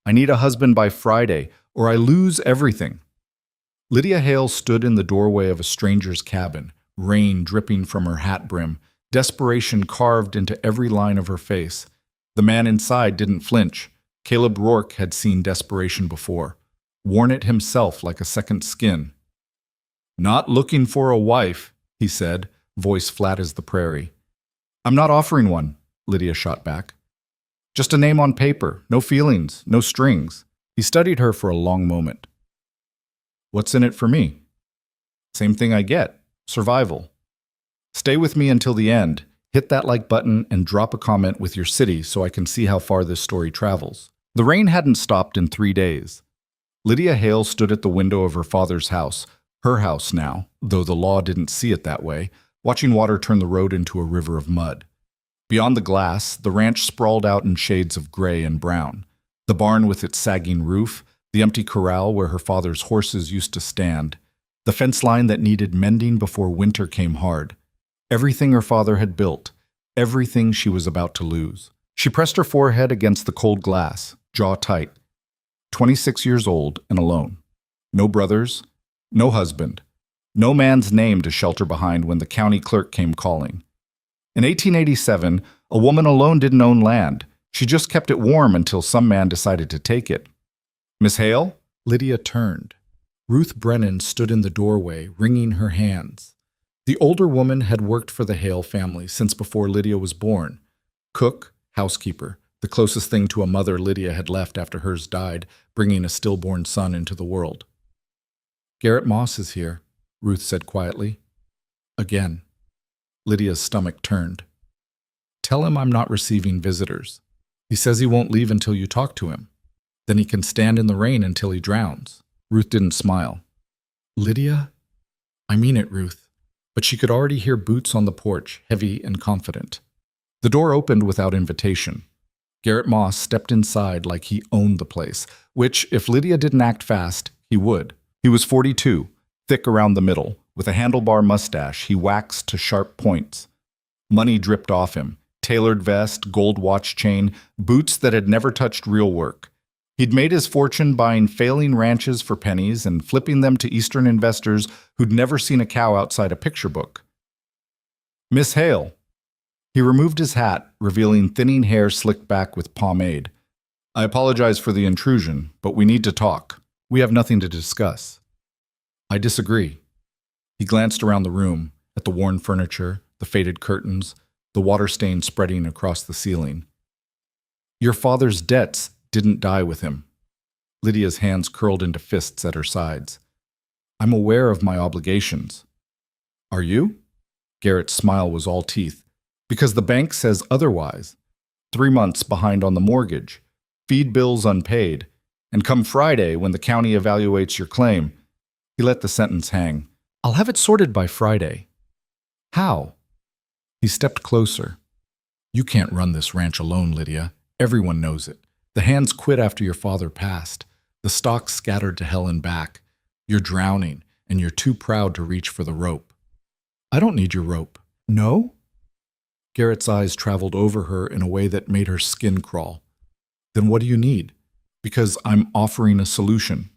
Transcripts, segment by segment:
I need a husband by Friday, or I lose everything. Lydia Hale stood in the doorway of a stranger's cabin, rain dripping from her hat brim, desperation carved into every line of her face. The man inside didn't flinch. Caleb Rourke had seen desperation before, worn it himself like a second skin. "Not looking for a wife," he said, voice flat as the prairie. "I'm not offering one," Lydia shot back. "Just a name on paper, no feelings, no strings." He studied her for a long moment. "What's in it for me?" "Same thing I get, survival. Stay with me until the end. Hit that like button and drop a comment with your city so I can see how far this story travels." The rain hadn't stopped in 3 days. Lydia Hale stood at the window of her father's house, her house now, though the law didn't see it that way, watching water turn the road into a river of mud. Beyond the glass, the ranch sprawled out in shades of gray and brown. The barn with its sagging roof, the empty corral where her father's horses used to stand, the fence line that needed mending before winter came hard. Everything her father had built, everything she was about to lose. She pressed her forehead against the cold glass, jaw tight. 26 years old and alone. No brothers, no husband, no man's name to shelter behind when the county clerk came calling. In 1887, a woman alone didn't own land. She just kept it warm until some man decided to take it. "Miss Hale?" Lydia turned. Ruth Brennan stood in the doorway, wringing her hands. The older woman had worked for the Hale family since before Lydia was born. Cook, housekeeper, the closest thing to a mother Lydia had left after hers died, bringing a stillborn son into the world. "Garrett Moss is here," Ruth said quietly. Again. Lydia's stomach turned. "Tell him I'm not receiving visitors. He says he won't leave until you talk to him. Then he can stand in the rain until he drowns." Ruth didn't smile. "Lydia? I mean it, Ruth." But she could already hear boots on the porch, heavy and confident. The door opened without invitation. Garrett Moss stepped inside like he owned the place, which, if Lydia didn't act fast, he would. He was 42, thick around the middle, with a handlebar mustache he waxed to sharp points. Money dripped off him, tailored vest, gold watch chain, boots that had never touched real work. He'd made his fortune buying failing ranches for pennies and flipping them to Eastern investors who'd never seen a cow outside a picture book. "Miss Hale." He removed his hat, revealing thinning hair slicked back with pomade. "I apologize for the intrusion, but we need to talk. We have nothing to discuss." "I disagree." He glanced around the room, at the worn furniture, the faded curtains, the water stain spreading across the ceiling. "Your father's debts didn't die with him." Lydia's hands curled into fists at her sides. "I'm aware of my obligations." "Are you?" Garrett's smile was all teeth. "Because the bank says otherwise. 3 months behind on the mortgage, feed bills unpaid, and come Friday when the county evaluates your claim." He let the sentence hang. "I'll have it sorted by Friday." "How?" He stepped closer. "You can't run this ranch alone, Lydia. Everyone knows it. The hands quit after your father passed. The stock scattered to hell and back. You're drowning, and you're too proud to reach for the rope." "I don't need your rope." "No?" Garrett's eyes traveled over her in a way that made her skin crawl. "Then what do you need?" "Because I'm offering a solution.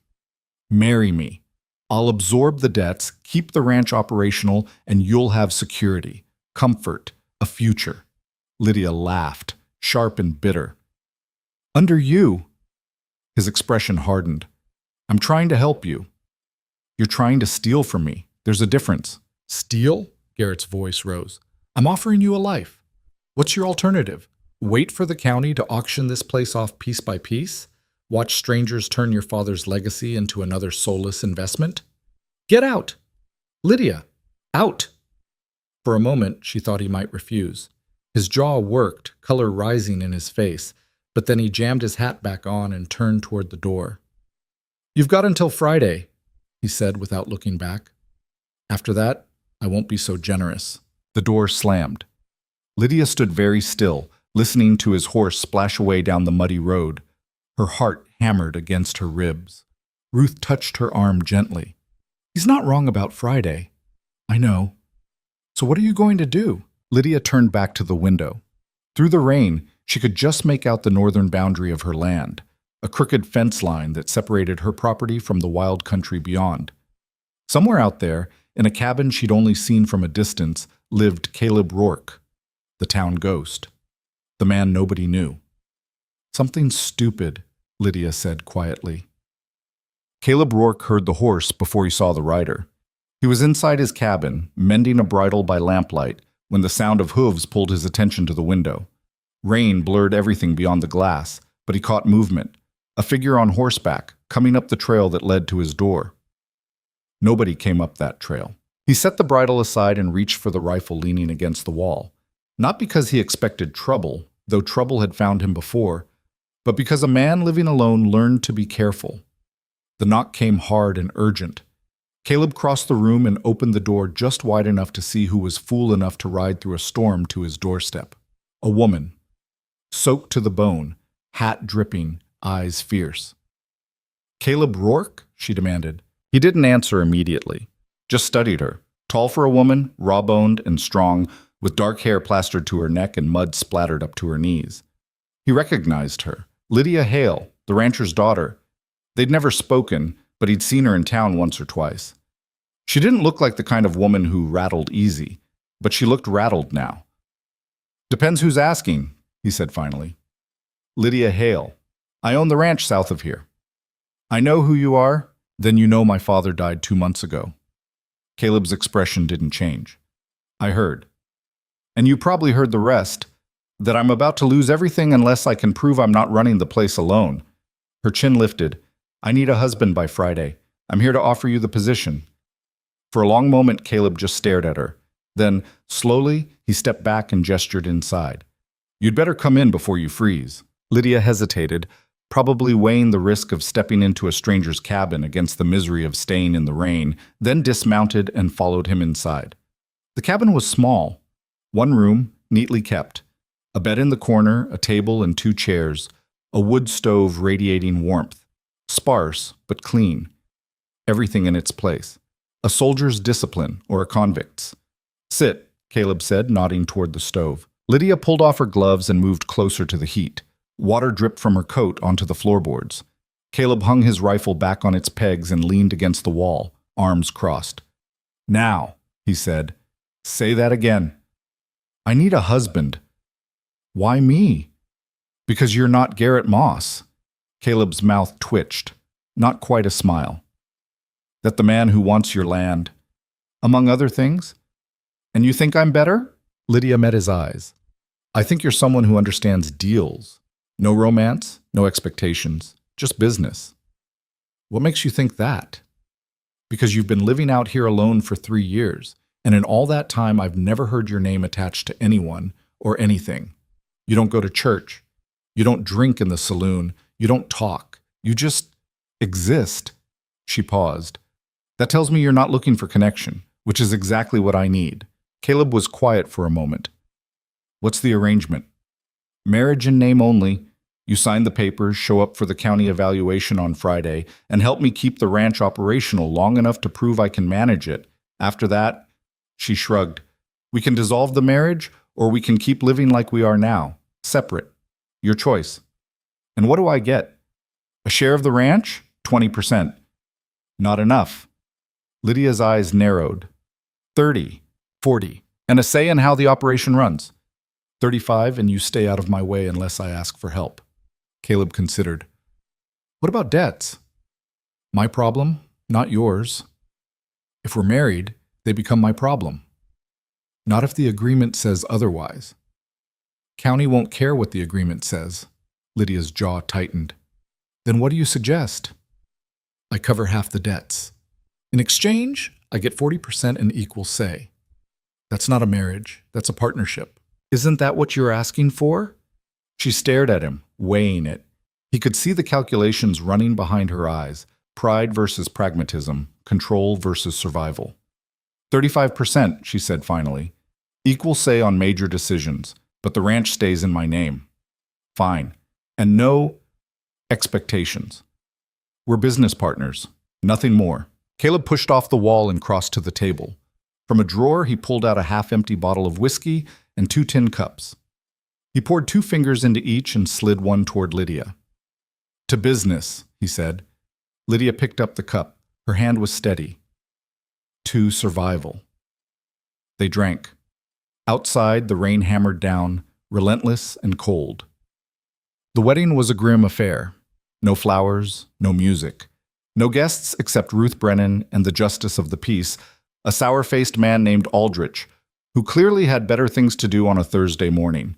Marry me. I'll absorb the debts, keep the ranch operational, and you'll have security, comfort, a future." Lydia laughed, sharp and bitter. "Under you?" His expression hardened. "I'm trying to help you. You're trying to steal from me. There's a difference." "Steal?" Garrett's voice rose. "I'm offering you a life. What's your alternative? Wait for the county to auction this place off piece by piece? Watch strangers turn your father's legacy into another soulless investment? Get out! Lydia, out!" For a moment, she thought he might refuse. His jaw worked, color rising in his face, but then he jammed his hat back on and turned toward the door. "You've got until Friday," he said without looking back. "After that, I won't be so generous." The door slammed. Lydia stood very still, listening to his horse splash away down the muddy road. Her heart hammered against her ribs. Ruth touched her arm gently. "He's not wrong about Friday." "I know. So what are you going to do?" Lydia turned back to the window. Through the rain, she could just make out the northern boundary of her land. a crooked fence line that separated her property from the wild country beyond. Somewhere out there, in a cabin she'd only seen from a distance, lived Caleb Rourke, the town ghost, the man nobody knew. "Something stupid," Lydia said quietly. Caleb Rourke heard the horse before he saw the rider. He was inside his cabin, mending a bridle by lamplight, when the sound of hooves pulled his attention to the window. Rain blurred everything beyond the glass, but he caught movement, a figure on horseback, coming up the trail that led to his door. Nobody came up that trail. He set the bridle aside and reached for the rifle leaning against the wall. Not because he expected trouble, though trouble had found him before, but because a man living alone learned to be careful. The knock came hard and urgent. Caleb crossed the room and opened the door just wide enough to see who was fool enough to ride through a storm to his doorstep. A woman, soaked to the bone, hat dripping, eyes fierce. "Caleb Rourke?" she demanded. He didn't answer immediately, just studied her. Tall for a woman, raw-boned and strong, with dark hair plastered to her neck and mud splattered up to her knees. He recognized her, Lydia Hale, the rancher's daughter. They'd never spoken, but he'd seen her in town once or twice. She didn't look like the kind of woman who rattled easy, but she looked rattled now. "Depends who's asking," he said finally. "Lydia Hale. I own the ranch south of here." "I know who you are. Then you know my father died 2 months ago." Caleb's expression didn't change. "I heard. And you probably heard the rest, that I'm about to lose everything unless I can prove I'm not running the place alone." Her chin lifted. "I need a husband by Friday. I'm here to offer you the position." For a long moment, Caleb just stared at her. Then, slowly, he stepped back and gestured inside. "You'd better come in before you freeze." Lydia hesitated, probably weighing the risk of stepping into a stranger's cabin against the misery of staying in the rain, then dismounted and followed him inside. The cabin was small. One room, neatly kept. A bed in the corner, a table and 2 chairs, a wood stove radiating warmth. Sparse, but clean. Everything in its place. A soldier's discipline, or a convict's. "Sit," Caleb said, nodding toward the stove. Lydia pulled off her gloves and moved closer to the heat. Water dripped from her coat onto the floorboards. Caleb hung his rifle back on its pegs and leaned against the wall, arms crossed. "Now," he said. "Say that again." "I need a husband." "Why me?" "Because you're not Garrett Moss." Caleb's mouth twitched, not quite a smile. "That the man who wants your land, among other things? And you think I'm better?" Lydia met his eyes. "I think you're someone who understands deals. No romance, no expectations, just business." "What makes you think that?" "Because you've been living out here alone for 3 years, and in all that time I've never heard your name attached to anyone or anything. You don't go to church. You don't drink in the saloon. You don't talk. You just exist." She paused. "That tells me you're not looking for connection, which is exactly what I need." Caleb was quiet for a moment. "What's the arrangement?" "Marriage in name only. You sign the papers, show up for the county evaluation on Friday, and help me keep the ranch operational long enough to prove I can manage it. After that," she shrugged, "we can dissolve the marriage, or we can keep living like we are now, separate. Your choice." "And what do I get?" "A share of the ranch? 20%. "Not enough." Lydia's eyes narrowed. 30, 40, and a say in how the operation runs. 35, and you stay out of my way unless I ask for help." Caleb considered. "What about debts?" "My problem, not yours. If we're married, they become my problem. Not if the agreement says otherwise." "County won't care what the agreement says." Lydia's jaw tightened. "Then what do you suggest?" "I cover half the debts. In exchange, I get 40% and equal say. That's not a marriage, that's a partnership." "Isn't that what you're asking for?" She stared at him, weighing it. He could see the calculations running behind her eyes, pride versus pragmatism, control versus survival. 35%, she said finally. "Equal say on major decisions, but the ranch stays in my name." "Fine. And no expectations. We're business partners, nothing more." Caleb pushed off the wall and crossed to the table. From a drawer, he pulled out a half-empty bottle of whiskey and 2 tin cups. He poured 2 fingers into each and slid one toward Lydia. To business, he said. Lydia picked up the cup. Her hand was steady. To survival. They drank. Outside, the rain hammered down, relentless and cold. The wedding was a grim affair. No flowers, no music. No guests except Ruth Brennan and the justice of the peace, a sour-faced man named Aldrich, who clearly had better things to do on a Thursday morning.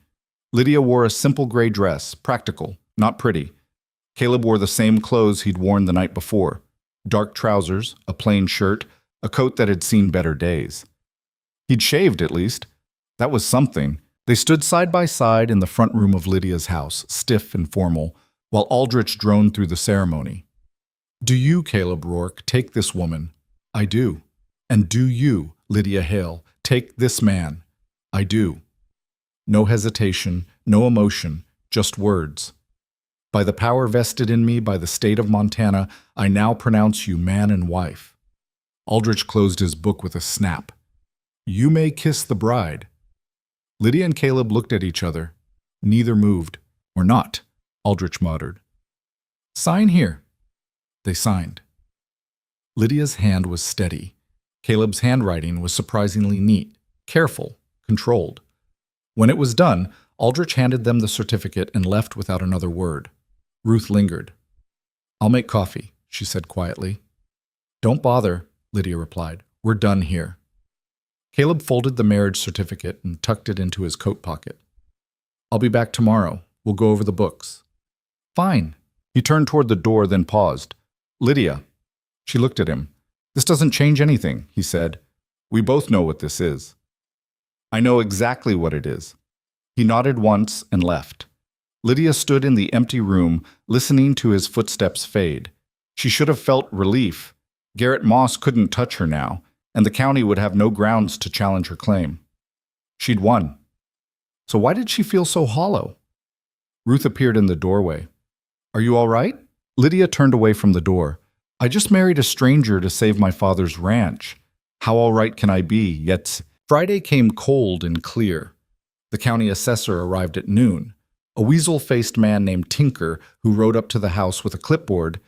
Lydia wore a simple gray dress, practical, not pretty. Caleb wore the same clothes he'd worn the night before. Dark trousers, a plain shirt, a coat that had seen better days. He'd shaved, at least. That was something. They stood side by side in the front room of Lydia's house, stiff and formal, while Aldrich droned through the ceremony. Do you, Caleb Rourke, take this woman? I do. And do you, Lydia Hale, take this man? I do. No hesitation, no emotion, just words. By the power vested in me by the state of Montana, I now pronounce you man and wife. Aldrich closed his book with a snap. You may kiss the bride. Lydia and Caleb looked at each other. Neither moved. Or not, Aldrich muttered. Sign here. They signed. Lydia's hand was steady. Caleb's handwriting was surprisingly neat, careful, controlled. When it was done, Aldrich handed them the certificate and left without another word. Ruth lingered. I'll make coffee, she said quietly. Don't bother, Lydia replied. We're done here. Caleb folded the marriage certificate and tucked it into his coat pocket. I'll be back tomorrow. We'll go over the books. Fine. He turned toward the door, then paused. Lydia. She looked at him. This doesn't change anything, he said. We both know what this is. I know exactly what it is. He nodded once and left. Lydia stood in the empty room, listening to his footsteps fade. She should have felt relief. Garrett Moss couldn't touch her now, and the county would have no grounds to challenge her claim. She'd won. So why did she feel so hollow? Ruth appeared in the doorway. Are you all right? Lydia turned away from the door. I just married a stranger to save my father's ranch. How all right can I be, yet... Friday came cold and clear. The county assessor arrived at noon, a weasel-faced man named Tinker who rode up to the house with a clipboard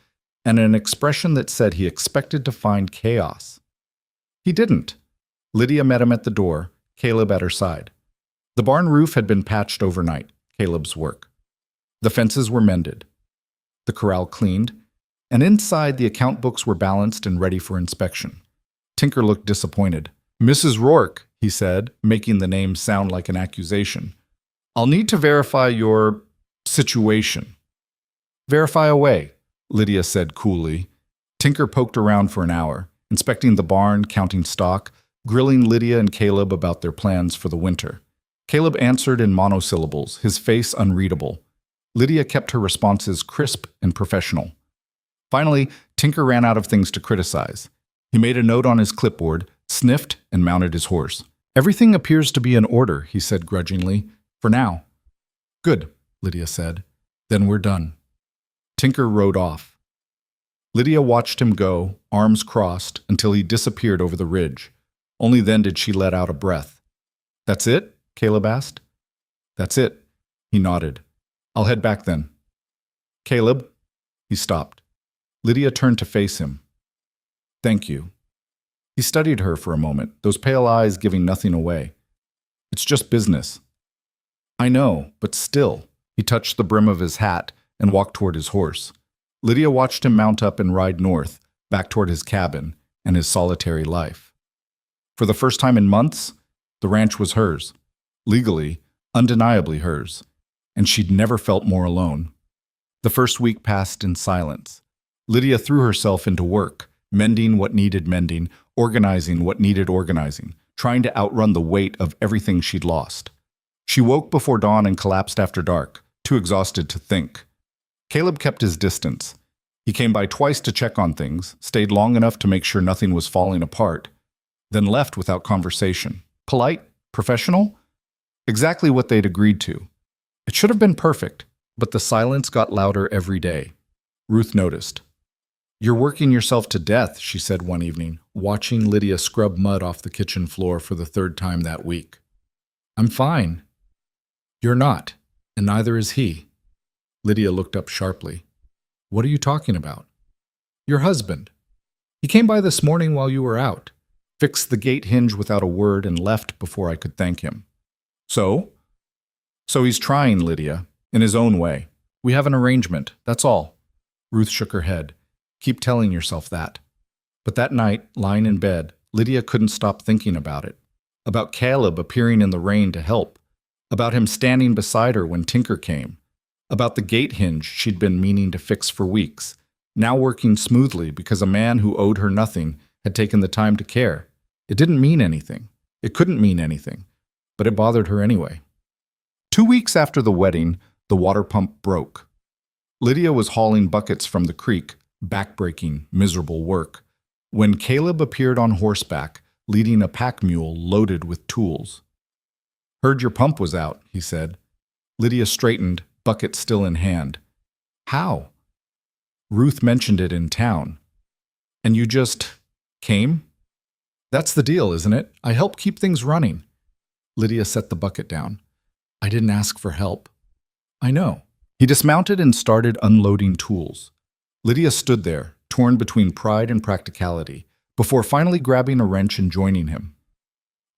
and an expression that said he expected to find chaos. He didn't. Lydia met him at the door, Caleb at her side. The barn roof had been patched overnight, Caleb's work. The fences were mended, the corral cleaned, and inside the account books were balanced and ready for inspection. Tinker looked disappointed. Mrs. Rourke, he said, making the name sound like an accusation. I'll need to verify your situation. Verify away, Lydia said coolly. Tinker poked around for an hour, inspecting the barn, counting stock, grilling Lydia and Caleb about their plans for the winter. Caleb answered in monosyllables, his face unreadable. Lydia kept her responses crisp and professional. Finally, Tinker ran out of things to criticize. He made a note on his clipboard, sniffed, and mounted his horse. Everything appears to be in order, he said grudgingly. For now. Good, Lydia said. Then we're done. Tinker rode off. Lydia watched him go, arms crossed, until he disappeared over the ridge. Only then did she let out a breath. That's it? Caleb asked. That's it. He nodded. I'll head back then. Caleb? He stopped. Lydia turned to face him. Thank you. He studied her for a moment, those pale eyes giving nothing away. It's just business. I know, but still. He touched the brim of his hat and walked toward his horse. Lydia watched him mount up and ride north, back toward his cabin and his solitary life. For the first time in months, the ranch was hers. Legally, undeniably hers. And she'd never felt more alone. The first week passed in silence. Lydia threw herself into work, mending what needed mending, organizing what needed organizing, trying to outrun the weight of everything she'd lost. She woke before dawn and collapsed after dark, too exhausted to think. Caleb kept his distance. He came by twice to check on things, stayed long enough to make sure nothing was falling apart, then left without conversation. Polite? Professional? Exactly what they'd agreed to. It should have been perfect, but the silence got louder every day. Ruth noticed. You're working yourself to death, she said one evening, watching Lydia scrub mud off the kitchen floor for the third time that week. I'm fine. You're not, and neither is he. Lydia looked up sharply. What are you talking about? Your husband. He came by this morning while you were out, fixed the gate hinge without a word, and left before I could thank him. So? So he's trying, Lydia, in his own way. We have an arrangement, that's all. Ruth shook her head. Keep telling yourself that. But that night, lying in bed, Lydia couldn't stop thinking about it. About Caleb appearing in the rain to help. About him standing beside her when Tinker came. About the gate hinge she'd been meaning to fix for weeks, now working smoothly because a man who owed her nothing had taken the time to care. It didn't mean anything. It couldn't mean anything. But it bothered her anyway. 2 weeks after the wedding, the water pump broke. Lydia was hauling buckets from the creek, backbreaking, miserable work, when Caleb appeared on horseback, leading a pack mule loaded with tools. Heard your pump was out, he said. Lydia straightened, bucket still in hand. How? Ruth mentioned it in town. And you just came? That's the deal, isn't it? I help keep things running. Lydia set the bucket down. I didn't ask for help. I know. He dismounted and started unloading tools. Lydia stood there, torn between pride and practicality, before finally grabbing a wrench and joining him.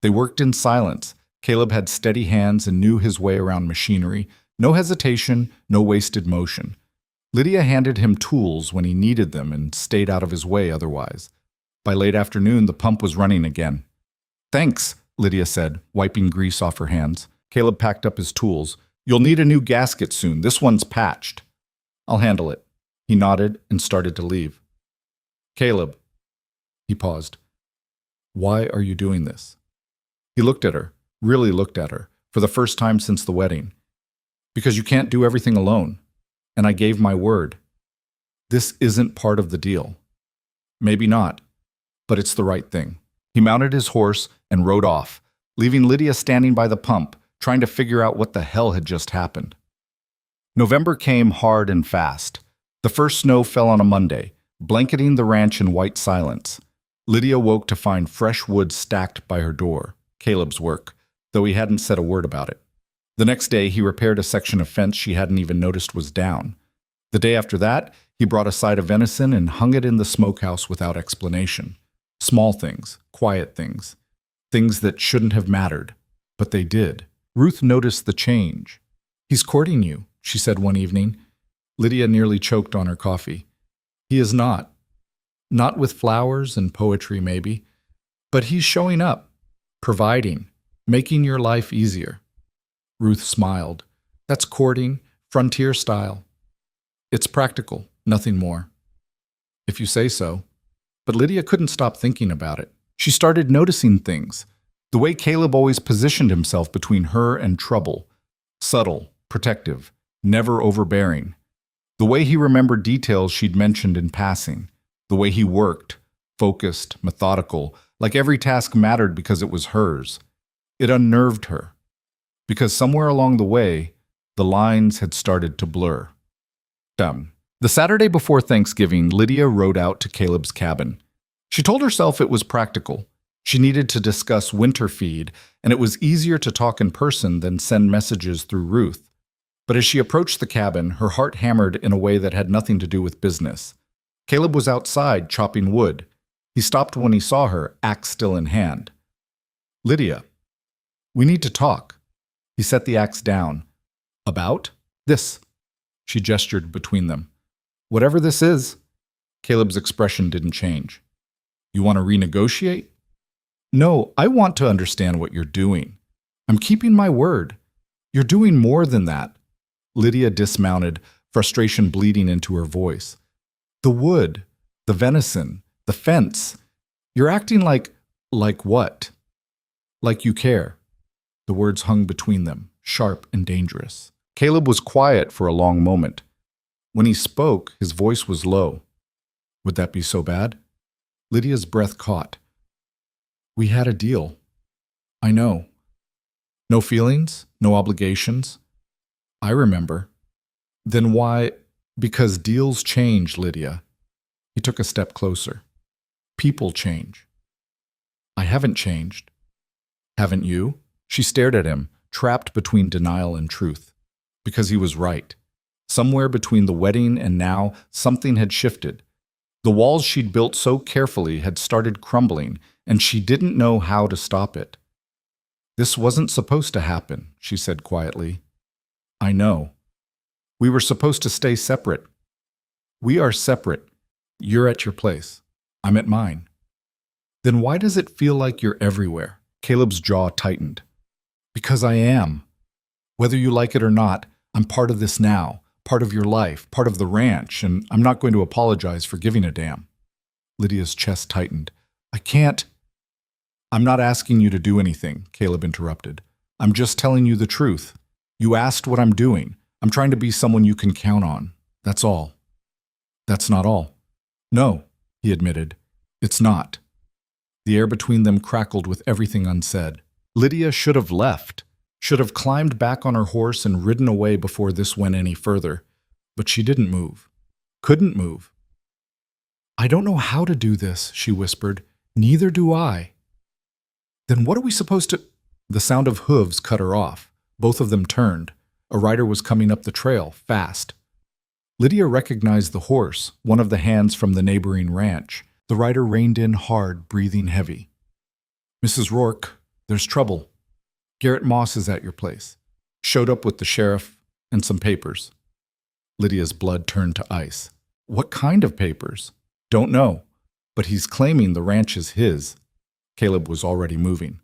They worked in silence. Caleb had steady hands and knew his way around machinery. No hesitation, no wasted motion. Lydia handed him tools when he needed them and stayed out of his way otherwise. By late afternoon, the pump was running again. Thanks, Lydia said, wiping grease off her hands. Caleb packed up his tools. You'll need a new gasket soon. This one's patched. I'll handle it. He nodded and started to leave. Caleb. He paused. Why are you doing this? He looked at her, really looked at her, for the first time since the wedding. Because you can't do everything alone. And I gave my word. This isn't part of the deal. Maybe not, but it's the right thing. He mounted his horse and rode off, leaving Lydia standing by the pump, trying to figure out what the hell had just happened. November came hard and fast. The first snow fell on a Monday, blanketing the ranch in white silence. Lydia woke to find fresh wood stacked by her door, Caleb's work, though he hadn't said a word about it. The next day, he repaired a section of fence she hadn't even noticed was down. The day after that, he brought a side of venison and hung it in the smokehouse without explanation. Small things, quiet things, things that shouldn't have mattered, but they did. Ruth noticed the change. He's courting you, she said one evening. Lydia nearly choked on her coffee. He is not. Not with flowers and poetry, maybe, but he's showing up, providing, making your life easier. Ruth smiled. That's courting, frontier style. It's practical, nothing more. If you say so. But Lydia couldn't stop thinking about it. She started noticing things. The way Caleb always positioned himself between her and trouble. Subtle, protective, never overbearing. The way he remembered details she'd mentioned in passing. The way he worked, focused, methodical, like every task mattered because it was hers. It unnerved her. Because somewhere along the way, the lines had started to blur. The Saturday before Thanksgiving, Lydia rode out to Caleb's cabin. She told herself it was practical. She needed to discuss winter feed, and it was easier to talk in person than send messages through Ruth. But as she approached the cabin, her heart hammered in a way that had nothing to do with business. Caleb was outside chopping wood. He stopped when he saw her, axe still in hand. Lydia, we need to talk. He set the axe down. About? This. She gestured between them. Whatever this is. Caleb's expression didn't change. You want to renegotiate? No, I want to understand what you're doing. I'm keeping my word. You're doing more than that. Lydia dismounted, frustration bleeding into her voice. The wood, the venison, the fence. You're acting like what? Like you care. The words hung between them, sharp and dangerous. Caleb was quiet for a long moment. When he spoke, his voice was low. Would that be so bad? Lydia's breath caught. We had a deal. I know. No feelings, no obligations. I remember. Then why? Because deals change, Lydia. He took a step closer. People change. I haven't changed. Haven't you? She stared at him, trapped between denial and truth. Because he was right. Somewhere between the wedding and now, something had shifted. The walls she'd built so carefully had started crumbling, and she didn't know how to stop it. "This wasn't supposed to happen," she said quietly. "I know. We were supposed to stay separate. We are separate. You're at your place. I'm at mine." "Then why does it feel like you're everywhere?" Caleb's jaw tightened. "Because I am. Whether you like it or not, I'm part of this now, part of your life, part of the ranch, and I'm not going to apologize for giving a damn." Lydia's chest tightened. "I can't—" "I'm not asking you to do anything," Caleb interrupted. "I'm just telling you the truth. You asked what I'm doing. I'm trying to be someone you can count on. That's all." "That's not all." "No," he admitted. "It's not." The air between them crackled with everything unsaid. Lydia should have left, should have climbed back on her horse and ridden away before this went any further. But she didn't move. Couldn't move. "I don't know how to do this," she whispered. "Neither do I." "Then what are we supposed to—" The sound of hooves cut her off. Both of them turned. A rider was coming up the trail, fast. Lydia recognized the horse, one of the hands from the neighboring ranch. The rider reined in hard, breathing heavy. "Mrs. Rourke, there's trouble. Garrett Moss is at your place. Showed up with the sheriff and some papers." Lydia's blood turned to ice. "What kind of papers?" "Don't know, but he's claiming the ranch is his." Caleb was already moving.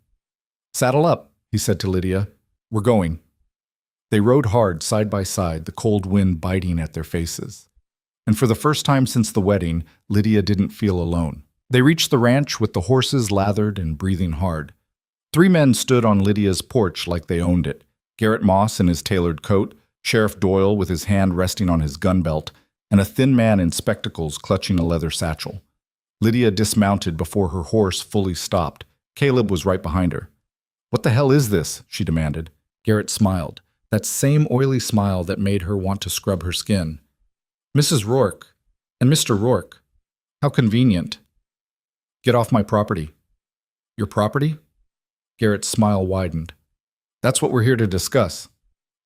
"Saddle up," he said to Lydia. "We're going." They rode hard, side by side, the cold wind biting at their faces. And for the first time since the wedding, Lydia didn't feel alone. They reached the ranch with the horses lathered and breathing hard. 3 men stood on Lydia's porch like they owned it. Garrett Moss in his tailored coat, Sheriff Doyle with his hand resting on his gun belt, and a thin man in spectacles clutching a leather satchel. Lydia dismounted before her horse fully stopped. Caleb was right behind her. "What the hell is this?" she demanded. Garrett smiled, that same oily smile that made her want to scrub her skin. "Mrs. Rourke and Mr. Rourke. How convenient." "Get off my property." "Your property?" Garrett's smile widened. "That's what we're here to discuss."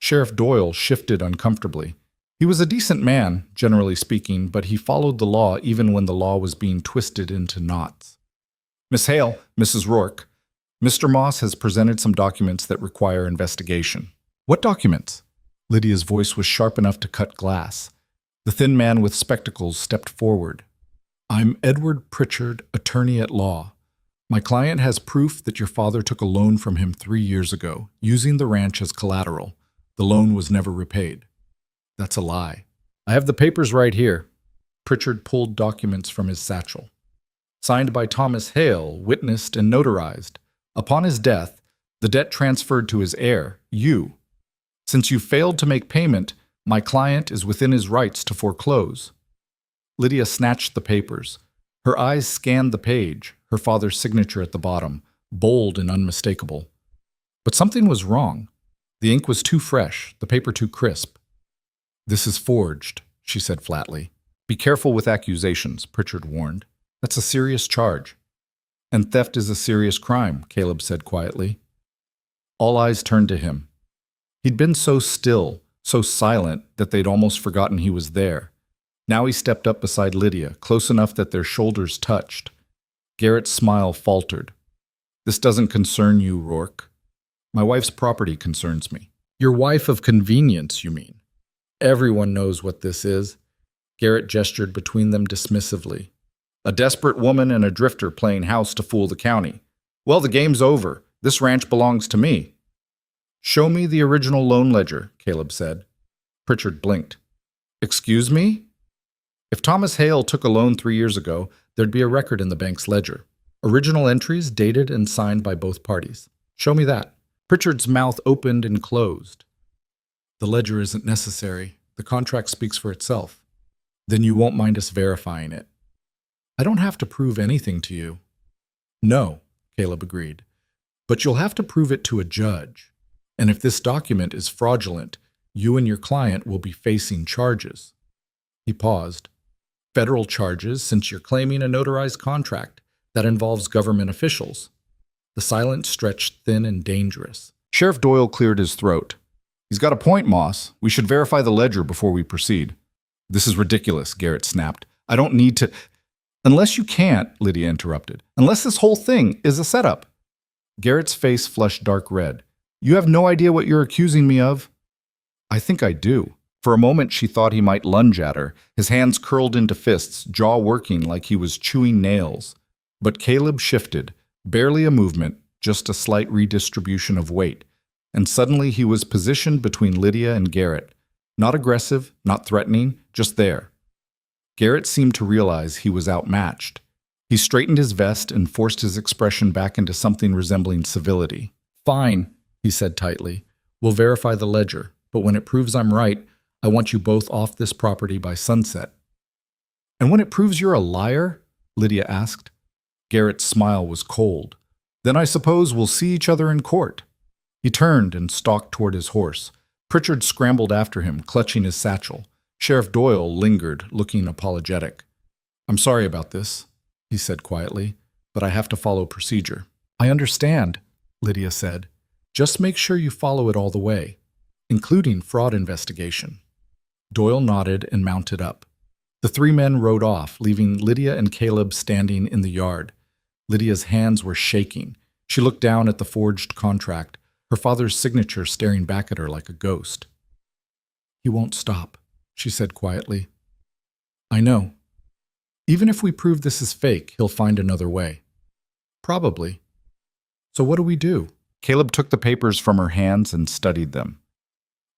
Sheriff Doyle shifted uncomfortably. He was a decent man, generally speaking, but he followed the law even when the law was being twisted into knots. "Miss Hale, Mrs. Rourke, Mr. Moss has presented some documents that require investigation." "What documents?" Lydia's voice was sharp enough to cut glass. The thin man with spectacles stepped forward. "I'm Edward Pritchard, attorney at law. My client has proof that your father took a loan from him 3 years ago, using the ranch as collateral. The loan was never repaid." "That's a lie." "I have the papers right here." Pritchard pulled documents from his satchel. "Signed by Thomas Hale, witnessed and notarized. Upon his death, the debt transferred to his heir, you. Since you failed to make payment, my client is within his rights to foreclose." Lydia snatched the papers. Her eyes scanned the page, her father's signature at the bottom, bold and unmistakable. But something was wrong. The ink was too fresh, the paper too crisp. "This is forged," she said flatly. "Be careful with accusations," Pritchard warned. "That's a serious charge." "And theft is a serious crime," Caleb said quietly. All eyes turned to him. He'd been so still, so silent, that they'd almost forgotten he was there. Now he stepped up beside Lydia, close enough that their shoulders touched. Garrett's smile faltered. "This doesn't concern you, Rourke. My wife's property concerns me." "Your wife of convenience, you mean? Everyone knows what this is." Garrett gestured between them dismissively. "A desperate woman and a drifter playing house to fool the county. Well, the game's over. This ranch belongs to me." "Show me the original loan ledger," Caleb said. Pritchard blinked. "Excuse me?" "If Thomas Hale took a loan 3 years ago, there'd be a record in the bank's ledger. Original entries dated and signed by both parties. Show me that." Pritchard's mouth opened and closed. "The ledger isn't necessary. The contract speaks for itself." "Then you won't mind us verifying it." "I don't have to prove anything to you." "No," Caleb agreed. "But you'll have to prove it to a judge. And if this document is fraudulent, you and your client will be facing charges." He paused. "Federal charges, since you're claiming a notarized contract that involves government officials." The silence stretched thin and dangerous. Sheriff Doyle cleared his throat. He's got a point, Moss. We should verify the ledger before we proceed. This is ridiculous, Garrett snapped. I don't need to. Unless you can't, Lydia interrupted. Unless this whole thing is a setup. Garrett's face flushed dark red. You have no idea what you're accusing me of? I think I do. For a moment, she thought he might lunge at her, his hands curled into fists, jaw working like he was chewing nails. But Caleb shifted, barely a movement, just a slight redistribution of weight, and suddenly he was positioned between Lydia and Garrett. Not aggressive, not threatening, just there. Garrett seemed to realize he was outmatched. He straightened his vest and forced his expression back into something resembling civility. Fine, he said tightly. We'll verify the ledger, but when it proves I'm right, I want you both off this property by sunset. And when it proves you're a liar? Lydia asked. Garrett's smile was cold. Then I suppose we'll see each other in court. He turned and stalked toward his horse. Pritchard scrambled after him, clutching his satchel. Sheriff Doyle lingered, looking apologetic. I'm sorry about this, he said quietly, but I have to follow procedure. I understand, Lydia said. Just make sure you follow it all the way, including fraud investigation. Doyle nodded and mounted up. The three men rode off, leaving Lydia and Caleb standing in the yard. Lydia's hands were shaking. She looked down at the forged contract, her father's signature staring back at her like a ghost. He won't stop, she said quietly. I know. Even if we prove this is fake, he'll find another way. Probably. So what do we do? Caleb took the papers from her hands and studied them.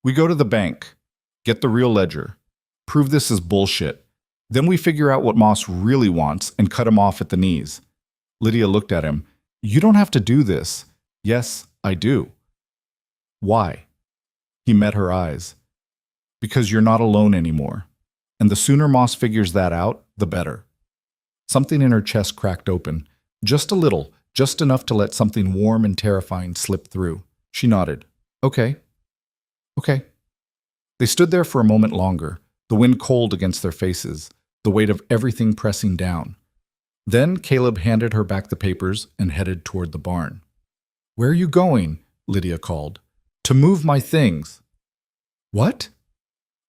We go to the bank, get the real ledger, prove this is bullshit. Then we figure out what Moss really wants and cut him off at the knees. Lydia looked at him. You don't have to do this. Yes, I do. Why? He met her eyes. Because you're not alone anymore. And the sooner Moss figures that out, the better. Something in her chest cracked open. Just a little, just enough to let something warm and terrifying slip through. She nodded. Okay. Okay. They stood there for a moment longer, the wind cold against their faces, the weight of everything pressing down. Then Caleb handed her back the papers and headed toward the barn. Where are you going? Lydia called. To move my things. What?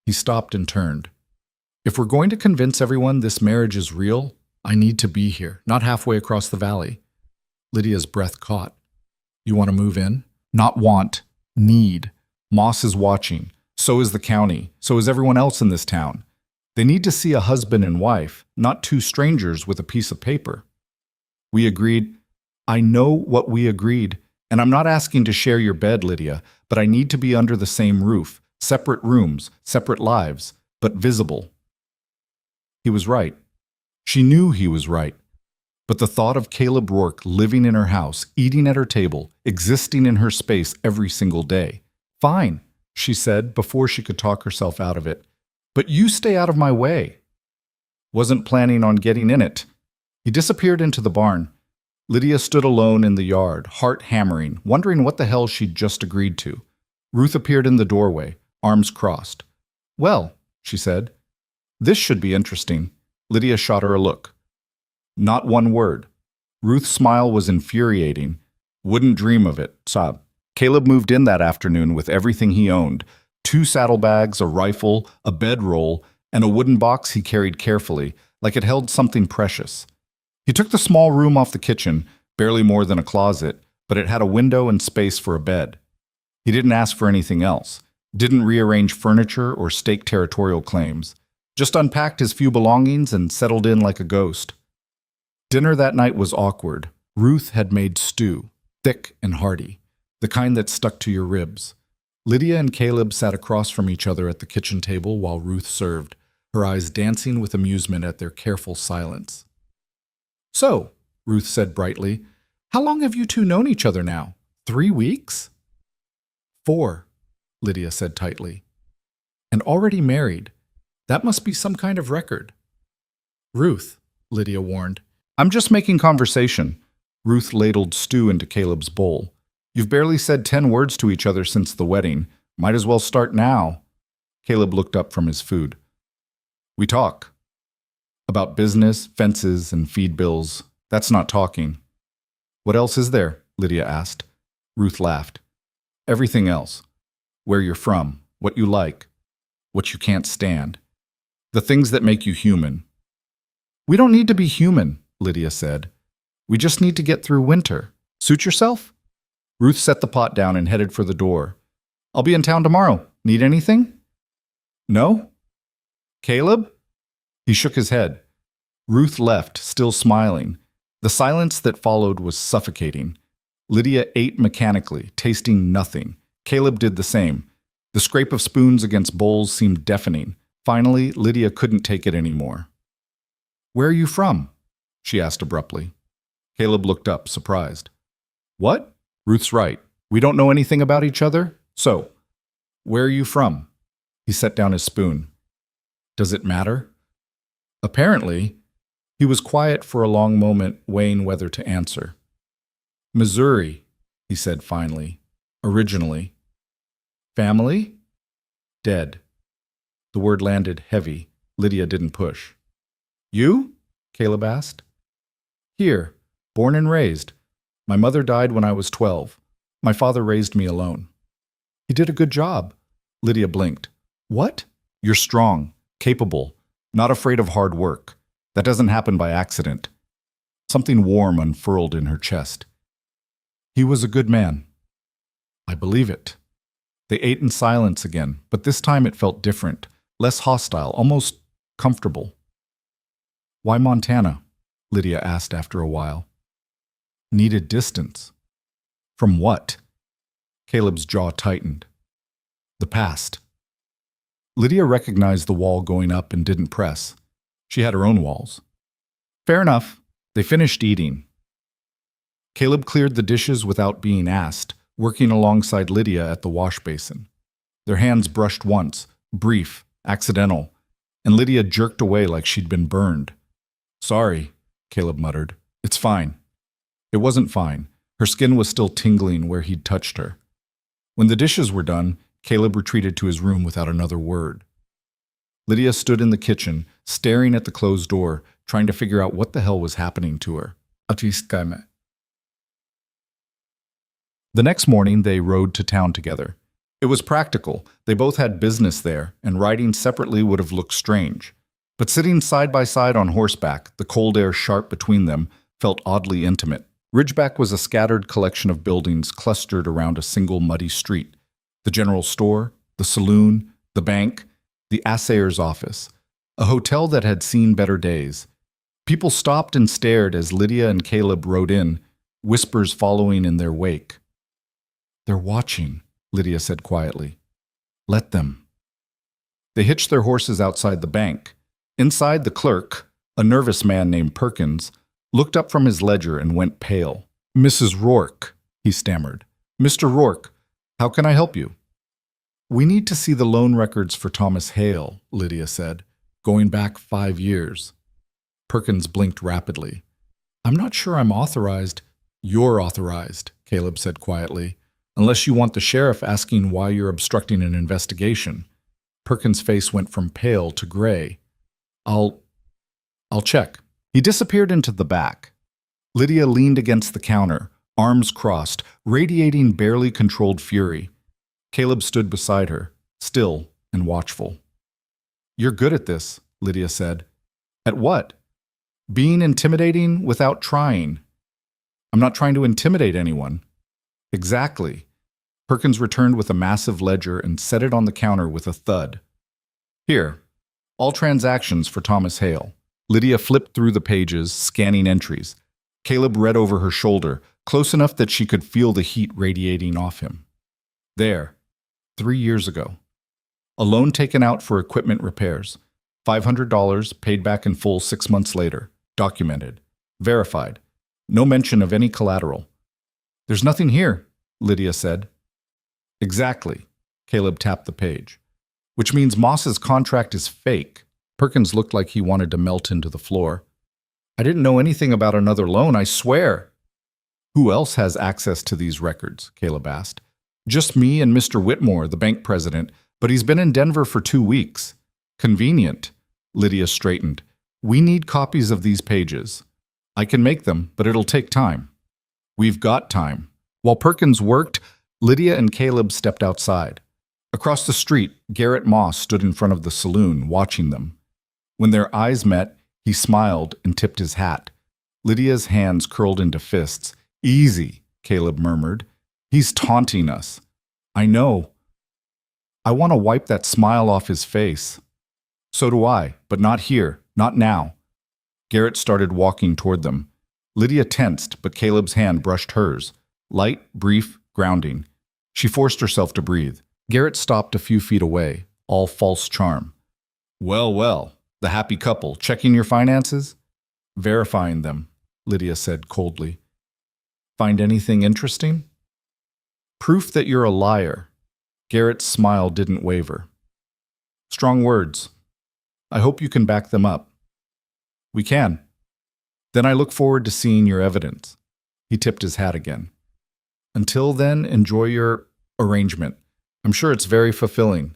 He stopped and turned. If we're going to convince everyone this marriage is real, I need to be here, not halfway across the valley. Lydia's breath caught. You want to move in? Not want. Need. Moss is watching. So is the county. So is everyone else in this town. They need to see a husband and wife, not two strangers with a piece of paper. We agreed. I know what we agreed, and I'm not asking to share your bed, Lydia, but I need to be under the same roof, separate rooms, separate lives, but visible. He was right. She knew he was right. But the thought of Caleb Rourke living in her house, eating at her table, existing in her space every single day. Fine, she said before she could talk herself out of it. But you stay out of my way. Wasn't planning on getting in it. He disappeared into the barn. Lydia stood alone in the yard, heart hammering, wondering what the hell she'd just agreed to. Ruth appeared in the doorway, arms crossed. Well, she said, this should be interesting. Lydia shot her a look. Not one word. Ruth's smile was infuriating. Wouldn't dream of it, sob. Caleb moved in that afternoon with everything he owned. 2 saddlebags, a rifle, a bedroll, and a wooden box he carried carefully, like it held something precious. He took the small room off the kitchen, barely more than a closet, but it had a window and space for a bed. He didn't ask for anything else, didn't rearrange furniture or stake territorial claims, just unpacked his few belongings and settled in like a ghost. Dinner that night was awkward. Ruth had made stew, thick and hearty, the kind that stuck to your ribs. Lydia and Caleb sat across from each other at the kitchen table while Ruth served, her eyes dancing with amusement at their careful silence. So, Ruth said brightly, how long have you two known each other now? 3 weeks? 4, Lydia said tightly. And already married. That must be some kind of record. Ruth, Lydia warned. I'm just making conversation. Ruth ladled stew into Caleb's bowl. You've barely said 10 words to each other since the wedding. Might as well start now. Caleb looked up from his food. We talk. About business, fences, and feed bills. That's not talking. What else is there? Lydia asked. Ruth laughed. Everything else. Where you're from, what you like, what you can't stand. The things that make you human. We don't need to be human, Lydia said. We just need to get through winter. Suit yourself? Ruth set the pot down and headed for the door. I'll be in town tomorrow. Need anything? No? Caleb? He shook his head. Ruth left, still smiling. The silence that followed was suffocating. Lydia ate mechanically, tasting nothing. Caleb did the same. The scrape of spoons against bowls seemed deafening. Finally, Lydia couldn't take it anymore. Where are you from? She asked abruptly. Caleb looked up, surprised. What? Ruth's right. We don't know anything about each other? So, where are you from? He set down his spoon. Does it matter? Apparently. He was quiet for a long moment, weighing whether to answer. Missouri, he said finally. Originally. Family? Dead. The word landed heavy. Lydia didn't push. You? Caleb asked. Here, born and raised. My mother died when I was 12. My father raised me alone. He did a good job. Lydia blinked. What? You're strong, capable, not afraid of hard work. That doesn't happen by accident. Something warm unfurled in her chest. He was a good man. I believe it. They ate in silence again, but this time it felt different, less hostile, almost comfortable. Why Montana? Lydia asked after a while. Needed distance. From what? Caleb's jaw tightened. The past. Lydia recognized the wall going up and didn't press. She had her own walls. Fair enough. They finished eating. Caleb cleared the dishes without being asked, working alongside Lydia at the wash basin. Their hands brushed once, brief, accidental, and Lydia jerked away like she'd been burned. Sorry, Caleb muttered. It's fine. It wasn't fine. Her skin was still tingling where he'd touched her. When the dishes were done, Caleb retreated to his room without another word. Lydia stood in the kitchen, staring at the closed door, trying to figure out what the hell was happening to her. The next morning, they rode to town together. It was practical. They both had business there, and riding separately would have looked strange. But sitting side by side on horseback, the cold air sharp between them, felt oddly intimate. Ridgeback was a scattered collection of buildings clustered around a single muddy street. The general store, the saloon, the bank, the assayer's office, a hotel that had seen better days. People stopped and stared as Lydia and Caleb rode in, whispers following in their wake. They're watching, Lydia said quietly. Let them. They hitched their horses outside the bank. Inside, the clerk, a nervous man named Perkins, looked up from his ledger and went pale. Mrs. Rourke, he stammered. Mr. Rourke, how can I help you? We need to see the loan records for Thomas Hale, Lydia said, going back 5 years. Perkins blinked rapidly. I'm not sure I'm authorized. You're authorized, Caleb said quietly, unless you want the sheriff asking why you're obstructing an investigation. Perkins' face went from pale to gray. I'll check. He disappeared into the back. Lydia leaned against the counter, arms crossed, radiating barely controlled fury. Caleb stood beside her, still and watchful. You're good at this, Lydia said. At what? Being intimidating without trying. I'm not trying to intimidate anyone. Exactly. Perkins returned with a massive ledger and set it on the counter with a thud. Here, all transactions for Thomas Hale. Lydia flipped through the pages, scanning entries. Caleb read over her shoulder, close enough that she could feel the heat radiating off him. There, 3 years ago. A loan taken out for equipment repairs. $500 paid back in full 6 months later. Documented. Verified. No mention of any collateral. There's nothing here, Lydia said. Exactly. Caleb tapped the page. Which means Moss's contract is fake. Perkins looked like he wanted to melt into the floor. I didn't know anything about another loan, I swear. Who else has access to these records? Caleb asked. Just me and Mr. Whitmore, the bank president, but he's been in Denver for 2 weeks. Convenient. Lydia straightened. We need copies of these pages. I can make them, but it'll take time. We've got time. While Perkins worked, Lydia and Caleb stepped outside. Across the street, Garrett Moss stood in front of the saloon, watching them. When their eyes met, he smiled and tipped his hat. Lydia's hands curled into fists. "Easy," Caleb murmured. "He's taunting us." "I know." "I want to wipe that smile off his face." "So do I, but not here, not now." Garrett started walking toward them. Lydia tensed, but Caleb's hand brushed hers. Light, brief, grounding. She forced herself to breathe. Garrett stopped a few feet away, all false charm. "Well, well, the happy couple, checking your finances?" "Verifying them," Lydia said coldly. "Find anything interesting?" "Proof that you're a liar." Garrett's smile didn't waver. "Strong words. I hope you can back them up." "We can." "Then I look forward to seeing your evidence." He tipped his hat again. "Until then, enjoy your arrangement. I'm sure it's very fulfilling."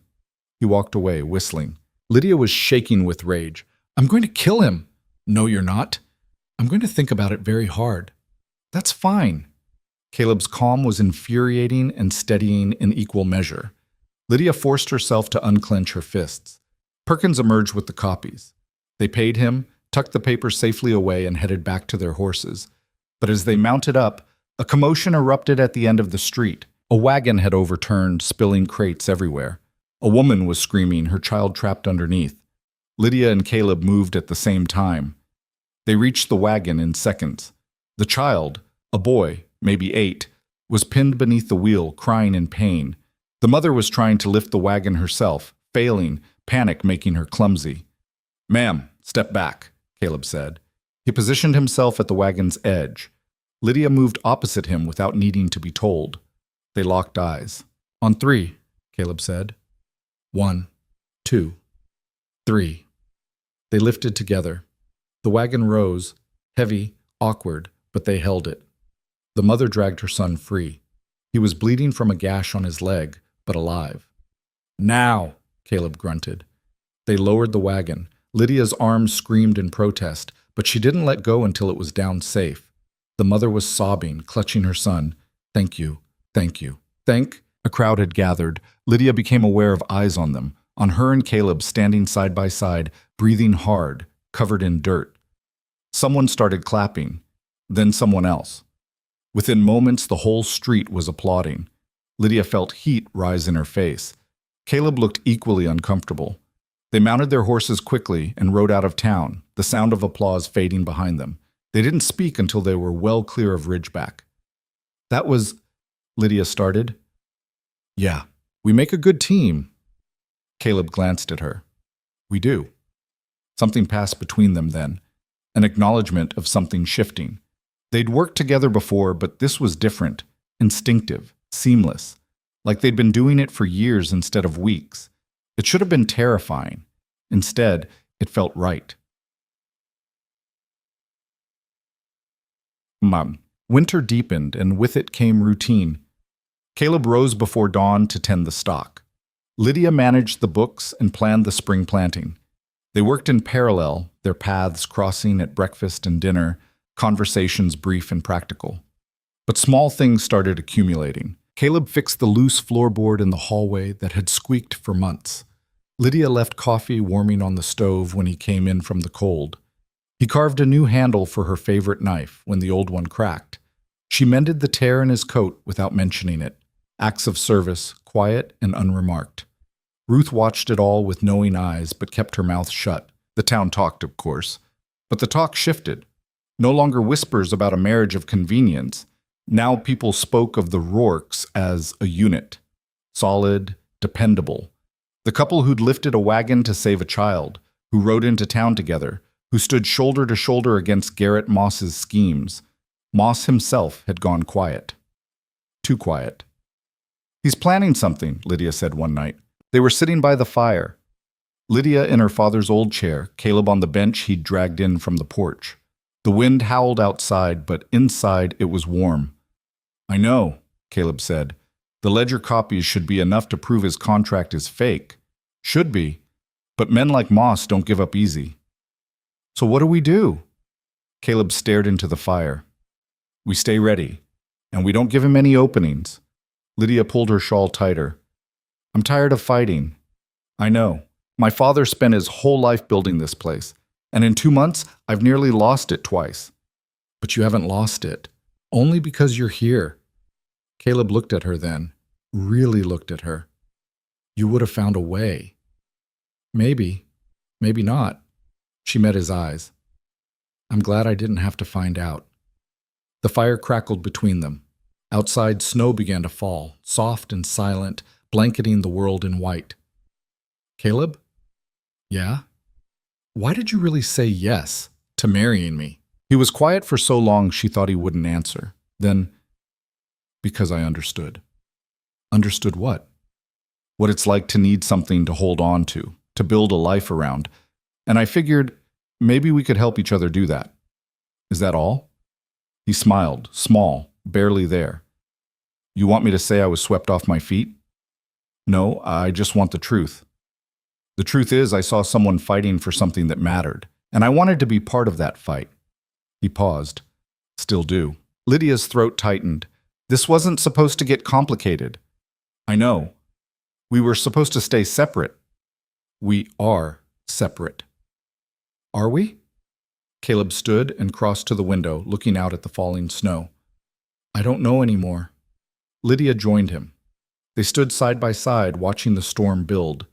He walked away, whistling. Lydia was shaking with rage. "I'm going to kill him." "No, you're not. I'm going to think about it very hard." "That's fine." Caleb's calm was infuriating and steadying in equal measure. Lydia forced herself to unclench her fists. Perkins emerged with the copies. They paid him, tucked the papers safely away, and headed back to their horses. But as they mounted up, a commotion erupted at the end of the street. A wagon had overturned, spilling crates everywhere. A woman was screaming, her child trapped underneath. Lydia and Caleb moved at the same time. They reached the wagon in seconds. The child, a boy, maybe 8, was pinned beneath the wheel, crying in pain. The mother was trying to lift the wagon herself, failing, panic making her clumsy. "Ma'am, step back," Caleb said. He positioned himself at the wagon's edge. Lydia moved opposite him without needing to be told. They locked eyes. "On 3, Caleb said. 1, 2, 3. They lifted together. The wagon rose, heavy, awkward, but they held it. The mother dragged her son free. He was bleeding from a gash on his leg, but alive. "Now," Caleb grunted. They lowered the wagon. Lydia's arms screamed in protest, but she didn't let go until it was down safe. The mother was sobbing, clutching her son. "Thank you, thank you, thank..." A crowd had gathered. Lydia became aware of eyes on them, on her and Caleb standing side by side, breathing hard, covered in dirt. Someone started clapping, then someone else. Within moments, the whole street was applauding. Lydia felt heat rise in her face. Caleb looked equally uncomfortable. They mounted their horses quickly and rode out of town, the sound of applause fading behind them. They didn't speak until they were well clear of Ridgeback. "That was..." Lydia started. "Yeah, we make a good team." Caleb glanced at her. "We do." Something passed between them then, an acknowledgement of something shifting. They'd worked together before, but this was different, instinctive, seamless, like they'd been doing it for years instead of weeks. It should have been terrifying. Instead, it felt right. Winter deepened, and with it came routine. Caleb rose before dawn to tend the stock. Lydia managed the books and planned the spring planting. They worked in parallel, their paths crossing at breakfast and dinner, conversations brief and practical. But small things started accumulating. Caleb fixed the loose floorboard in the hallway that had squeaked for months. Lydia left coffee warming on the stove when he came in from the cold. He carved a new handle for her favorite knife when the old one cracked. She mended the tear in his coat without mentioning it. Acts of service, quiet and unremarked. Ruth watched it all with knowing eyes but kept her mouth shut. The town talked, of course. But the talk shifted. No longer whispers about a marriage of convenience. Now people spoke of the Rourkes as a unit. Solid, dependable. The couple who'd lifted a wagon to save a child, who rode into town together, who stood shoulder to shoulder against Garrett Moss's schemes. Moss himself had gone quiet. Too quiet. "He's planning something," Lydia said one night. They were sitting by the fire. Lydia in her father's old chair, Caleb on the bench he'd dragged in from the porch. The wind howled outside, but inside it was warm. "I know," Caleb said. "The ledger copies should be enough to prove his contract is fake. Should be. But men like Moss don't give up easy." "So what do we do?" Caleb stared into the fire. "We stay ready, and we don't give him any openings." Lydia pulled her shawl tighter. I'm tired of fighting. I know. My father spent his whole life building this place, and in 2 months, I've nearly lost it twice. But you haven't lost it. Only because you're here. Caleb looked at her then, really looked at her. You would have found a way. Maybe, maybe not. She met his eyes. I'm glad I didn't have to find out. The fire crackled between them. Outside, snow began to fall, soft and silent, blanketing the world in white. Caleb? Yeah? Why did you really say yes to marrying me? He was quiet for so long she thought he wouldn't answer. Then, because I understood. Understood what? What it's like to need something to hold on to build a life around. And I figured maybe we could help each other do that. Is that all? He smiled, small, barely there. You want me to say I was swept off my feet? No, I just want the truth. The truth is I saw someone fighting for something that mattered, and I wanted to be part of that fight. He paused. Still do. Lydia's throat tightened. This wasn't supposed to get complicated. I know. We were supposed to stay separate. We are separate. Are we? Caleb stood and crossed to the window, looking out at the falling snow. I don't know anymore. Lydia joined him. They stood side by side, watching the storm build.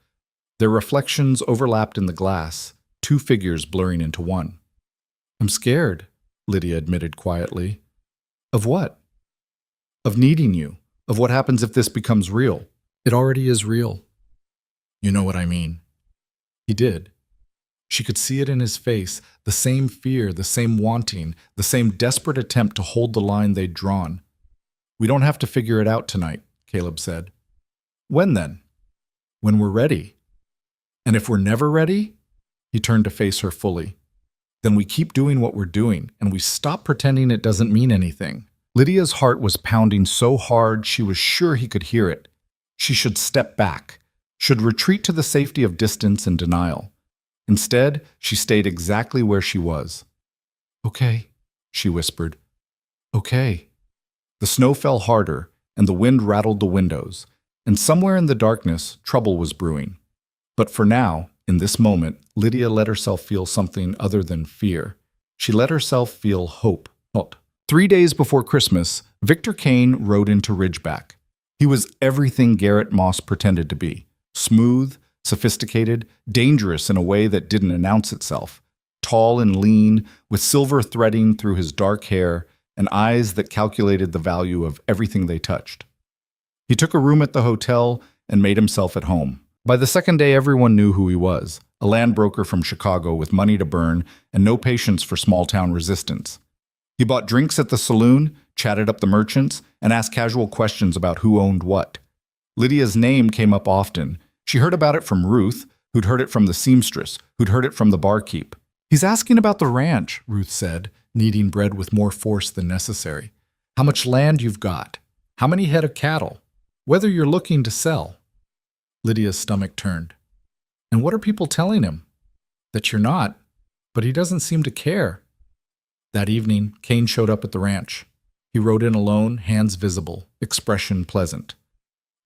Their reflections overlapped in the glass, two figures blurring into one. I'm scared, Lydia admitted quietly. Of what? Of needing you, of what happens if this becomes real. It already is real. You know what I mean. He did. She could see it in his face, the same fear, the same wanting, the same desperate attempt to hold the line they'd drawn. We don't have to figure it out tonight, Caleb said. When then? When we're ready. And if we're never ready? He turned to face her fully. Then we keep doing what we're doing, and we stop pretending it doesn't mean anything. Lydia's heart was pounding so hard she was sure he could hear it. She should step back, should retreat to the safety of distance and denial. Instead, she stayed exactly where she was. Okay, she whispered. Okay. The snow fell harder, and the wind rattled the windows, and somewhere in the darkness, trouble was brewing. But for now, in this moment, Lydia let herself feel something other than fear. She let herself feel hope. 3 days before Christmas, Victor Kane rode into Ridgeback. He was everything Garrett Moss pretended to be. Smooth, sophisticated, dangerous in a way that didn't announce itself. Tall and lean, with silver threading through his dark hair and eyes that calculated the value of everything they touched. He took a room at the hotel and made himself at home. By the second day, everyone knew who he was, a land broker from Chicago with money to burn and no patience for small-town resistance. He bought drinks at the saloon, chatted up the merchants, and asked casual questions about who owned what. Lydia's name came up often. She heard about it from Ruth, who'd heard it from the seamstress, who'd heard it from the barkeep. He's asking about the ranch, Ruth said, kneading bread with more force than necessary. How much land you've got. How many head of cattle. Whether you're looking to sell. Lydia's stomach turned. And what are people telling him? That you're not, but he doesn't seem to care. That evening, Kane showed up at the ranch. He rode in alone, hands visible, expression pleasant.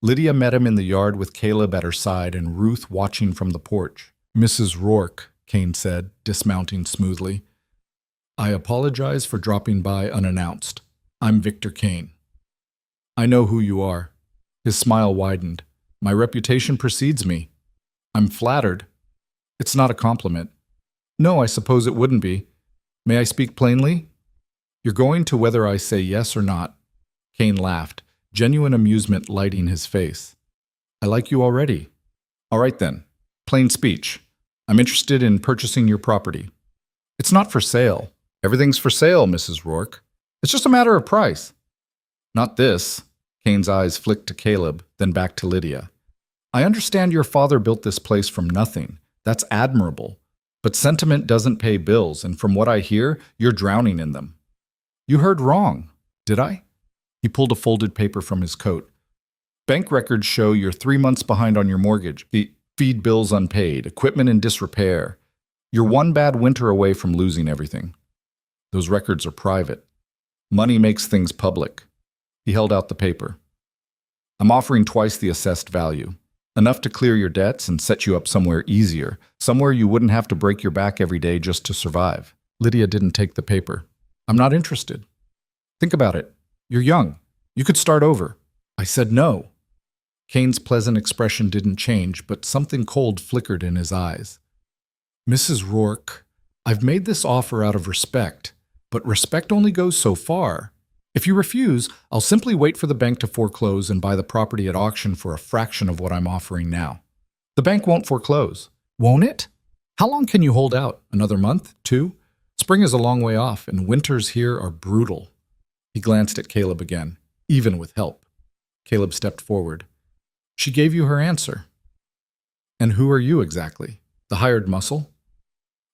Lydia met him in the yard with Caleb at her side and Ruth watching from the porch. Mrs. Rourke, Kane said, dismounting smoothly. I apologize for dropping by unannounced. I'm Victor Kane. I know who you are. His smile widened. My reputation precedes me. I'm flattered. It's not a compliment. No, I suppose it wouldn't be. May I speak plainly? You're going to whether I say yes or not. Kane laughed, genuine amusement lighting his face. I like you already. All right then. Plain speech. I'm interested in purchasing your property. It's not for sale. Everything's for sale, Mrs. Rourke. It's just a matter of price. Not this. Kane's eyes flicked to Caleb, then back to Lydia. I understand your father built this place from nothing. That's admirable. But sentiment doesn't pay bills, and from what I hear, you're drowning in them. You heard wrong, did I? He pulled a folded paper from his coat. Bank records show you're 3 months behind on your mortgage. Feed bills unpaid, equipment in disrepair. You're one bad winter away from losing everything. Those records are private. Money makes things public. He held out the paper. I'm offering twice the assessed value. Enough to clear your debts and set you up somewhere easier, somewhere you wouldn't have to break your back every day just to survive. Lydia didn't take the paper. I'm not interested. Think about it. You're young. You could start over. I said no. Kane's pleasant expression didn't change, but something cold flickered in his eyes. Mrs. Rourke, I've made this offer out of respect, but respect only goes so far. If you refuse, I'll simply wait for the bank to foreclose and buy the property at auction for a fraction of what I'm offering now. The bank won't foreclose, won't it? How long can you hold out? Another month? 2? Spring is a long way off, and winters here are brutal. He glanced at Caleb again, even with help. Caleb stepped forward. She gave you her answer. And who are you exactly? The hired muscle?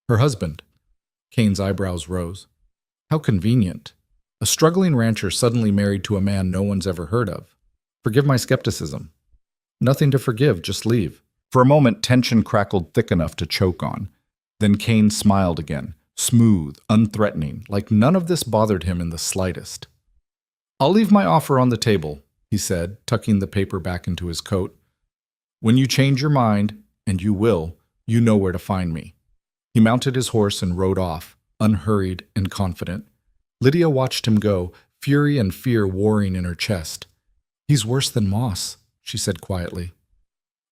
Her husband. Kane's eyebrows rose. How convenient. A struggling rancher suddenly married to a man no one's ever heard of. Forgive my skepticism. Nothing to forgive, just leave. For a moment, tension crackled thick enough to choke on. Then Kane smiled again, smooth, unthreatening, like none of this bothered him in the slightest. I'll leave my offer on the table, he said, tucking the paper back into his coat. When you change your mind, and you will, you know where to find me. He mounted his horse and rode off, unhurried and confident. Lydia watched him go, fury and fear warring in her chest. He's worse than Moss, she said quietly.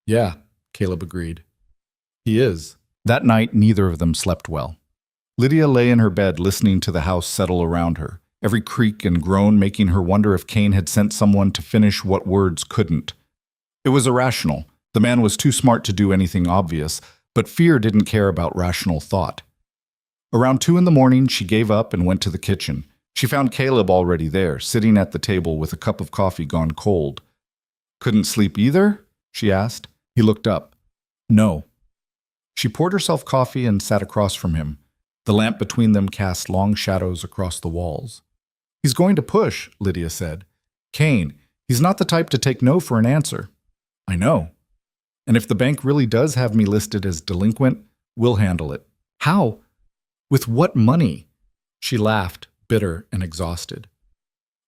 Yeah, Caleb agreed. He is. That night, neither of them slept well. Lydia lay in her bed listening to the house settle around her, every creak and groan making her wonder if Kane had sent someone to finish what words couldn't. It was irrational. The man was too smart to do anything obvious, but fear didn't care about rational thought. Around 2 a.m, she gave up and went to the kitchen. She found Caleb already there, sitting at the table with a cup of coffee gone cold. Couldn't sleep either? She asked. He looked up. No. She poured herself coffee and sat across from him. The lamp between them cast long shadows across the walls. He's going to push, Lydia said. Kane, he's not the type to take no for an answer. I know. And if the bank really does have me listed as delinquent, we'll handle it. How? With what money? She laughed, bitter and exhausted.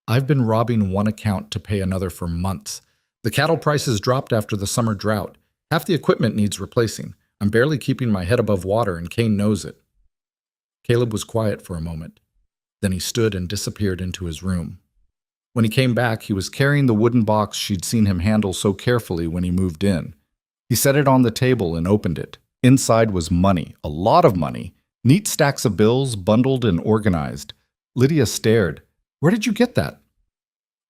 I've been robbing one account to pay another for months. The cattle prices dropped after the summer drought. Half the equipment needs replacing. I'm barely keeping my head above water, and Kane knows it. Caleb was quiet for a moment. Then he stood and disappeared into his room. When he came back, he was carrying the wooden box she'd seen him handle so carefully when he moved in. He set it on the table and opened it. Inside was money, a lot of money. Neat stacks of bills, bundled and organized. Lydia stared. Where did you get that?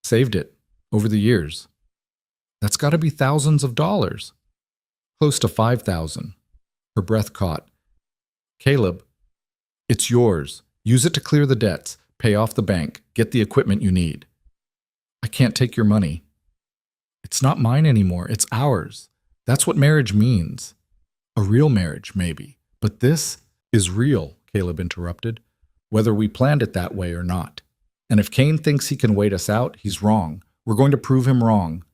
Saved it. Over the years. That's got to be thousands of dollars. Close to 5,000. Her breath caught. Caleb, it's yours. Use it to clear the debts, pay off the bank, get the equipment you need. I can't take your money. It's not mine anymore. It's ours. That's what marriage means. A real marriage, maybe. But this is real, Caleb interrupted, whether we planned it that way or not. And if Kane thinks he can wait us out, he's wrong. We're going to prove him wrong.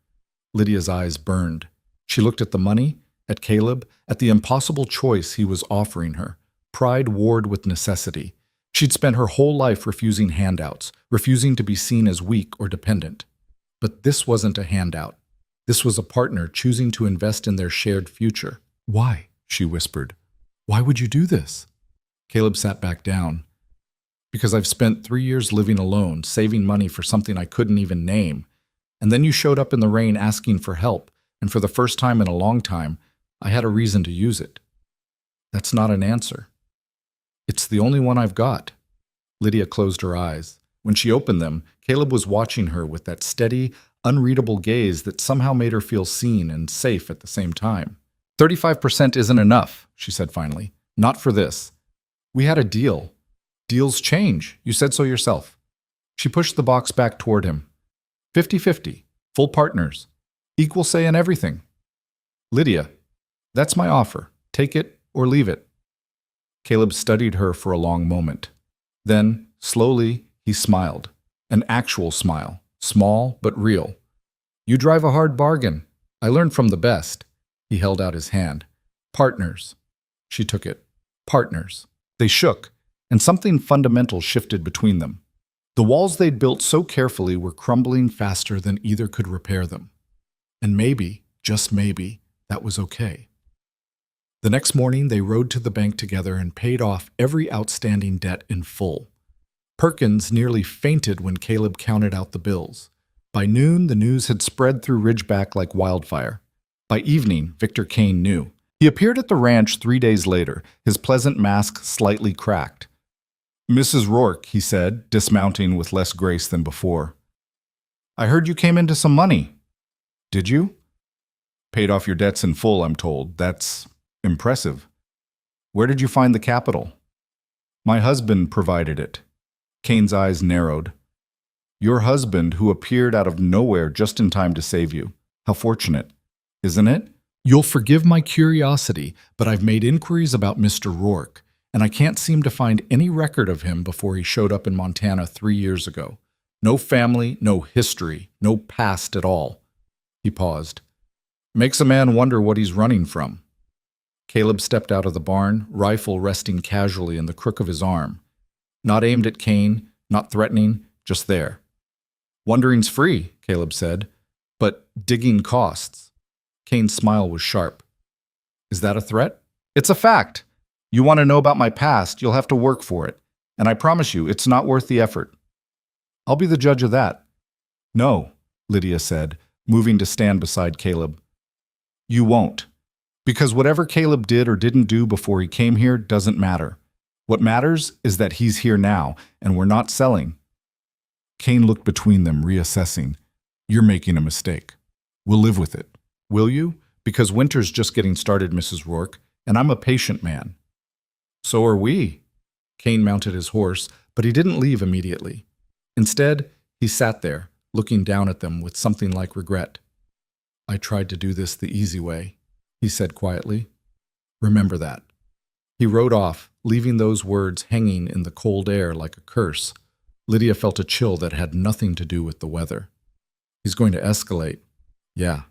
Lydia's eyes burned. She looked at the money, at Caleb, at the impossible choice he was offering her. Pride warred with necessity. She'd spent her whole life refusing handouts, refusing to be seen as weak or dependent. But this wasn't a handout. This was a partner choosing to invest in their shared future. Why? She whispered. Why would you do this? Caleb sat back down. Because I've spent 3 years living alone, saving money for something I couldn't even name. And then you showed up in the rain asking for help, and for the first time in a long time, I had a reason to use it. That's not an answer. It's the only one I've got. Lydia closed her eyes. When she opened them, Caleb was watching her with that steady, unreadable gaze that somehow made her feel seen and safe at the same time. 35% isn't enough, she said finally. Not for this. We had a deal. Deals change. You said so yourself. She pushed the box back toward him. 50-50. Full partners. Equal say in everything. Lydia, that's my offer. Take it or leave it. Caleb studied her for a long moment. Then, slowly, he smiled. An actual smile. Small but real. You drive a hard bargain. I learned from the best. He held out his hand. Partners. She took it. Partners. They shook, and something fundamental shifted between them. The walls they'd built so carefully were crumbling faster than either could repair them. And maybe, just maybe, that was okay. The next morning, they rode to the bank together and paid off every outstanding debt in full. Perkins nearly fainted when Caleb counted out the bills. By noon, the news had spread through Ridgeback like wildfire. By evening, Victor Kane knew. He appeared at the ranch 3 days later, his pleasant mask slightly cracked. "Mrs. Rourke," he said, dismounting with less grace than before. "I heard you came into some money." "Did you?" "Paid off your debts in full, I'm told. That's impressive. Where did you find the capital?" "My husband provided it." Kane's eyes narrowed. "Your husband, who appeared out of nowhere just in time to save you. How fortunate, isn't it?" "You'll forgive my curiosity, but I've made inquiries about Mr. Rourke, and I can't seem to find any record of him before he showed up in Montana 3 years ago. No family, no history, no past at all." He paused. "Makes a man wonder what he's running from." Caleb stepped out of the barn, rifle resting casually in the crook of his arm. Not aimed at Kane, not threatening, just there. "Wondering's free," Caleb said, "but digging costs." Kane's smile was sharp. "Is that a threat?" "It's a fact. You want to know about my past, you'll have to work for it. And I promise you, it's not worth the effort." "I'll be the judge of that." "No," Lydia said, moving to stand beside Caleb. "You won't. Because whatever Caleb did or didn't do before he came here doesn't matter. What matters is that he's here now, and we're not selling." Kane looked between them, reassessing. "You're making a mistake. We'll live with it. Will you? Because winter's just getting started, Mrs. Rourke, and I'm a patient man." "So are we." Kane mounted his horse, but he didn't leave immediately. Instead, he sat there, looking down at them with something like regret. "I tried to do this the easy way," he said quietly. "Remember that." He rode off, leaving those words hanging in the cold air like a curse. Lydia felt a chill that had nothing to do with the weather. He's going to escalate. Yeah.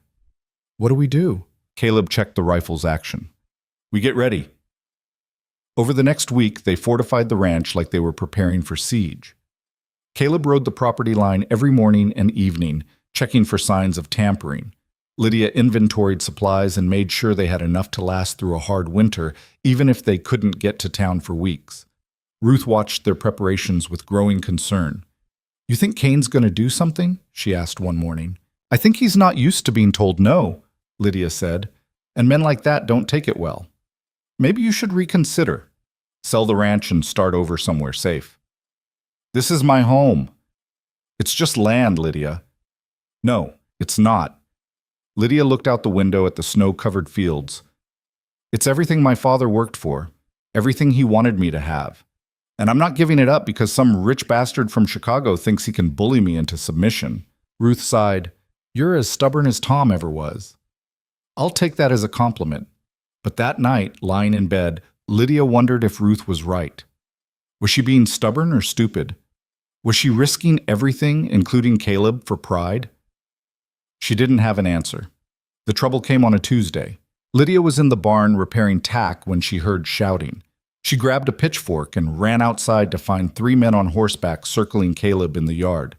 What do we do? Caleb checked the rifle's action. "We get ready." Over the next week, they fortified the ranch like they were preparing for siege. Caleb rode the property line every morning and evening, checking for signs of tampering. Lydia inventoried supplies and made sure they had enough to last through a hard winter, even if they couldn't get to town for weeks. Ruth watched their preparations with growing concern. "You think Kane's going to do something?" she asked one morning. "I think he's not used to being told no," Lydia said, "and men like that don't take it well. Maybe you should reconsider. Sell the ranch and start over somewhere safe." "This is my home." "It's just land, Lydia." "No, it's not." Lydia looked out the window at the snow-covered fields. "It's everything my father worked for, everything he wanted me to have. And I'm not giving it up because some rich bastard from Chicago thinks he can bully me into submission." Ruth sighed. "You're as stubborn as Tom ever was." "I'll take that as a compliment." But that night, lying in bed, Lydia wondered if Ruth was right. Was she being stubborn or stupid? Was she risking everything, including Caleb, for pride? She didn't have an answer. The trouble came on a Tuesday. Lydia was in the barn repairing tack when she heard shouting. She grabbed a pitchfork and ran outside to find 3 men on horseback circling Caleb in the yard.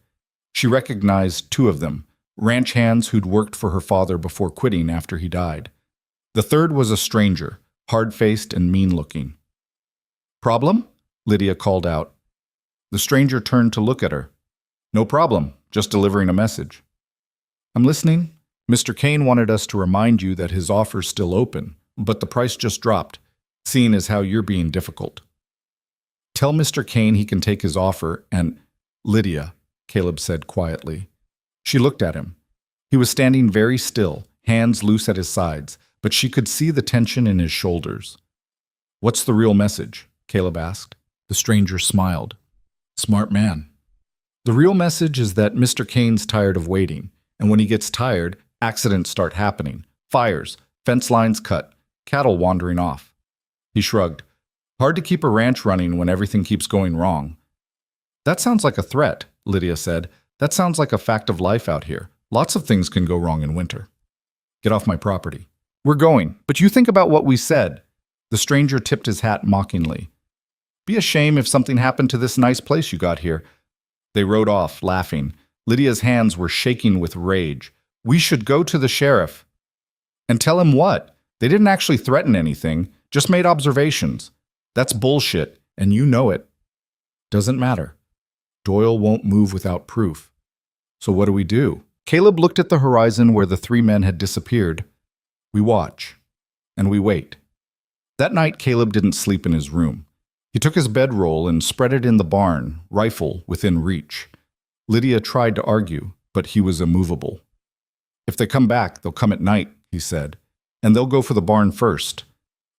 She recognized 2 of them, ranch hands who'd worked for her father before quitting after he died. The third was a stranger, hard-faced and mean-looking. "Problem?" Lydia called out. The stranger turned to look at her. "No problem, just delivering a message." "I'm listening. Mr. Kane wanted us to remind you that his offer's still open, but the price just dropped, seeing as how you're being difficult." "Tell Mr. Kane he can take his offer and—" "Lydia," Caleb said quietly. She looked at him. He was standing very still, hands loose at his sides, but she could see the tension in his shoulders. "What's the real message?" Caleb asked. The stranger smiled. "Smart man." "The real message is that Mr. Kane's tired of waiting. And when he gets tired, accidents start happening. Fires, fence lines cut, cattle wandering off." He shrugged. "Hard to keep a ranch running when everything keeps going wrong." "That sounds like a threat," Lydia said. "That sounds like a fact of life out here. Lots of things can go wrong in winter." "Get off my property." "We're going, but you think about what we said." The stranger tipped his hat mockingly. "Be a shame if something happened to this nice place you got here." They rode off, laughing. Lydia's hands were shaking with rage. "We should go to the sheriff." And tell him what? They didn't actually threaten anything, just made observations. That's bullshit, and you know it. Doesn't matter. Doyle won't move without proof. So what do we do? Caleb looked at the horizon where the three men had disappeared. We watch. And we wait. That night, Caleb didn't sleep in his room. He took his bedroll and spread it in the barn, rifle within reach. Lydia tried to argue, but he was immovable. If they come back, they'll come at night, he said, and they'll go for the barn first.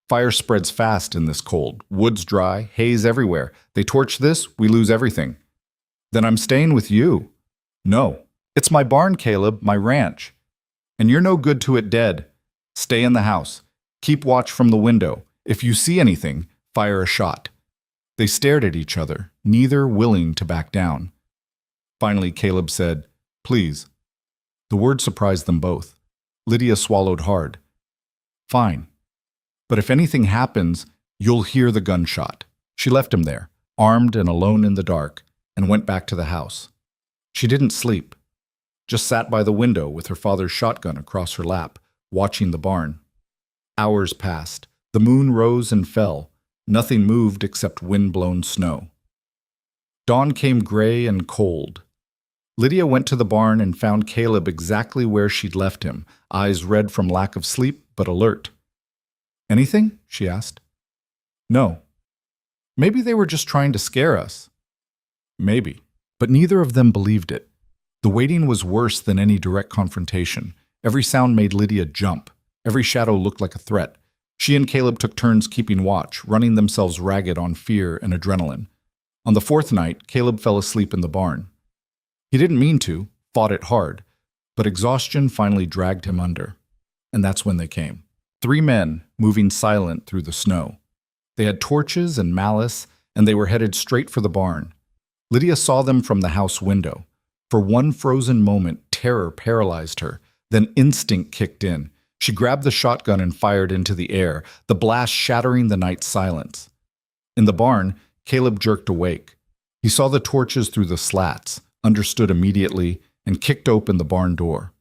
Fire spreads fast in this cold. Wood's dry, haze everywhere. They torch this, we lose everything. Then I'm staying with you. No. It's my barn, Caleb, my ranch. And you're no good to it dead. Stay in the house. Keep watch from the window. If you see anything, fire a shot. They stared at each other, neither willing to back down. Finally, Caleb said, "Please." The word surprised them both. Lydia swallowed hard. "Fine. But if anything happens, you'll hear the gunshot." She left him there, armed and alone in the dark, and went back to the house. She didn't sleep, just sat by the window with her father's shotgun across her lap, watching the barn. Hours passed. The moon rose and fell. Nothing moved except wind-blown snow. Dawn came gray and cold. Lydia went to the barn and found Caleb exactly where she'd left him, eyes red from lack of sleep, but alert. "Anything?" she asked. "No. Maybe they were just trying to scare us." Maybe. But neither of them believed it. The waiting was worse than any direct confrontation. Every sound made Lydia jump. Every shadow looked like a threat. She and Caleb took turns keeping watch, running themselves ragged on fear and adrenaline. On the fourth night, Caleb fell asleep in the barn. He didn't mean to, fought it hard, but exhaustion finally dragged him under. And that's when they came. Three men, moving silent through the snow. They had torches and malice, and they were headed straight for the barn. Lydia saw them from the house window. For one frozen moment, terror paralyzed her. Then instinct kicked in. She grabbed the shotgun and fired into the air, the blast shattering the night's silence. In the barn, Caleb jerked awake. He saw the torches through the slats, understood immediately, and kicked open the barn door.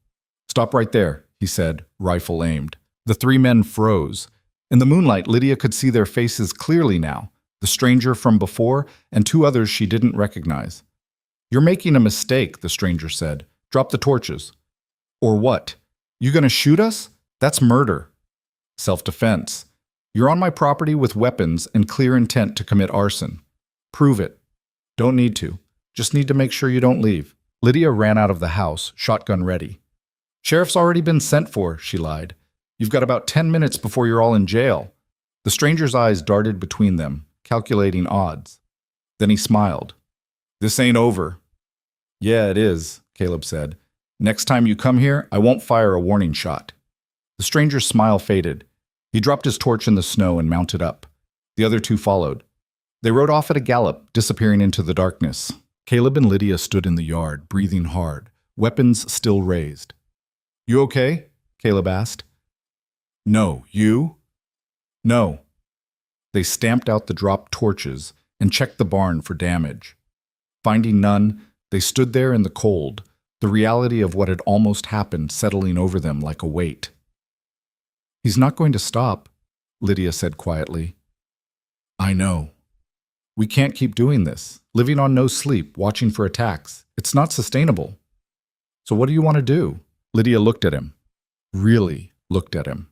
"Stop right there," he said, rifle aimed. The three men froze. In the moonlight, Lydia could see their faces clearly now, the stranger from before and two others she didn't recognize. "You're making a mistake," the stranger said. "Drop the torches." "Or what? You gonna shoot us? That's murder." "Self-defense. You're on my property with weapons and clear intent to commit arson. Prove it." "Don't need to. Just need to make sure you don't leave." Lydia ran out of the house, shotgun ready. "Sheriff's already been sent for," she lied. "You've got about 10 minutes before you're all in jail." The stranger's eyes darted between them, calculating odds. Then he smiled. "This ain't over." "Yeah, it is," Caleb said. "Next time you come here, I won't fire a warning shot." The stranger's smile faded. He dropped his torch in the snow and mounted up. The other two followed. They rode off at a gallop, disappearing into the darkness. Caleb and Lydia stood in the yard, breathing hard, weapons still raised. "You okay?" Caleb asked. "No. You?" "No." They stamped out the dropped torches and checked the barn for damage. Finding none, they stood there in the cold, the reality of what had almost happened settling over them like a weight. "He's not going to stop," Lydia said quietly. "I know. We can't keep doing this, living on no sleep, watching for attacks. It's not sustainable. So what do you want to do?" Lydia looked at him. Really looked at him.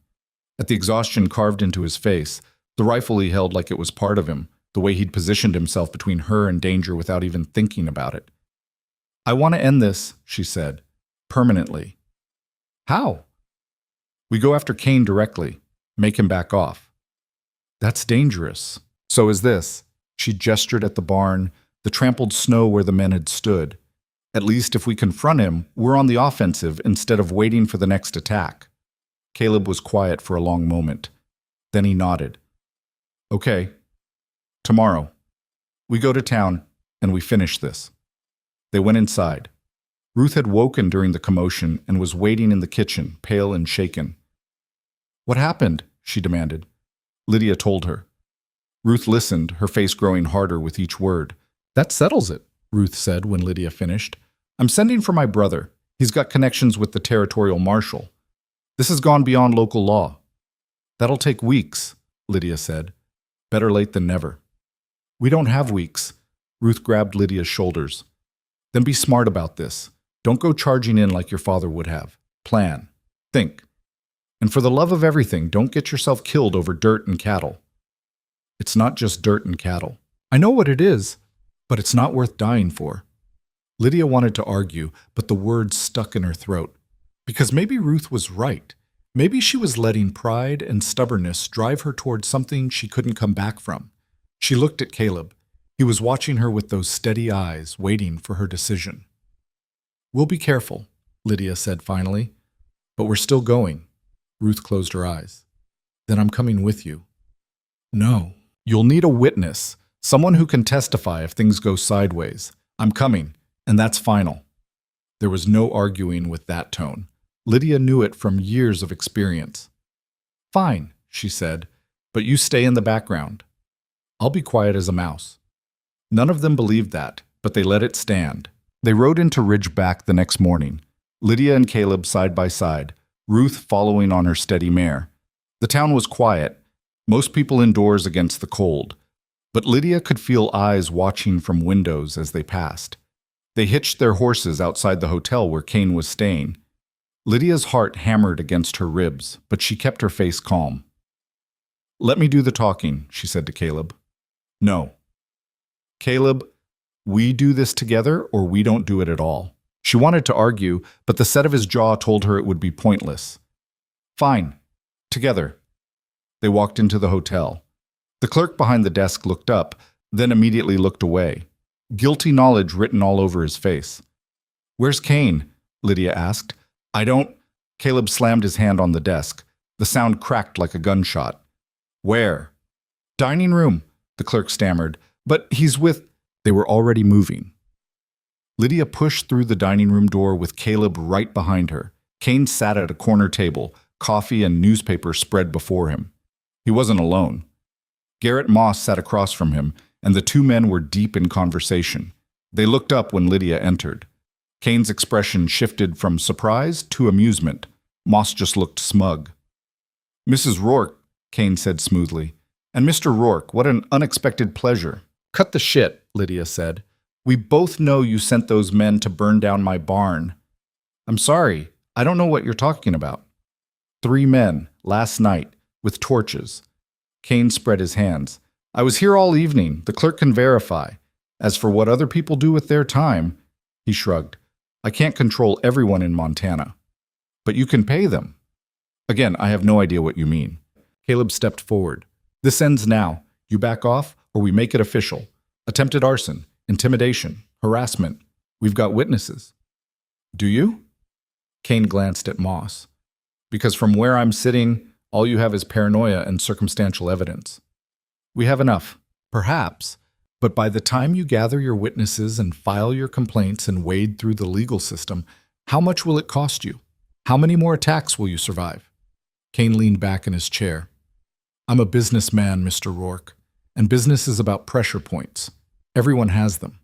At the exhaustion carved into his face, the rifle he held like it was part of him, the way he'd positioned himself between her and danger without even thinking about it. "I want to end this," she said, "permanently." "How?" "We go after Kane directly, make him back off." "That's dangerous." "So is this." She gestured at the barn, the trampled snow where the men had stood. "At least if we confront him, we're on the offensive instead of waiting for the next attack." Caleb was quiet for a long moment. Then he nodded. "Okay. Tomorrow. We go to town, and we finish this." They went inside. Ruth had woken during the commotion and was waiting in the kitchen, pale and shaken. "What happened?" she demanded. Lydia told her. Ruth listened, her face growing harder with each word. "That settles it," Ruth said when Lydia finished. "I'm sending for my brother. He's got connections with the territorial marshal." This has gone beyond local law. That'll take weeks, Lydia said. Better late than never. We don't have weeks. Ruth grabbed Lydia's shoulders. Then be smart about this. Don't go charging in like your father would have. Plan. Think. And for the love of everything, don't get yourself killed over dirt and cattle. It's not just dirt and cattle. I know what it is, but it's not worth dying for. Lydia wanted to argue, but the words stuck in her throat. Because maybe Ruth was right. Maybe she was letting pride and stubbornness drive her toward something she couldn't come back from. She looked at Caleb. He was watching her with those steady eyes, waiting for her decision. We'll be careful, Lydia said finally. But we're still going. Ruth closed her eyes. Then I'm coming with you. No. You'll need a witness, someone who can testify if things go sideways. I'm coming, and that's final. There was no arguing with that tone. Lydia knew it from years of experience. Fine, she said, but you stay in the background. I'll be quiet as a mouse. None of them believed that, but they let it stand. They rode into Ridgeback the next morning, Lydia and Caleb side by side, Ruth following on her steady mare. The town was quiet, most people indoors against the cold, but Lydia could feel eyes watching from windows as they passed. They hitched their horses outside the hotel where Kane was staying. Lydia's heart hammered against her ribs, but she kept her face calm. Let me do the talking, she said to Caleb. No. Caleb, we do this together or we don't do it at all. She wanted to argue, but the set of his jaw told her it would be pointless. Fine. Together. They walked into the hotel. The clerk behind the desk looked up, then immediately looked away. Guilty knowledge written all over his face. Where's Kane? Lydia asked. I don't... Caleb slammed his hand on the desk. The sound cracked like a gunshot. Where? Dining room, the clerk stammered. But he's with... They were already moving. Lydia pushed through the dining room door with Caleb right behind her. Kane sat at a corner table, coffee and newspaper spread before him. He wasn't alone. Garrett Moss sat across from him, and the two men were deep in conversation. They looked up when Lydia entered. Kane's expression shifted from surprise to amusement. Moss just looked smug. Mrs. Rourke, Kane said smoothly. And Mr. Rourke, what an unexpected pleasure. Cut the shit, Lydia said. We both know you sent those men to burn down my barn. I'm sorry, I don't know what you're talking about. 3 men, last night, with torches. Kane spread his hands. I was here all evening, the clerk can verify. As for what other people do with their time, he shrugged. I can't control everyone in Montana. But you can pay them. Again, I have no idea what you mean. Caleb stepped forward. This ends now. You back off, or we make it official. Attempted arson, intimidation, harassment. We've got witnesses. Do you? Kane glanced at Moss. Because from where I'm sitting, all you have is paranoia and circumstantial evidence. We have enough, perhaps, but by the time you gather your witnesses and file your complaints and wade through the legal system, how much will it cost you? How many more attacks will you survive? Kane leaned back in his chair. I'm a businessman, Mr. Rourke, and business is about pressure points. Everyone has them.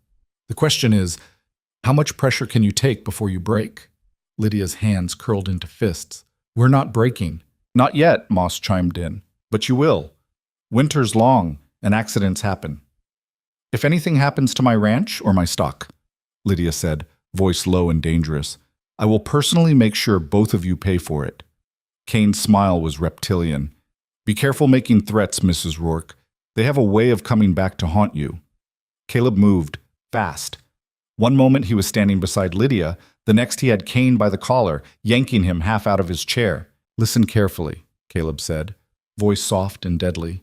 The question is, how much pressure can you take before you break? Lydia's hands curled into fists. We're not breaking. Not yet, Moss chimed in. But you will. Winter's long, and accidents happen. If anything happens to my ranch or my stock, Lydia said, voice low and dangerous, I will personally make sure both of you pay for it. Kane's smile was reptilian. Be careful making threats, Mrs. Rourke. They have a way of coming back to haunt you. Caleb moved, fast. One moment he was standing beside Lydia, the next he had Kane by the collar, yanking him half out of his chair. Listen carefully, Caleb said, voice soft and deadly.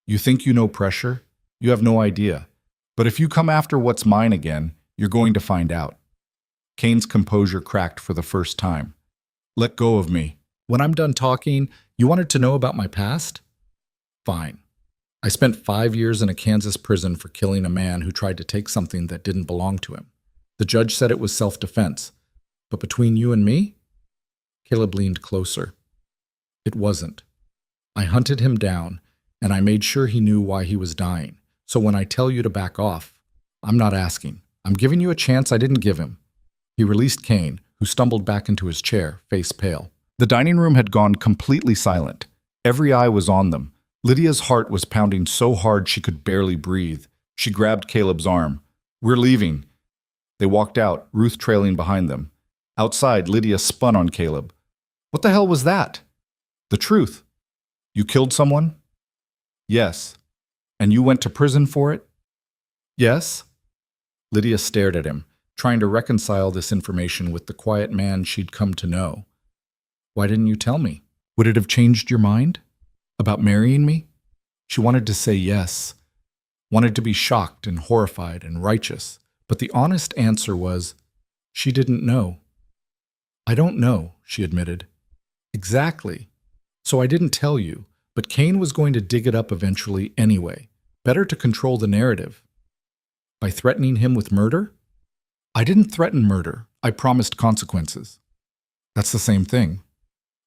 You think you know pressure? You have no idea. But if you come after what's mine again, you're going to find out. Kane's composure cracked for the first time. Let go of me. When I'm done talking, you wanted to know about my past? Fine. I spent 5 years in a Kansas prison for killing a man who tried to take something that didn't belong to him. The judge said it was self-defense. But between you and me? Caleb leaned closer. It wasn't. I hunted him down, and I made sure he knew why he was dying. So when I tell you to back off, I'm not asking. I'm giving you a chance I didn't give him. He released Kane, who stumbled back into his chair, face pale. The dining room had gone completely silent. Every eye was on them. Lydia's heart was pounding so hard she could barely breathe. She grabbed Caleb's arm. "We're leaving." They walked out, Ruth trailing behind them. Outside, Lydia spun on Caleb. "What the hell was that?" "The truth. You killed someone?" "Yes." "And you went to prison for it?" "Yes." Lydia stared at him, trying to reconcile this information with the quiet man she'd come to know. "Why didn't you tell me? Would it have changed your mind? About marrying me?" She wanted to say yes, wanted to be shocked and horrified and righteous, but the honest answer was, she didn't know. "I don't know," she admitted. "Exactly. So I didn't tell you, but Cain was going to dig it up eventually anyway. Better to control the narrative." "By threatening him with murder?" "I didn't threaten murder. I promised consequences." "That's the same thing."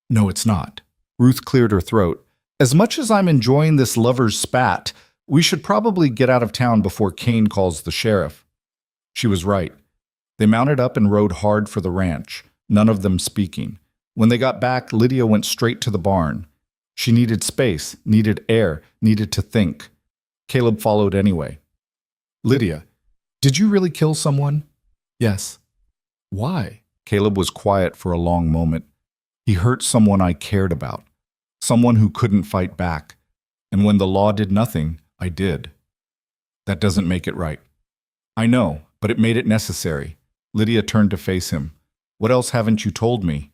"No, it's not." Ruth cleared her throat. "As much as I'm enjoying this lover's spat, we should probably get out of town before Cain calls the sheriff." She was right. They mounted up and rode hard for the ranch, none of them speaking. When they got back, Lydia went straight to the barn. She needed space, needed air, needed to think. Caleb followed anyway. "Lydia, did you really kill someone?" "Yes." "Why?" Caleb was quiet for a long moment. "He hurt someone I cared about, someone who couldn't fight back. And when the law did nothing, I did." "That doesn't make it right." "I know, but it made it necessary." Lydia turned to face him. "What else haven't you told me?"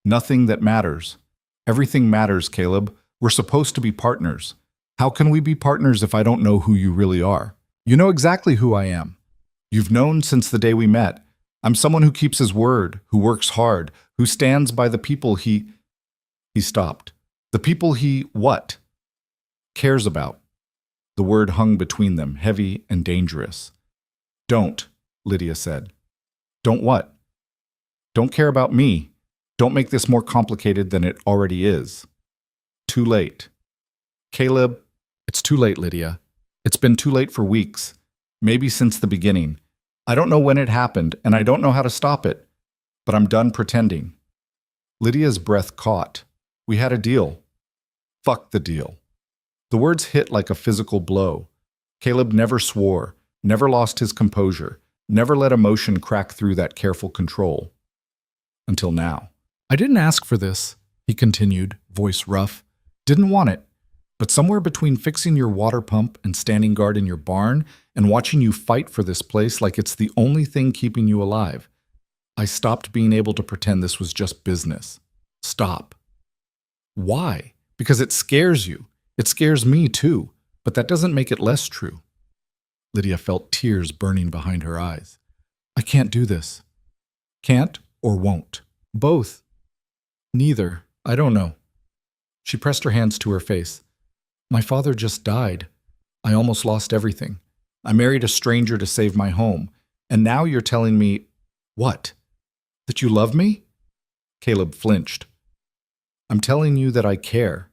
"Nothing that matters." "Everything matters, Caleb. We're supposed to be partners. How can we be partners if I don't know who you really are? You know exactly who I am. You've known since the day we met. I'm someone who keeps his word, who works hard, who stands by the people he stopped. The people he what? Cares about. The word hung between them, heavy and dangerous. "Don't," Lydia said. "Don't what?" "Don't care about me. Don't make this more complicated than it already is." "Too late." "Caleb, it's too late, Lydia. It's been too late for weeks, maybe since the beginning. I don't know when it happened, and I don't know how to stop it, but I'm done pretending." Lydia's breath caught. "We had a deal." "Fuck the deal." The words hit like a physical blow. Caleb never swore, never lost his composure, never let emotion crack through that careful control. Until now. "I didn't ask for this," he continued, voice rough. "Didn't want it. But somewhere between fixing your water pump and standing guard in your barn and watching you fight for this place like it's the only thing keeping you alive, I stopped being able to pretend this was just business. Stop." "Why?" "Because it scares you. It scares me too, but that doesn't make it less true." Lydia felt tears burning behind her eyes. "I can't do this." "Can't or won't?" "Both." "Neither. I don't know." She pressed her hands to her face. "My father just died. I almost lost everything. I married a stranger to save my home. And now you're telling me, what? That you love me?" Caleb flinched. "I'm telling you that I care.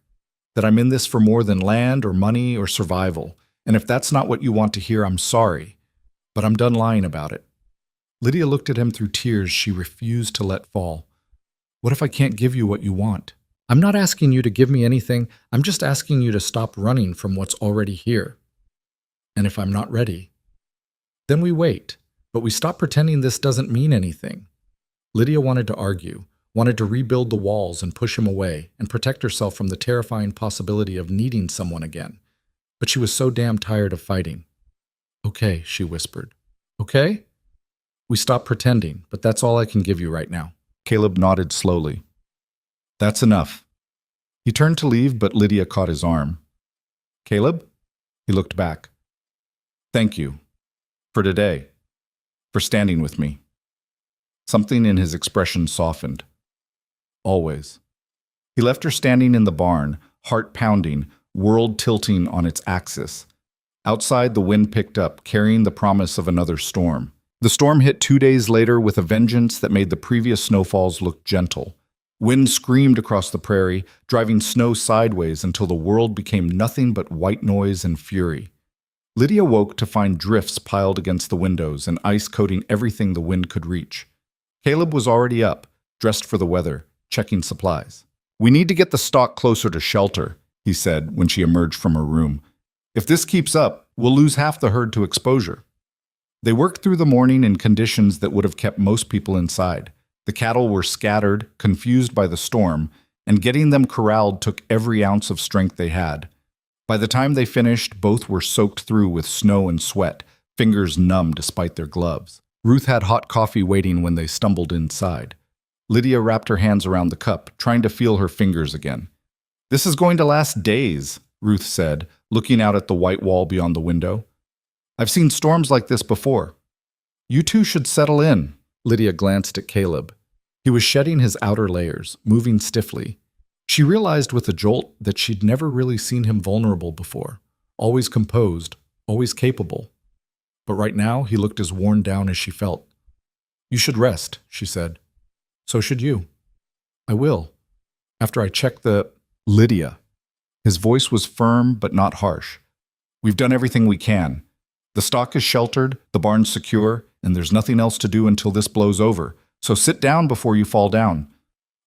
That I'm in this for more than land or money or survival. And if that's not what you want to hear, I'm sorry. But I'm done lying about it." Lydia looked at him through tears she refused to let fall. "What if I can't give you what you want? I'm not asking you to give me anything. I'm just asking you to stop running from what's already here. And if I'm not ready, then we wait, but we stop pretending this doesn't mean anything." Lydia wanted to argue, wanted to rebuild the walls and push him away and protect herself from the terrifying possibility of needing someone again. But she was so damn tired of fighting. "Okay," she whispered. "Okay? We stop pretending, but that's all I can give you right now." Caleb nodded slowly. "That's enough." He turned to leave, but Lydia caught his arm. "Caleb?" He looked back. "Thank you. For today. For standing with me." Something in his expression softened. "Always." He left her standing in the barn, heart pounding, world tilting on its axis. Outside, the wind picked up, carrying the promise of another storm. The storm hit 2 days later with a vengeance that made the previous snowfalls look gentle. Wind screamed across the prairie, driving snow sideways until the world became nothing but white noise and fury. Lydia woke to find drifts piled against the windows and ice coating everything the wind could reach. Caleb was already up, dressed for the weather, checking supplies. "We need to get the stock closer to shelter," he said when she emerged from her room. "If this keeps up, we'll lose half the herd to exposure." They worked through the morning in conditions that would have kept most people inside. The cattle were scattered, confused by the storm, and getting them corralled took every ounce of strength they had. By the time they finished, both were soaked through with snow and sweat, fingers numb despite their gloves. Ruth had hot coffee waiting when they stumbled inside. Lydia wrapped her hands around the cup, trying to feel her fingers again. "This is going to last days," Ruth said, looking out at the white wall beyond the window. "I've seen storms like this before." "You two should settle in." Lydia glanced at Caleb. He was shedding his outer layers, moving stiffly. She realized with a jolt that she'd never really seen him vulnerable before, always composed, always capable. But right now, he looked as worn down as she felt. "You should rest," she said. "So should you." "I will. After I check the—" "Lydia." His voice was firm but not harsh. "We've done everything we can. The stock is sheltered, the barn's secure, and there's nothing else to do until this blows over. So sit down before you fall down."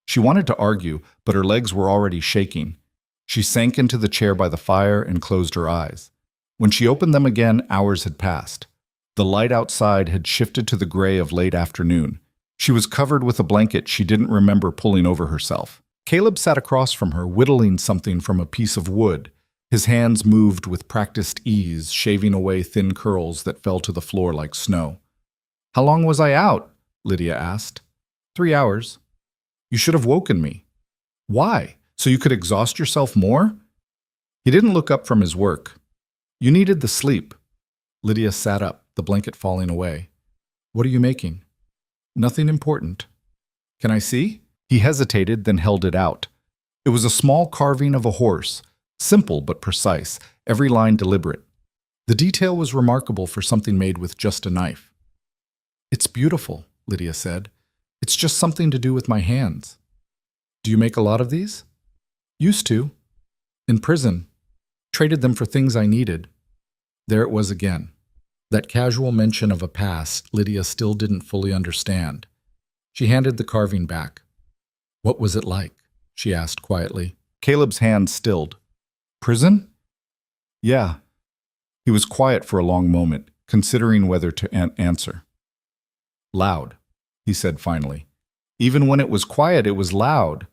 She wanted to argue, but her legs were already shaking. She sank into the chair by the fire and closed her eyes. When she opened them again, hours had passed. The light outside had shifted to the gray of late afternoon. She was covered with a blanket she didn't remember pulling over herself. Caleb sat across from her, whittling something from a piece of wood. His hands moved with practiced ease, shaving away thin curls that fell to the floor like snow. "How long was I out?" Lydia asked. 3 hours. "You should have woken me." "Why? So you could exhaust yourself more?" He didn't look up from his work. "You needed the sleep." Lydia sat up, the blanket falling away. "What are you making?" "Nothing important." "Can I see?" He hesitated, then held it out. It was a small carving of a horse, simple but precise, every line deliberate. The detail was remarkable for something made with just a knife. "It's beautiful," Lydia said. "It's just something to do with my hands." "Do you make a lot of these?" "Used to. In prison. Traded them for things I needed." There it was again. That casual mention of a past Lydia still didn't fully understand. She handed the carving back. "What was it like?" she asked quietly. Caleb's hand stilled. "Prison?" "Yeah." He was quiet for a long moment, considering whether to answer. "Loud," he said finally. "Even when it was quiet, it was loud.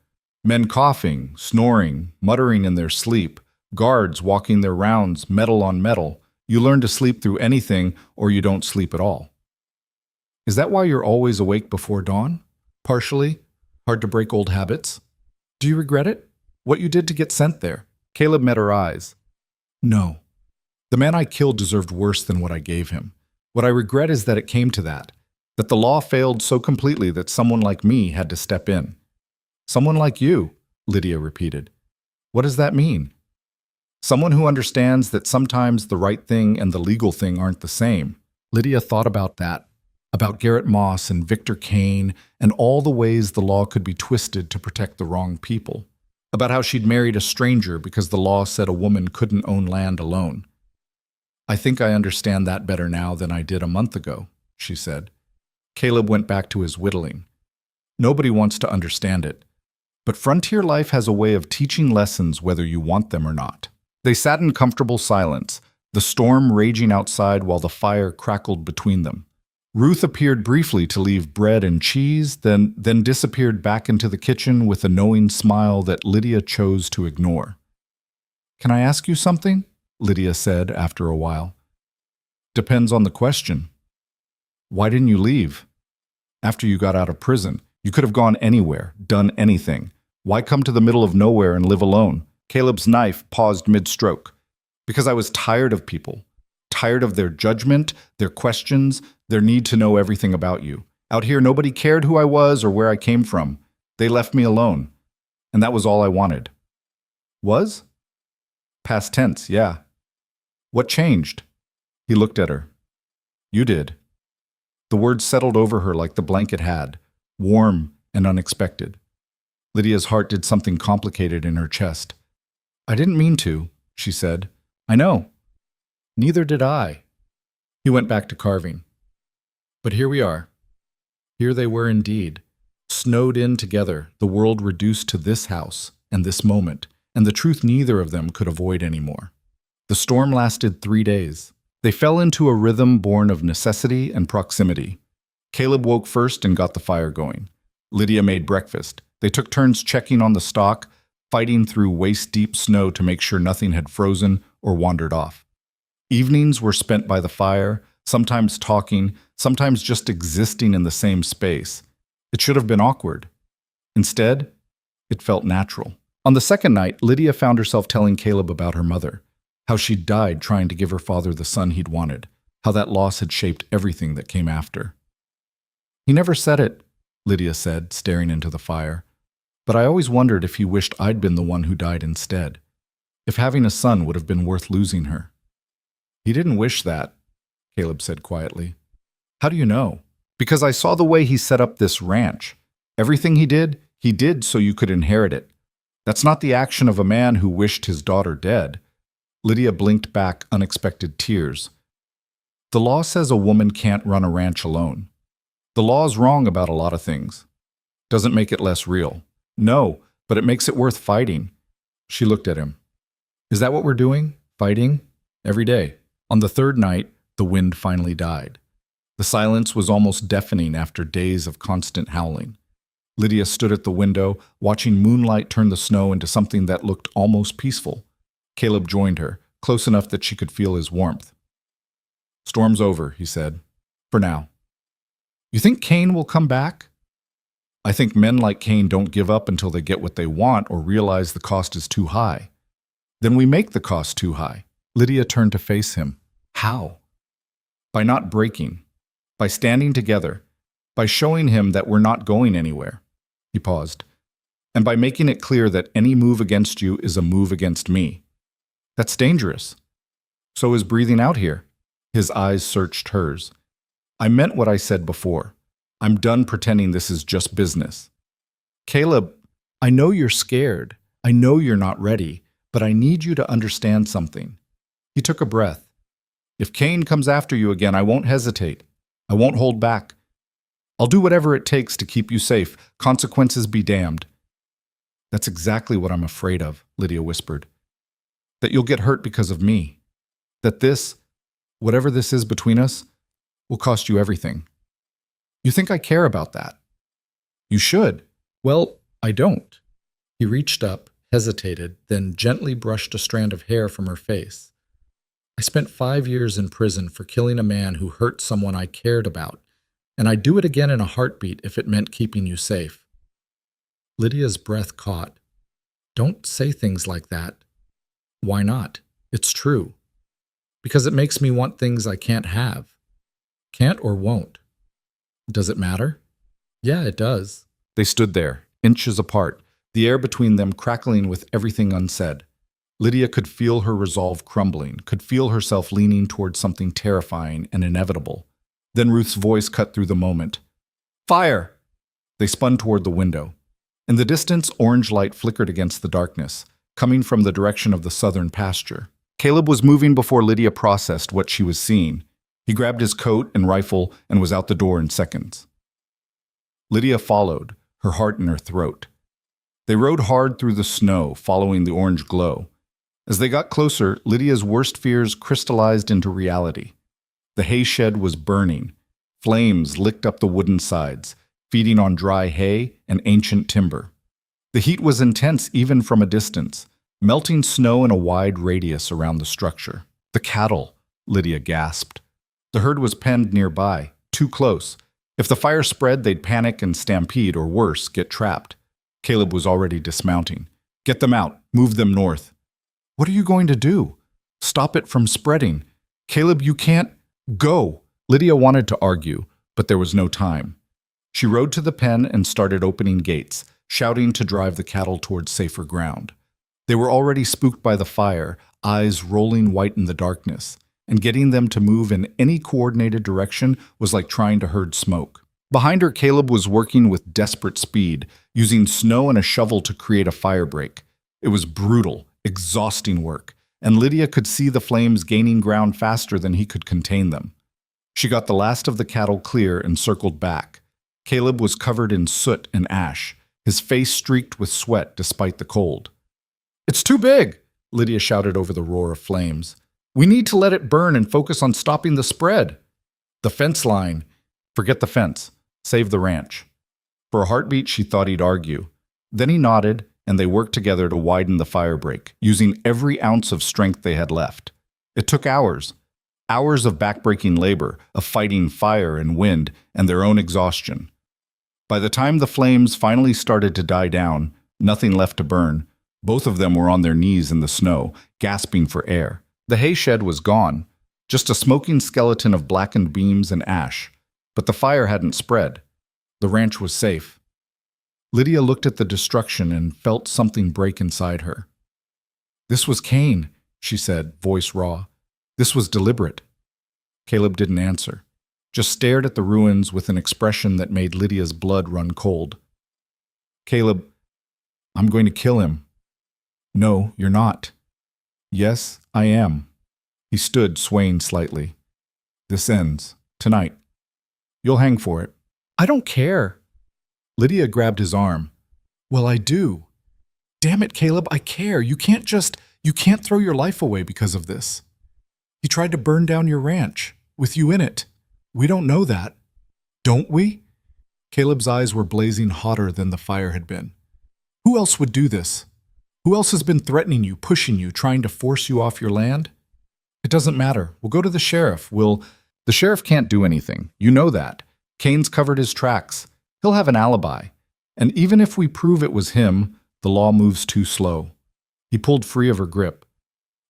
Men coughing, snoring, muttering in their sleep, guards walking their rounds, metal on metal. You learn to sleep through anything, or you don't sleep at all." "Is that why you're always awake before dawn?" "Partially. Hard to break old habits." "Do you regret it? What you did to get sent there?" Caleb met her eyes. "No. The man I killed deserved worse than what I gave him. What I regret is that it came to that the law failed so completely that someone like me had to step in." "Someone like you," Lydia repeated. "What does that mean?" "Someone who understands that sometimes the right thing and the legal thing aren't the same." Lydia thought about that, about Garrett Moss and Victor Kane and all the ways the law could be twisted to protect the wrong people, about how she'd married a stranger because the law said a woman couldn't own land alone. "I think I understand that better now than I did a month ago," she said. Caleb went back to his whittling. "Nobody wants to understand it, but frontier life has a way of teaching lessons whether you want them or not." They sat in comfortable silence, the storm raging outside while the fire crackled between them. Ruth appeared briefly to leave bread and cheese, then disappeared back into the kitchen with a knowing smile that Lydia chose to ignore. "Can I ask you something?" Lydia said after a while. "Depends on the question." "Why didn't you leave? After you got out of prison, you could have gone anywhere, done anything. Why come to the middle of nowhere and live alone?" Caleb's knife paused mid-stroke. "Because I was tired of people. Tired of their judgment, their questions, their need to know everything about you. Out here, nobody cared who I was or where I came from. They left me alone. And that was all I wanted." "Was?" "Past tense, yeah." "What changed?" He looked at her. "You did." The words settled over her like the blanket had, warm and unexpected. Lydia's heart did something complicated in her chest. "I didn't mean to," she said. "I know." "Neither did I." He went back to carving. But here we are. Here they were indeed. snowed in together, the world reduced to this house and this moment, and the truth neither of them could avoid anymore. The storm lasted 3 days. They fell into a rhythm born of necessity and proximity. Caleb woke first and got the fire going. Lydia made breakfast. They took turns checking on the stock, fighting through waist-deep snow to make sure nothing had frozen or wandered off. Evenings were spent by the fire, sometimes talking, sometimes just existing in the same space. It should have been awkward. Instead, it felt natural. On the second night, Lydia found herself telling Caleb about her mother, how she'd died trying to give her father the son he'd wanted, how that loss had shaped everything that came after. "He never said it," Lydia said, staring into the fire. "But I always wondered if he wished I'd been the one who died instead. If having a son would have been worth losing her." "He didn't wish that," Caleb said quietly. "How do you know?" "Because I saw the way he set up this ranch. Everything he did so you could inherit it. That's not the action of a man who wished his daughter dead." Lydia blinked back unexpected tears. "The law says a woman can't run a ranch alone. The law's wrong about a lot of things. Doesn't make it less real." "No, but it makes it worth fighting." She looked at him. "Is that what we're doing? Fighting? Every day?" On the third night, the wind finally died. The silence was almost deafening after days of constant howling. Lydia stood at the window, watching moonlight turn the snow into something that looked almost peaceful. Caleb joined her, close enough that she could feel his warmth. "Storm's over," he said. "For now." "You think Cain will come back?" "I think men like Cain don't give up until they get what they want or realize the cost is too high. Then we make the cost too high." Lydia turned to face him. "How?" "By not breaking. By standing together. By showing him that we're not going anywhere." He paused. "And by making it clear that any move against you is a move against me. That's dangerous. So is breathing out here." His eyes searched hers. "I meant what I said before. I'm done pretending this is just business." "Caleb, I know you're scared. I know you're not ready, but I need you to understand something." He took a breath. "If Cain comes after you again, I won't hesitate. I won't hold back. I'll do whatever it takes to keep you safe. Consequences be damned." "That's exactly what I'm afraid of," Lydia whispered. "That you'll get hurt because of me. That this, whatever this is between us, will cost you everything." "You think I care about that?" "You should." "Well, I don't." He reached up, hesitated, then gently brushed a strand of hair from her face. "I spent 5 years in prison for killing a man who hurt someone I cared about, and I'd do it again in a heartbeat if it meant keeping you safe." Lydia's breath caught. "Don't say things like that." "Why not? It's true." "Because it makes me want things I can't have." "Can't or won't." "Does it matter?" "Yeah, it does." They stood there, inches apart, the air between them crackling with everything unsaid. Lydia could feel her resolve crumbling, could feel herself leaning toward something terrifying and inevitable. Then Ruth's voice cut through the moment. "Fire!" They spun toward the window. In the distance, orange light flickered against the darkness, coming from the direction of the southern pasture. Caleb was moving before Lydia processed what she was seeing. He grabbed his coat and rifle and was out the door in seconds. Lydia followed, her heart in her throat. They rode hard through the snow, following the orange glow. As they got closer, Lydia's worst fears crystallized into reality. The hay shed was burning. Flames licked up the wooden sides, feeding on dry hay and ancient timber. The heat was intense even from a distance, melting snow in a wide radius around the structure. "The cattle," Lydia gasped. The herd was penned nearby, too close. If the fire spread, they'd panic and stampede, or worse, get trapped. Caleb was already dismounting. "Get them out. Move them north." "What are you going to do?" "Stop it from spreading." "Caleb, you can't." "Go!" Lydia wanted to argue, but there was no time. She rode to the pen and started opening gates, shouting to drive the cattle towards safer ground. They were already spooked by the fire, eyes rolling white in the darkness, and getting them to move in any coordinated direction was like trying to herd smoke. Behind her, Caleb was working with desperate speed, using snow and a shovel to create a fire break. It was brutal, exhausting work, and Lydia could see the flames gaining ground faster than he could contain them. She got the last of the cattle clear and circled back. Caleb was covered in soot and ash, his face streaked with sweat despite the cold. "It's too big!" Lydia shouted over the roar of flames. "We need to let it burn and focus on stopping the spread." "The fence line." "Forget the fence. Save the ranch." For a heartbeat, she thought he'd argue. Then he nodded, and they worked together to widen the firebreak, using every ounce of strength they had left. It took hours. Hours of backbreaking labor, of fighting fire and wind, and their own exhaustion. By the time the flames finally started to die down, nothing left to burn. Both of them were on their knees in the snow, gasping for air. The hay shed was gone, just a smoking skeleton of blackened beams and ash. But the fire hadn't spread. The ranch was safe. Lydia looked at the destruction and felt something break inside her. "This was Cain," she said, voice raw. "This was deliberate." Caleb didn't answer, just stared at the ruins with an expression that made Lydia's blood run cold. "Caleb, I'm going to kill him." "No, you're not." "Yes, I am." He stood, swaying slightly. "This ends. Tonight. You'll hang for it." "I don't care." Lydia grabbed his arm. "Well, I do. Damn it, Caleb, I care. You can't throw your life away because of this. He tried to burn down your ranch, with you in it. We don't know that. Don't we?" Caleb's eyes were blazing hotter than the fire had been. "Who else would do this? Who else has been threatening you, pushing you, trying to force you off your land? It doesn't matter. We'll go to the sheriff. The sheriff can't do anything. You know that. Cain's covered his tracks. He'll have an alibi. And even if we prove it was him, the law moves too slow." He pulled free of her grip.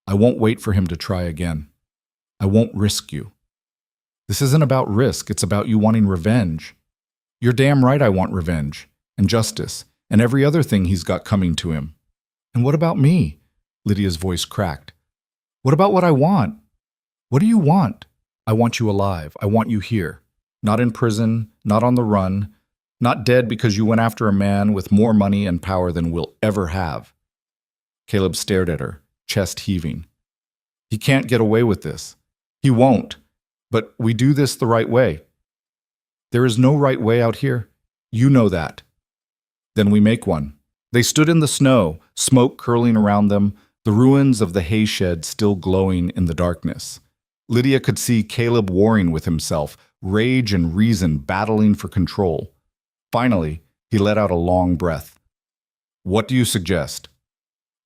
"I won't wait for him to try again. I won't risk you." "This isn't about risk. It's about you wanting revenge." "You're damn right I want revenge, and justice, and every other thing he's got coming to him." "And what about me?" Lydia's voice cracked. "What about what I want? What do you want?" "I want you alive. I want you here. Not in prison, not on the run, not dead because you went after a man with more money and power than we'll ever have." Caleb stared at her, chest heaving. "He can't get away with this. He won't. But we do this the right way." "There is no right way out here. You know that." "Then we make one." They stood in the snow, smoke curling around them, the ruins of the hay shed still glowing in the darkness. Lydia could see Caleb warring with himself, rage and reason battling for control. Finally, he let out a long breath. "What do you suggest?"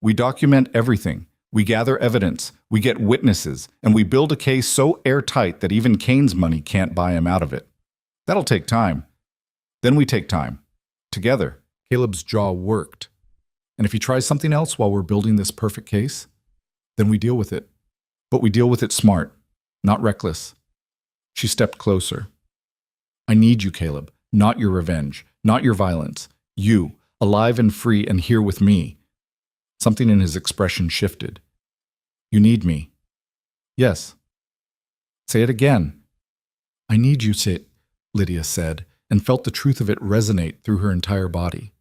"We document everything. We gather evidence. We get witnesses. And we build a case so airtight that even Cain's money can't buy him out of it. That'll take time. Then we take time. Together." Caleb's jaw worked. "And if he tries something else while we're building this perfect case, then we deal with it. But we deal with it smart, not reckless." She stepped closer. "I need you, Caleb. Not your revenge, not your violence. You, alive and free and here with me." Something in his expression shifted. "You need me." "Yes." "Say it again." "I need you to," Lydia said, and felt the truth of it resonate through her entire body.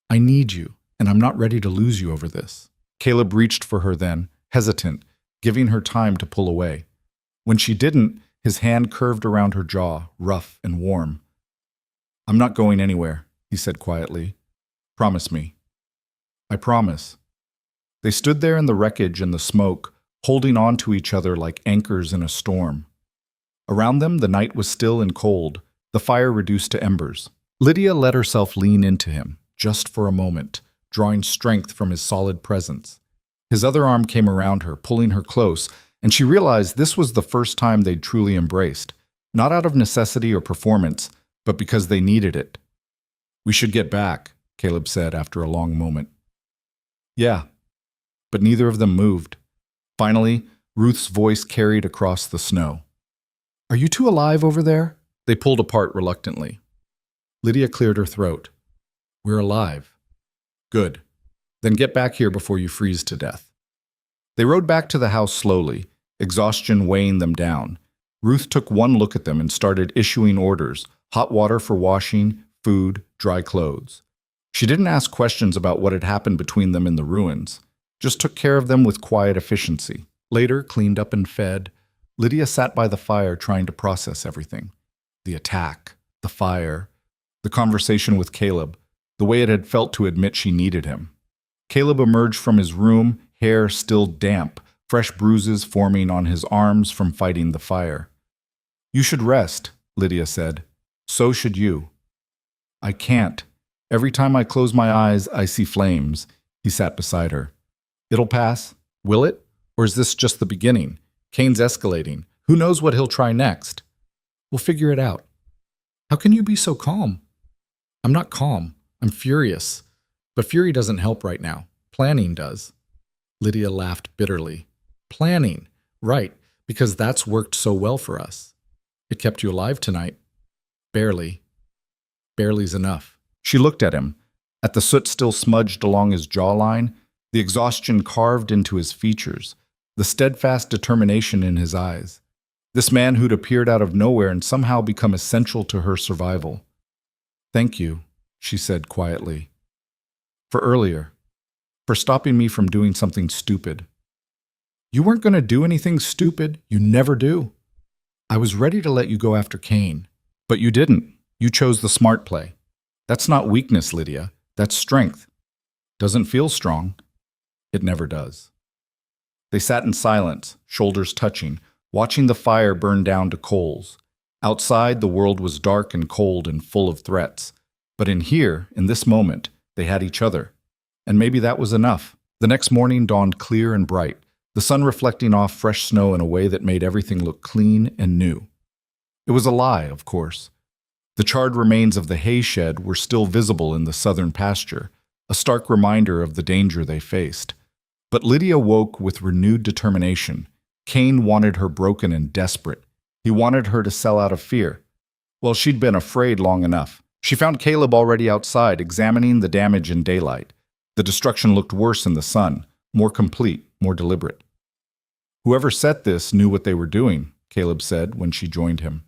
"I need you, and I'm not ready to lose you over this." Caleb reached for her then, hesitant, giving her time to pull away. When she didn't, his hand curved around her jaw, rough and warm. "I'm not going anywhere," he said quietly. "Promise me." "I promise." They stood there in the wreckage and the smoke, holding on to each other like anchors in a storm. Around them, the night was still and cold, the fire reduced to embers. Lydia let herself lean into him, just for a moment, drawing strength from his solid presence. His other arm came around her, pulling her close, and she realized this was the first time they'd truly embraced, not out of necessity or performance, but because they needed it. "We should get back," Caleb said after a long moment. "Yeah." But neither of them moved. Finally, Ruth's voice carried across the snow. "Are you two alive over there?" They pulled apart reluctantly. Lydia cleared her throat. "We're alive." "Good. Then get back here before you freeze to death." They rode back to the house slowly, exhaustion weighing them down. Ruth took one look at them and started issuing orders, hot water for washing, food, dry clothes. She didn't ask questions about what had happened between them in the ruins, just took care of them with quiet efficiency. Later, cleaned up and fed, Lydia sat by the fire trying to process everything. The attack, the fire, the conversation with Caleb, the way it had felt to admit she needed him. Caleb emerged from his room, hair still damp, fresh bruises forming on his arms from fighting the fire. "You should rest," Lydia said. "So should you." "I can't. Every time I close my eyes, I see flames." He sat beside her. "It'll pass. Will it? Or is this just the beginning? Kane's escalating. Who knows what he'll try next?" "We'll figure it out." "How can you be so calm?" "I'm not calm. I'm furious. But fury doesn't help right now. Planning does." Lydia laughed bitterly. "Planning. Right, because that's worked so well for us. It kept you alive tonight." "Barely. Barely's enough." She looked at him, at the soot still smudged along his jawline, the exhaustion carved into his features, the steadfast determination in his eyes. This man who'd appeared out of nowhere and somehow become essential to her survival. "Thank you," she said quietly. "For earlier. For stopping me from doing something stupid." "You weren't going to do anything stupid. You never do." "I was ready to let you go after Kane. But you didn't. You chose the smart play. That's not weakness, Lydia. That's strength. Doesn't feel strong. It never does." They sat in silence, shoulders touching, watching the fire burn down to coals. Outside, the world was dark and cold and full of threats. But in here, in this moment, they had each other. And maybe that was enough. The next morning dawned clear and bright, the sun reflecting off fresh snow in a way that made everything look clean and new. It was a lie, of course. The charred remains of the hay shed were still visible in the southern pasture, a stark reminder of the danger they faced. But Lydia woke with renewed determination. Kane wanted her broken and desperate. He wanted her to sell out of fear. Well, she'd been afraid long enough. She found Caleb already outside, examining the damage in daylight. The destruction looked worse in the sun, more complete, more deliberate. "Whoever set this knew what they were doing," Caleb said when she joined him.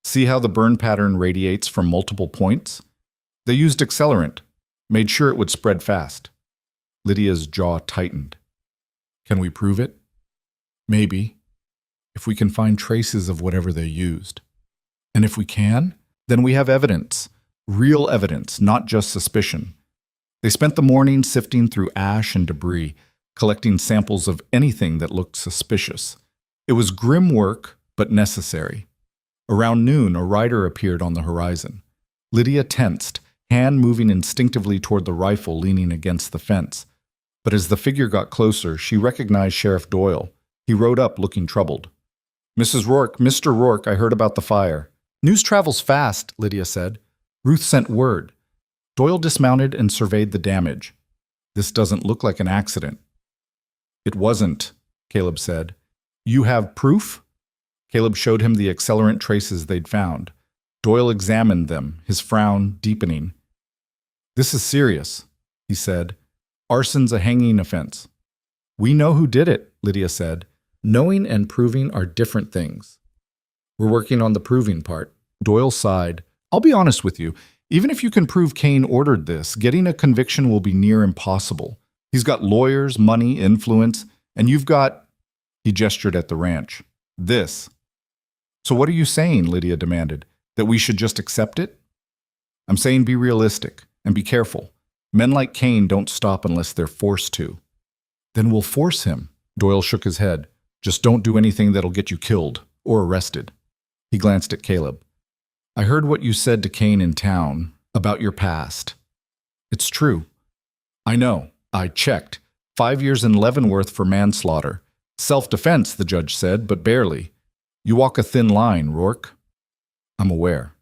"See how the burn pattern radiates from multiple points? They used accelerant, made sure it would spread fast." Lydia's jaw tightened. "Can we prove it?" "Maybe, if we can find traces of whatever they used." "And if we can, then we have evidence, real evidence, not just suspicion." They spent the morning sifting through ash and debris, collecting samples of anything that looked suspicious. It was grim work, but necessary. Around noon, a rider appeared on the horizon. Lydia tensed, hand moving instinctively toward the rifle leaning against the fence. But as the figure got closer, she recognized Sheriff Doyle. He rode up looking troubled. "Mrs. Rourke, Mr. Rourke, I heard about the fire." "News travels fast," Lydia said. "Ruth sent word." Doyle dismounted and surveyed the damage. "This doesn't look like an accident." "It wasn't," Caleb said. "You have proof?" Caleb showed him the accelerant traces they'd found. Doyle examined them, his frown deepening. "This is serious," he said. "Arson's a hanging offense." "We know who did it," Lydia said. "Knowing and proving are different things." "We're working on the proving part." Doyle sighed. "I'll be honest with you. Even if you can prove Kane ordered this, getting a conviction will be near impossible. He's got lawyers, money, influence, and you've got—" He gestured at the ranch. "This." "So what are you saying?" Lydia demanded. "That we should just accept it?" "I'm saying be realistic and be careful. Men like Kane don't stop unless they're forced to." "Then we'll force him." Doyle shook his head. "Just don't do anything that'll get you killed or arrested." He glanced at Caleb. "I heard what you said to Kane in town about your past. It's true." "I know. I checked. 5 years in Leavenworth for manslaughter. Self-defense, the judge said, but barely. You walk a thin line, Rourke." "I'm aware."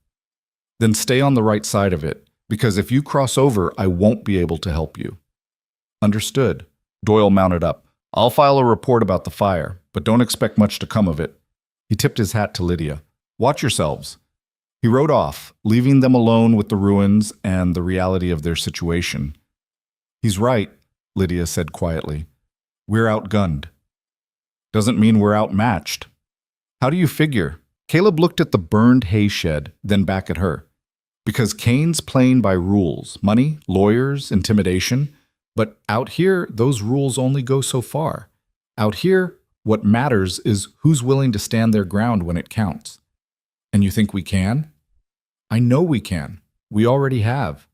"Then stay on the right side of it, because if you cross over, I won't be able to help you." "Understood." Doyle mounted up. "I'll file a report about the fire, but don't expect much to come of it." He tipped his hat to Lydia. "Watch yourselves." He rode off, leaving them alone with the ruins and the reality of their situation. "He's right," Lydia said quietly. "We're outgunned." "Doesn't mean we're outmatched." "How do you figure?" Caleb looked at the burned hay shed, then back at her. "Because Kane's playing by rules, money, lawyers, intimidation. But out here, those rules only go so far. Out here, what matters is who's willing to stand their ground when it counts." "And you think we can?" I know we can. We already have.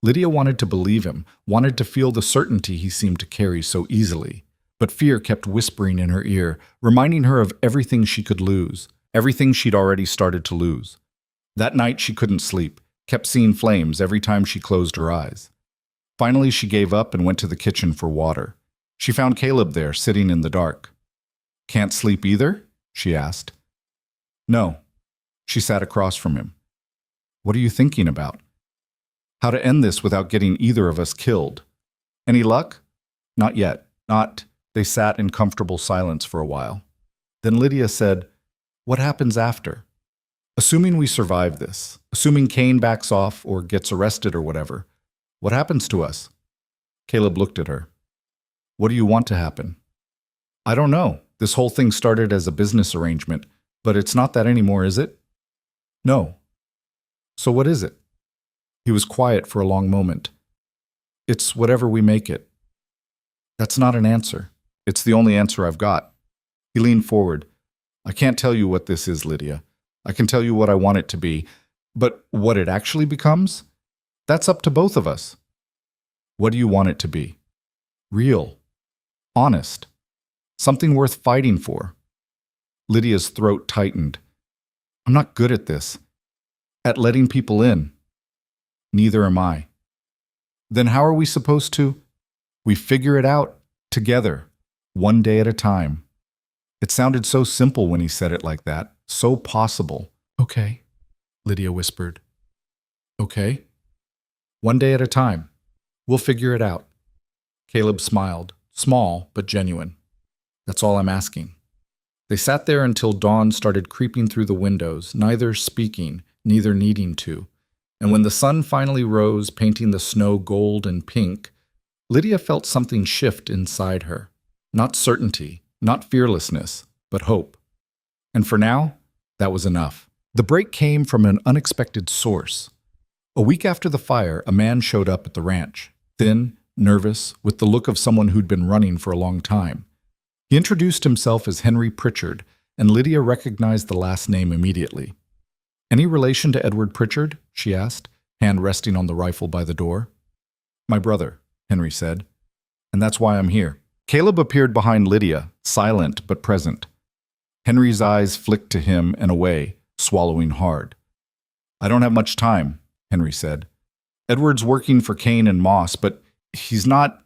Lydia wanted to believe him, wanted to feel the certainty he seemed to carry so easily. But fear kept whispering in her ear, reminding her of everything she could lose, everything she'd already started to lose. That night she couldn't sleep, kept seeing flames every time she closed her eyes. Finally, she gave up and went to the kitchen for water. She found Caleb there, sitting in the dark. "Can't sleep either?" she asked. "No." She sat across from him. "What are you thinking about?" "How to end this without getting either of us killed." "Any luck?" "Not yet. Not." They sat in comfortable silence for a while. Then Lydia said, "What happens after? Assuming we survive this, assuming Kane backs off or gets arrested or whatever, what happens to us?" Caleb looked at her. "What do you want to happen?" "I don't know. This whole thing started as a business arrangement, but it's not that anymore, is it?" "No." "So what is it?" He was quiet for a long moment. "It's whatever we make it." "That's not an answer. It's the only answer I've got." He leaned forward. "I can't tell you what this is, Lydia. I can tell you what I want it to be. But what it actually becomes? That's up to both of us." "What do you want it to be?" "Real. Honest. Something worth fighting for." Lydia's throat tightened. "I'm not good at this. At letting people in." "Neither am I." "Then how are we supposed to?" "We figure it out together, one day at a time." It sounded so simple when he said it like that, so possible. "Okay," Lydia whispered. "Okay. One day at a time. We'll figure it out." Caleb smiled, small but genuine. "That's all I'm asking." They sat there until dawn started creeping through the windows, neither speaking, neither needing to. And when the sun finally rose, painting the snow gold and pink, Lydia felt something shift inside her. Not certainty, not fearlessness, but hope. And for now, that was enough. The break came from an unexpected source. A week after the fire, a man showed up at the ranch, thin, nervous, with the look of someone who'd been running for a long time. He introduced himself as Henry Pritchard, and Lydia recognized the last name immediately. "Any relation to Edward Pritchard?" she asked, hand resting on the rifle by the door. "My brother," Henry said, "and that's why I'm here." Caleb appeared behind Lydia, silent but present. Henry's eyes flicked to him and away, swallowing hard. "I don't have much time," Henry said. "Edward's working for Kane and Moss, but he's not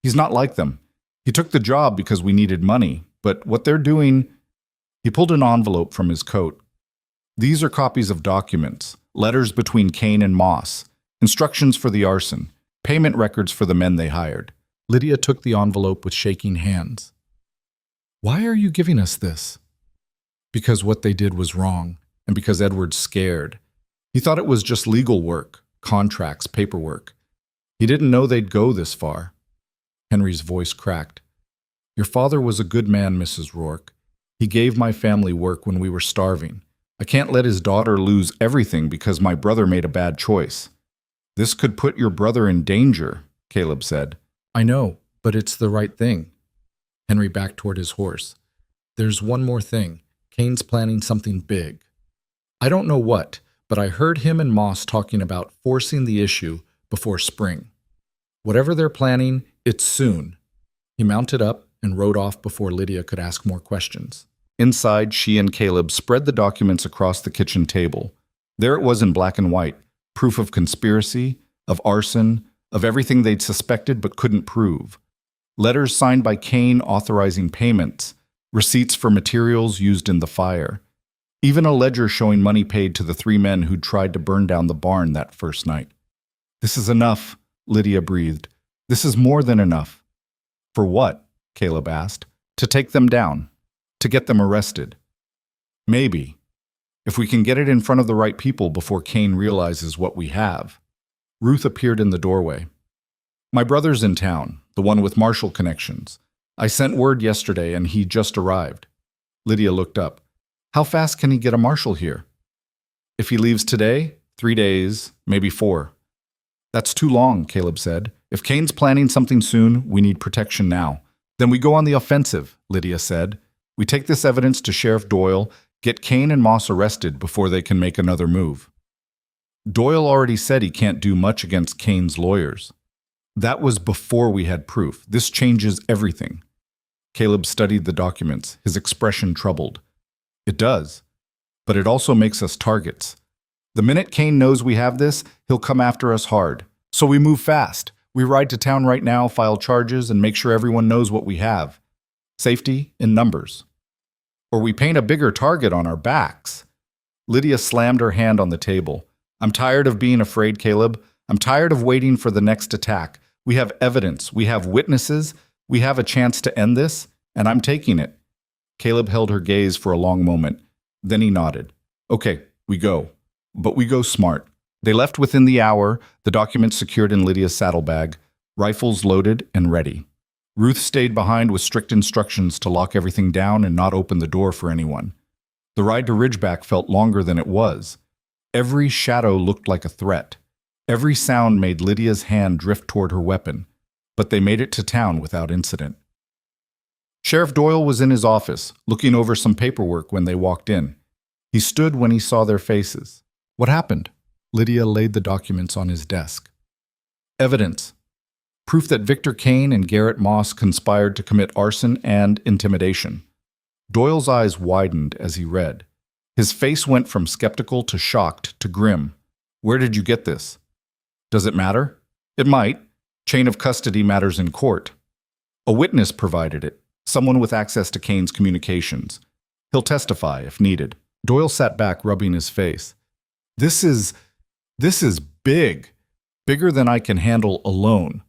like them. He took the job because we needed money, but what they're doing..." He pulled an envelope from his coat. "These are copies of documents, letters between Kane and Moss, instructions for the arson, payment records for the men they hired." Lydia took the envelope with shaking hands. "Why are you giving us this?" "Because what they did was wrong, and because Edward's scared. He thought it was just legal work, contracts, paperwork. He didn't know they'd go this far." Henry's voice cracked. "Your father was a good man, Mrs. Rourke. He gave my family work when we were starving. I can't let his daughter lose everything because my brother made a bad choice." "This could put your brother in danger," Caleb said. "I know, but it's the right thing." Henry backed toward his horse. "There's one more thing. Kane's planning something big. I don't know what, but I heard him and Moss talking about forcing the issue before spring. Whatever they're planning, it's soon." He mounted up and rode off before Lydia could ask more questions. Inside, she and Caleb spread the documents across the kitchen table. There it was in black and white, proof of conspiracy, of arson, of everything they'd suspected but couldn't prove. Letters signed by Kane authorizing payments, receipts for materials used in the fire, even a ledger showing money paid to the 3 men who'd tried to burn down the barn that first night. "This is enough," Lydia breathed. "This is more than enough." "For what?" Caleb asked. "To take them down. To get them arrested." "Maybe. If we can get it in front of the right people before Kane realizes what we have." Ruth appeared in the doorway. "My brother's in town, the one with Marshall connections. I sent word yesterday and he just arrived." Lydia looked up. "How fast can he get a marshal here?" "If he leaves today, 3 days, maybe 4. "That's too long," Caleb said. "If Kane's planning something soon, we need protection now." "Then we go on the offensive," Lydia said. "We take this evidence to Sheriff Doyle, get Kane and Moss arrested before they can make another move." Doyle already said he can't do much against Kane's lawyers. That was before we had proof. This changes everything. Caleb studied the documents, his expression troubled. It does, but it also makes us targets. The minute Kane knows we have this, he'll come after us hard. So we move fast. We ride to town right now, file charges, and make sure everyone knows what we have. Safety in numbers. Or we paint a bigger target on our backs. Lydia slammed her hand on the table. I'm tired of being afraid, Caleb. I'm tired of waiting for the next attack. We have evidence. We have witnesses. We have a chance to end this, and I'm taking it. Caleb held her gaze for a long moment. Then he nodded. Okay, we go. But we go smart. They left within the hour, the documents secured in Lydia's saddlebag, rifles loaded and ready. Ruth stayed behind with strict instructions to lock everything down and not open the door for anyone. The ride to Ridgeback felt longer than it was. Every shadow looked like a threat. Every sound made Lydia's hand drift toward her weapon, but they made it to town without incident. Sheriff Doyle was in his office, looking over some paperwork when they walked in. He stood when he saw their faces. What happened? Lydia laid the documents on his desk. Evidence. Proof that Victor Kane and Garrett Moss conspired to commit arson and intimidation. Doyle's eyes widened as he read. His face went from skeptical to shocked to grim. Where did you get this? Does it matter? It might. Chain of custody matters in court. A witness provided it, someone with access to Kane's communications. He'll testify if needed. Doyle sat back, rubbing his face. This is big. Bigger than I can handle alone.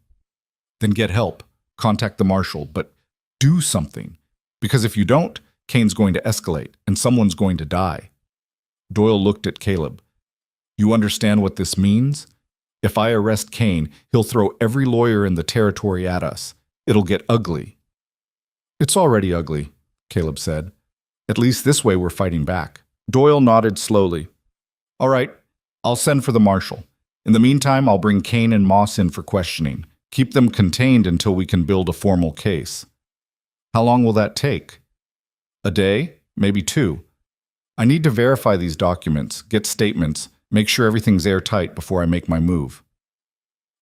Then get help. Contact the marshal, but do something. Because if you don't, Kane's going to escalate, and someone's going to die. Doyle looked at Caleb. You understand what this means? If I arrest Kane, he'll throw every lawyer in the territory at us. It'll get ugly. It's already ugly, Caleb said. At least this way we're fighting back. Doyle nodded slowly. All right, I'll send for the marshal. In the meantime, I'll bring Kane and Moss in for questioning. Keep them contained until we can build a formal case. How long will that take? A day? Maybe 2. I need to verify these documents, get statements, make sure everything's airtight before I make my move.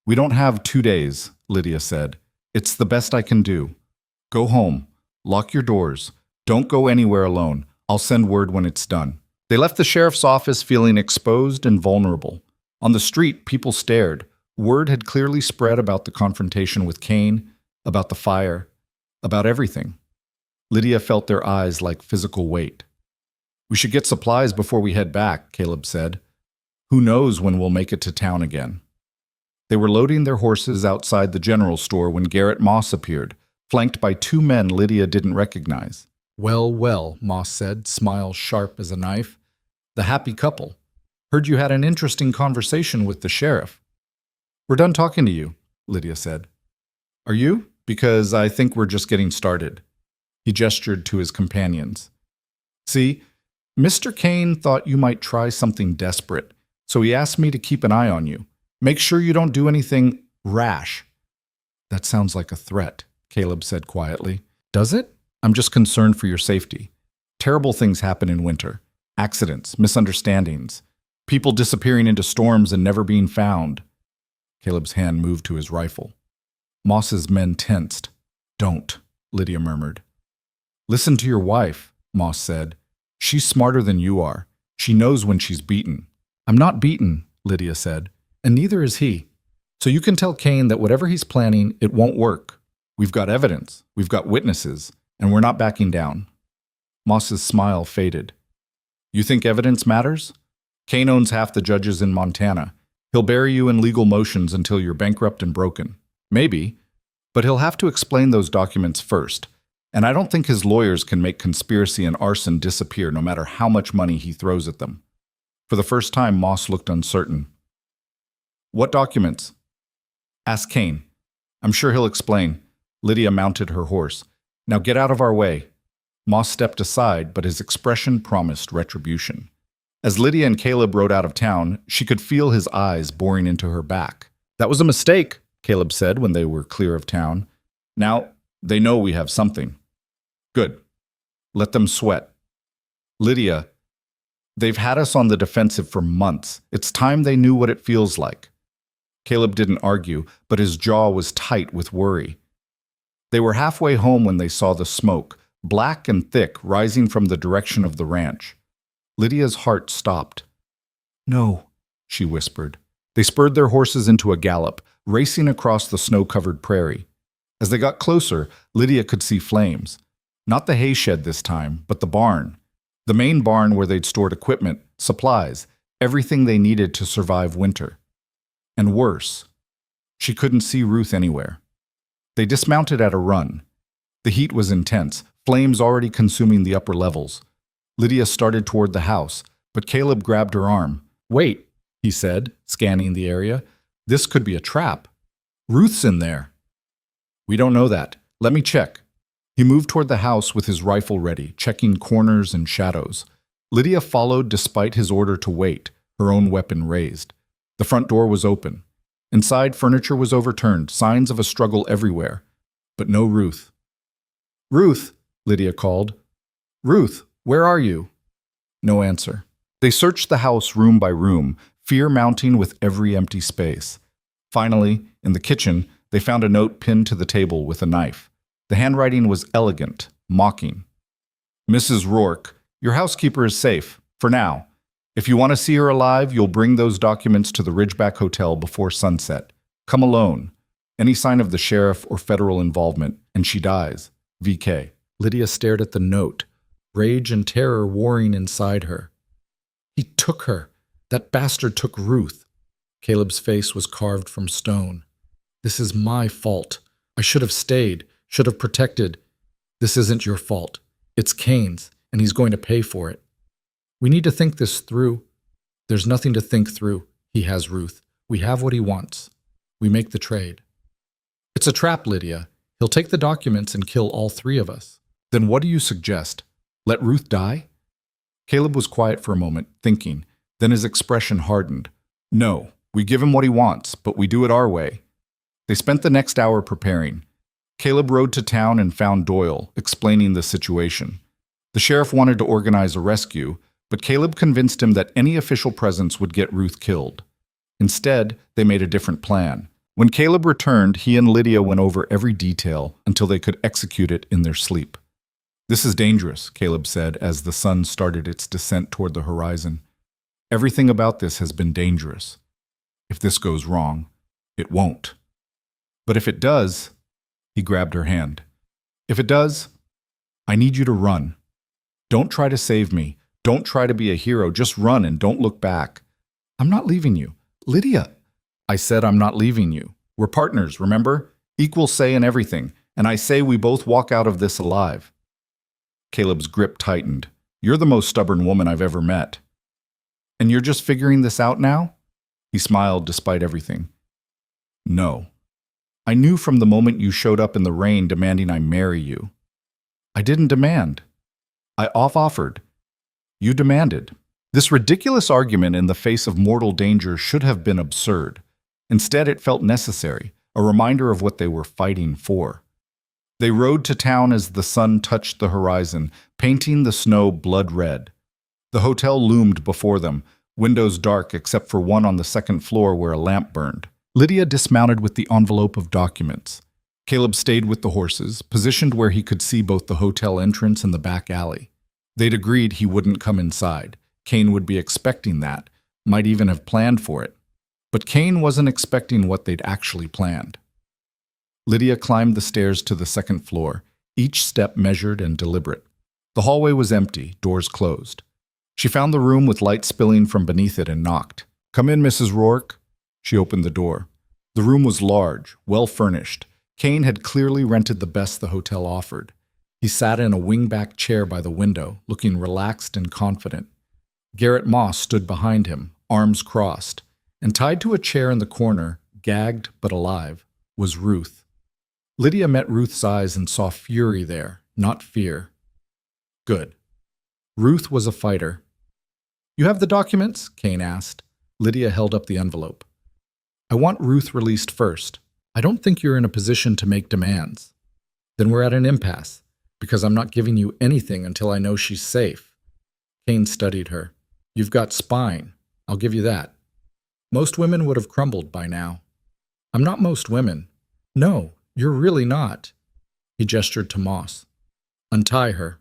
We don't have 2 days, Lydia said. It's the best I can do. Go home. Lock your doors. Don't go anywhere alone. I'll send word when it's done. They left the sheriff's office feeling exposed and vulnerable. On the street, people stared. Word had clearly spread about the confrontation with Kane, about the fire, about everything. Lydia felt their eyes like physical weight. We should get supplies before we head back, Caleb said. Who knows when we'll make it to town again? They were loading their horses outside the general store when Garrett Moss appeared, flanked by 2 men Lydia didn't recognize. Well, well, Moss said, smile sharp as a knife. The happy couple. Heard you had an interesting conversation with the sheriff. We're done talking to you, Lydia said. Are you? Because I think we're just getting started. He gestured to his companions. See, Mr. Kane thought you might try something desperate, so he asked me to keep an eye on you. Make sure you don't do anything rash. That sounds like a threat, Caleb said quietly. Does it? I'm just concerned for your safety. Terrible things happen in winter. Accidents, misunderstandings, people disappearing into storms and never being found. Caleb's hand moved to his rifle. Moss's men tensed. Don't, Lydia murmured. Listen to your wife, Moss said. She's smarter than you are. She knows when she's beaten. I'm not beaten, Lydia said, and neither is he. So you can tell Kane that whatever he's planning, it won't work. We've got evidence, we've got witnesses, and we're not backing down. Moss's smile faded. You think evidence matters? Kane owns half the judges in Montana. He'll bury you in legal motions until you're bankrupt and broken. Maybe, but he'll have to explain those documents first. And I don't think his lawyers can make conspiracy and arson disappear no matter how much money he throws at them. For the first time, Moss looked uncertain. What documents? Ask Kane. I'm sure he'll explain. Lydia mounted her horse. Now get out of our way. Moss stepped aside, but his expression promised retribution. As Lydia and Caleb rode out of town, she could feel his eyes boring into her back. That was a mistake, Caleb said when they were clear of town. Now, they know we have something. Good. Let them sweat. Lydia, They've had us on the defensive for months. It's time they knew what it feels like. Caleb didn't argue, but his jaw was tight with worry. They were halfway home when they saw the smoke, black and thick, rising from the direction of the ranch. Lydia's heart stopped. "No," she whispered. They spurred their horses into a gallop, racing across the snow-covered prairie. As they got closer, Lydia could see flames. Not the hay shed this time, but the barn. The main barn where they'd stored equipment, supplies, everything they needed to survive winter. And worse, she couldn't see Ruth anywhere. They dismounted at a run. The heat was intense, flames already consuming the upper levels. Lydia started toward the house, but Caleb grabbed her arm. "Wait," he said, scanning the area. "This could be a trap. Ruth's in there." "We don't know that. Let me check." He moved toward the house with his rifle ready, checking corners and shadows. Lydia followed despite his order to wait, her own weapon raised. The front door was open. Inside, furniture was overturned, signs of a struggle everywhere. But no Ruth. "Ruth," Lydia called. "Ruth, where are you?" No answer. They searched the house room by room, fear mounting with every empty space. Finally, in the kitchen, they found a note pinned to the table with a knife. The handwriting was elegant, mocking. "Mrs. Rourke, your housekeeper is safe, for now. If you want to see her alive, you'll bring those documents to the Ridgeback Hotel before sunset. Come alone. Any sign of the sheriff or federal involvement, and she dies. VK." Lydia stared at the note, rage and terror warring inside her. He took her. That bastard took Ruth. Caleb's face was carved from stone. "This is my fault. I should have stayed, should have protected. This isn't your fault. It's Kane's, and he's going to pay for it. We need to think this through." "There's nothing to think through. He has Ruth. We have what he wants. We make the trade." "It's a trap, Lydia. He'll take the documents and kill all three of us." "Then what do you suggest? Let Ruth die?" Caleb was quiet for a moment, thinking. Then his expression hardened. "No, we give him what he wants, but we do it our way." They spent the next hour preparing. Caleb rode to town and found Doyle, explaining the situation. The sheriff wanted to organize a rescue, but Caleb convinced him that any official presence would get Ruth killed. Instead, they made a different plan. When Caleb returned, he and Lydia went over every detail until they could execute it in their sleep. "This is dangerous," Caleb said as the sun started its descent toward the horizon. "Everything about this has been dangerous. If this goes wrong, it won't. But if it does," he grabbed her hand. "If it does, I need you to run. Don't try to save me. Don't try to be a hero. Just run and don't look back." "I'm not leaving you." "Lydia." "I said I'm not leaving you. We're partners, remember? Equal say in everything. And I say we both walk out of this alive." Caleb's grip tightened. "You're the most stubborn woman I've ever met." "And you're just figuring this out now?" He smiled despite everything. "No. I knew from the moment you showed up in the rain demanding I marry you." "I didn't demand. I offered. You demanded." This ridiculous argument in the face of mortal danger should have been absurd. Instead, it felt necessary, a reminder of what they were fighting for. They rode to town as the sun touched the horizon, painting the snow blood red. The hotel loomed before them, windows dark except for one on the second floor where a lamp burned. Lydia dismounted with the envelope of documents. Caleb stayed with the horses, positioned where he could see both the hotel entrance and the back alley. They'd agreed he wouldn't come inside. Kane would be expecting that, might even have planned for it. But Kane wasn't expecting what they'd actually planned. Lydia climbed the stairs to the second floor, each step measured and deliberate. The hallway was empty, doors closed. She found the room with light spilling from beneath it and knocked. "Come in, Mrs. Rourke." She opened the door. The room was large, well-furnished. Kane had clearly rented the best the hotel offered. He sat in a wing-back chair by the window, looking relaxed and confident. Garrett Moss stood behind him, arms crossed, and tied to a chair in the corner, gagged but alive, was Ruth. Lydia met Ruth's eyes and saw fury there, not fear. Good. Ruth was a fighter. "You have the documents?" Kane asked. Lydia held up the envelope. "I want Ruth released first. I don't think you're in a position to make demands." "Then we're at an impasse, because I'm not giving you anything until I know she's safe." Kane studied her. You've got spine. I'll give you that. Most women would have crumbled by now. I'm not most women. No, you're really not. He gestured to Moss. Untie her.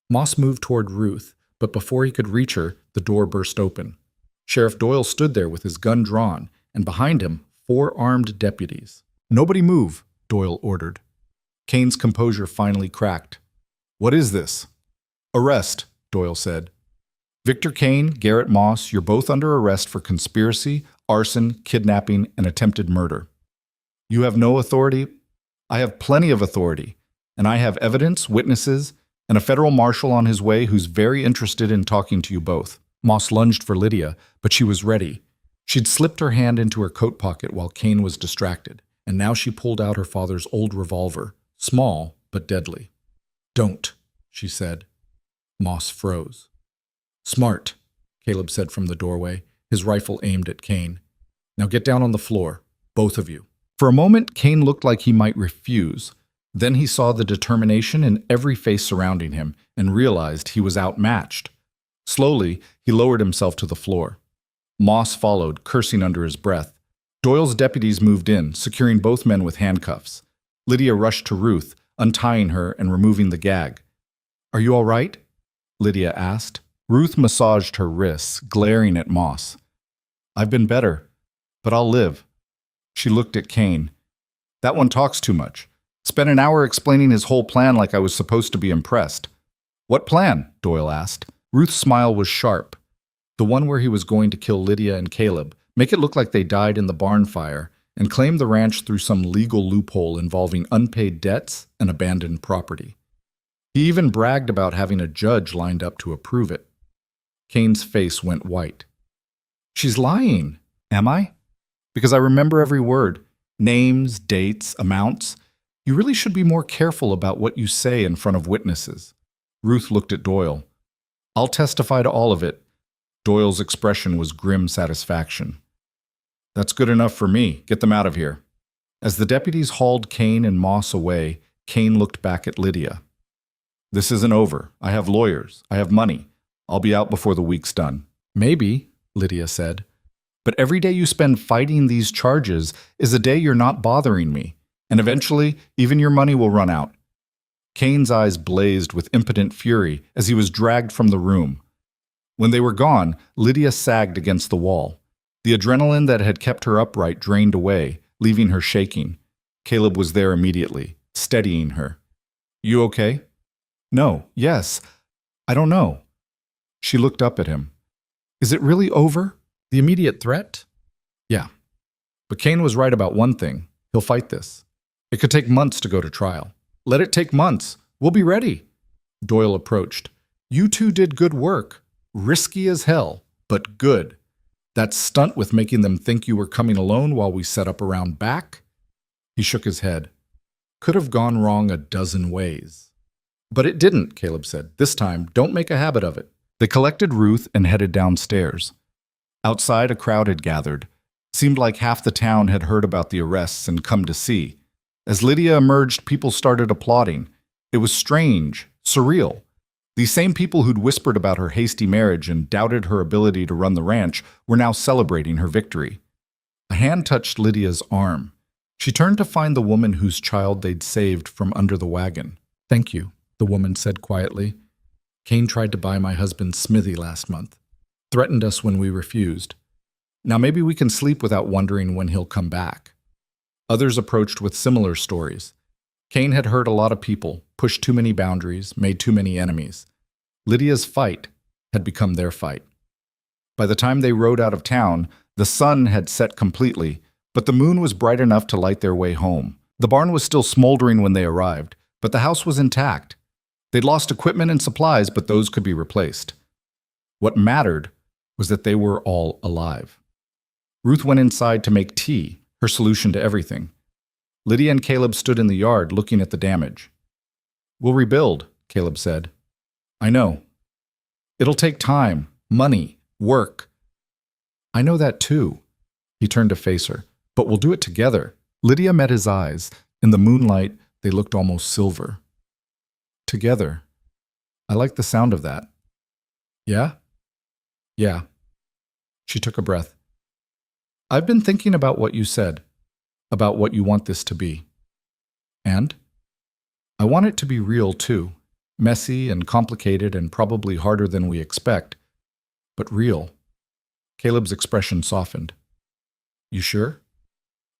Moss moved toward Ruth, but before he could reach her, the door burst open. Sheriff Doyle stood there with his gun drawn, and behind him, 4 armed deputies. Nobody move, Doyle ordered. Kane's composure finally cracked. What is this? Arrest, Doyle said. Victor Kane, Garrett Moss, you're both under arrest for conspiracy, arson, kidnapping, and attempted murder. You have no authority. I have plenty of authority, and I have evidence, witnesses, and a federal marshal on his way who's very interested in talking to you both. Moss lunged for Lydia, but she was ready. She'd slipped her hand into her coat pocket while Kane was distracted, and now she pulled out her father's old revolver, small but deadly. Don't, she said. Moss froze. Smart, Caleb said from the doorway, his rifle aimed at Kane. Now get down on the floor, both of you. For a moment, Kane looked like he might refuse. Then he saw the determination in every face surrounding him and realized he was outmatched. Slowly, he lowered himself to the floor. Moss followed, cursing under his breath. Doyle's deputies moved in, securing both men with handcuffs. Lydia rushed to Ruth, untying her and removing the gag. Are you all right? Lydia asked. Ruth massaged her wrists, glaring at Moss. I've been better, but I'll live. She looked at Kane. That one talks too much. Spent an hour explaining his whole plan like I was supposed to be impressed. What plan? Doyle asked. Ruth's smile was sharp. The one where he was going to kill Lydia and Caleb, make it look like they died in the barn fire, and claim the ranch through some legal loophole involving unpaid debts and abandoned property. He even bragged about having a judge lined up to approve it. Kane's face went white. She's lying. Am I? Because I remember every word. Names, dates, amounts. You really should be more careful about what you say in front of witnesses. Ruth looked at Doyle. I'll testify to all of it. Doyle's expression was grim satisfaction. That's good enough for me. Get them out of here. As the deputies hauled Kane and Moss away, Kane looked back at Lydia. This isn't over. I have lawyers. I have money. I'll be out before the week's done. Maybe, Lydia said. But every day you spend fighting these charges is a day you're not bothering me. And eventually, even your money will run out. Kane's eyes blazed with impotent fury as he was dragged from the room. When they were gone, Lydia sagged against the wall. The adrenaline that had kept her upright drained away, leaving her shaking. Caleb was there immediately, steadying her. You okay? No. Yes. I don't know. She looked up at him. Is it really over? The immediate threat? Yeah. But Kane was right about one thing. He'll fight this. It could take months to go to trial. Let it take months. We'll be ready. Doyle approached. You two did good work. Risky as hell, but good. That stunt with making them think you were coming alone while we set up around back? He shook his head. Could have gone wrong a dozen ways. But it didn't, Caleb said. This time, don't make a habit of it. They collected Ruth and headed downstairs. Outside, a crowd had gathered. Seemed like half the town had heard about the arrests and come to see. As Lydia emerged, people started applauding. It was strange, surreal. These same people who'd whispered about her hasty marriage and doubted her ability to run the ranch were now celebrating her victory. A hand touched Lydia's arm. She turned to find the woman whose child they'd saved from under the wagon. Thank you, the woman said quietly. Kane tried to buy my husband Smithy last month. Threatened us when we refused. Now maybe we can sleep without wondering when he'll come back. Others approached with similar stories. Kane had hurt a lot of people, pushed too many boundaries, made too many enemies. Lydia's fight had become their fight. By the time they rode out of town, the sun had set completely, but the moon was bright enough to light their way home. The barn was still smoldering when they arrived, but the house was intact. They'd lost equipment and supplies, but those could be replaced. What mattered was that they were all alive. Ruth went inside to make tea, her solution to everything. Lydia and Caleb stood in the yard looking at the damage. We'll rebuild, Caleb said. I know. It'll take time, money, work. I know that too. He turned to face her. But we'll do it together. Lydia met his eyes. In the moonlight, they looked almost silver. Together. I like the sound of that. Yeah? Yeah. She took a breath. I've been thinking about what you said, about what you want this to be. And? I want it to be real, too. Messy and complicated and probably harder than we expect, but real. Caleb's expression softened. You sure?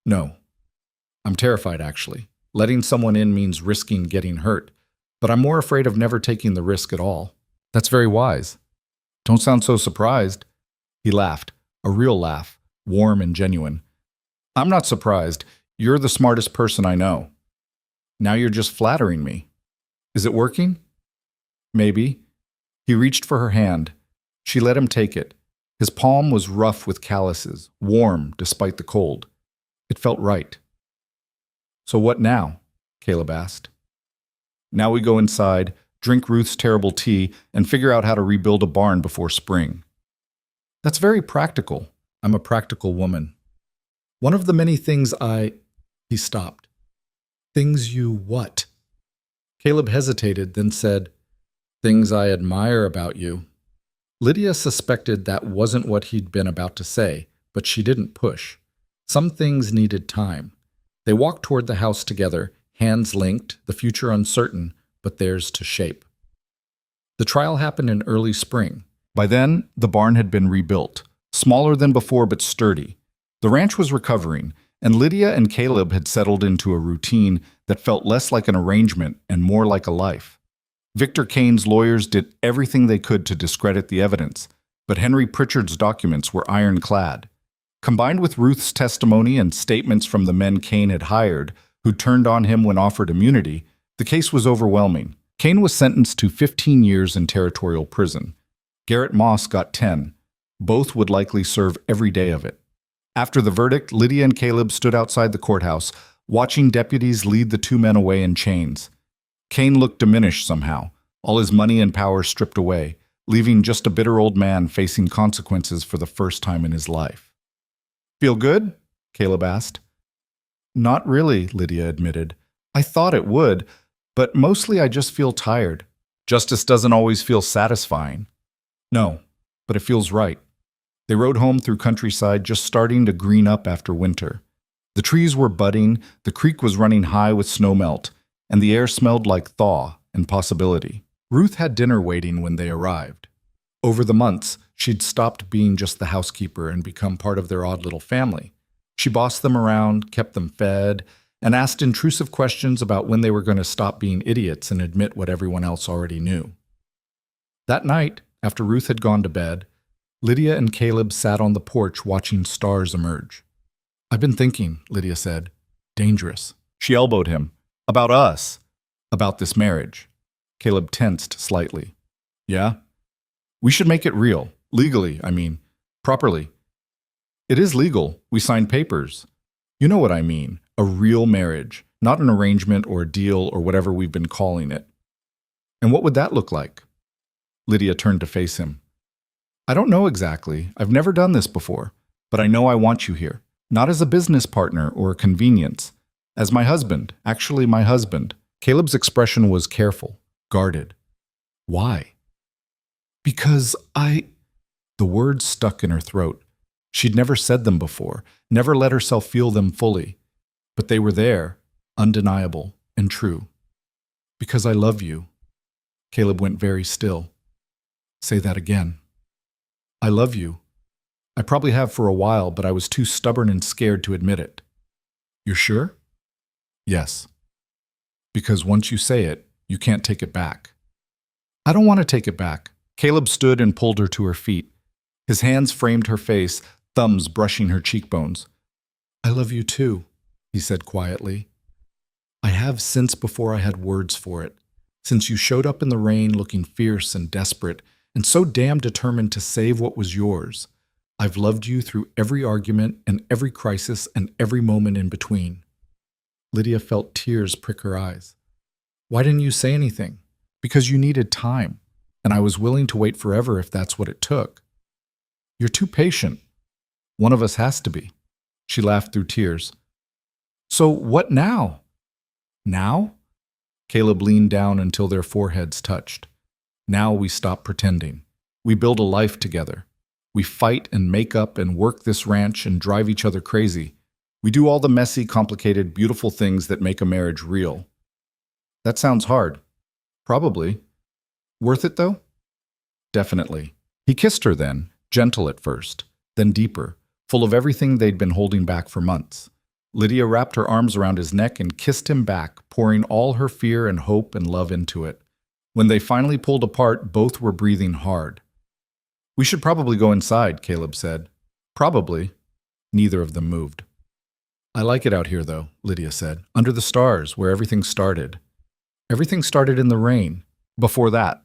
No. I'm terrified, actually. Letting someone in means risking getting hurt, but I'm more afraid of never taking the risk at all. That's very wise. Don't sound so surprised. He laughed, a real laugh, warm and genuine. I'm not surprised. You're the smartest person I know. Now you're just flattering me. Is it working? Maybe. He reached for her hand. She let him take it. His palm was rough with calluses, warm despite the cold. It felt right. So what now? Caleb asked. Now we go inside, drink Ruth's terrible tea, and figure out how to rebuild a barn before spring. That's very practical. I'm a practical woman. One of the many things He stopped. Things you what? Caleb hesitated, then said, Things I admire about you. Lydia suspected that wasn't what he'd been about to say, but she didn't push. Some things needed time. They walked toward the house together, hands linked, the future uncertain, but theirs to shape. The trial happened in early spring. By then, the barn had been rebuilt, smaller than before but sturdy. The ranch was recovering, and Lydia and Caleb had settled into a routine that felt less like an arrangement and more like a life. Victor Kane's lawyers did everything they could to discredit the evidence, but Henry Pritchard's documents were ironclad. Combined with Ruth's testimony and statements from the men Kane had hired, who turned on him when offered immunity, the case was overwhelming. Kane was sentenced to 15 years in territorial prison. Garrett Moss got 10. Both would likely serve every day of it. After the verdict, Lydia and Caleb stood outside the courthouse, watching deputies lead the two men away in chains. Kane looked diminished somehow, all his money and power stripped away, leaving just a bitter old man facing consequences for the first time in his life. Feel good? Caleb asked. Not really, Lydia admitted. I thought it would, but mostly I just feel tired. Justice doesn't always feel satisfying. No, but it feels right. They rode home through countryside just starting to green up after winter. The trees were budding, the creek was running high with snowmelt, and the air smelled like thaw and possibility. Ruth had dinner waiting when they arrived. Over the months, she'd stopped being just the housekeeper and become part of their odd little family. She bossed them around, kept them fed, and asked intrusive questions about when they were going to stop being idiots and admit what everyone else already knew. That night, after Ruth had gone to bed, Lydia and Caleb sat on the porch watching stars emerge. I've been thinking, Lydia said. Dangerous. She elbowed him. About us. About this marriage. Caleb tensed slightly. Yeah? We should make it real. Legally, I mean. Properly. It is legal. We signed papers. You know what I mean. A real marriage. Not an arrangement or a deal or whatever we've been calling it. And what would that look like? Lydia turned to face him. I don't know exactly. I've never done this before. But I know I want you here. Not as a business partner or a convenience. As my husband. Actually, my husband. Caleb's expression was careful, guarded. Why? Because The words stuck in her throat. She'd never said them before, never let herself feel them fully. But they were there, undeniable and true. Because I love you. Caleb went very still. Say that again. I love you. I probably have for a while, but I was too stubborn and scared to admit it. You're sure? Yes. Because once you say it, you can't take it back. I don't want to take it back. Caleb stood and pulled her to her feet. His hands framed her face, thumbs brushing her cheekbones. I love you too, he said quietly. I have since before I had words for it, since you showed up in the rain looking fierce and desperate, and so damn determined to save what was yours. I've loved you through every argument and every crisis and every moment in between. Lydia felt tears prick her eyes. Why didn't you say anything? Because you needed time, and I was willing to wait forever if that's what it took. You're too patient. One of us has to be. She laughed through tears. So what now? Now? Caleb leaned down until their foreheads touched. Now we stop pretending. We build a life together. We fight and make up and work this ranch and drive each other crazy. We do all the messy, complicated, beautiful things that make a marriage real. That sounds hard. Probably. Worth it, though? Definitely. He kissed her then, gentle at first, then deeper, full of everything they'd been holding back for months. Lydia wrapped her arms around his neck and kissed him back, pouring all her fear and hope and love into it. When they finally pulled apart, both were breathing hard. "We should probably go inside," Caleb said. "Probably." Neither of them moved. "I like it out here, though," Lydia said, "under the stars, where everything started." Everything started in the rain. Before that.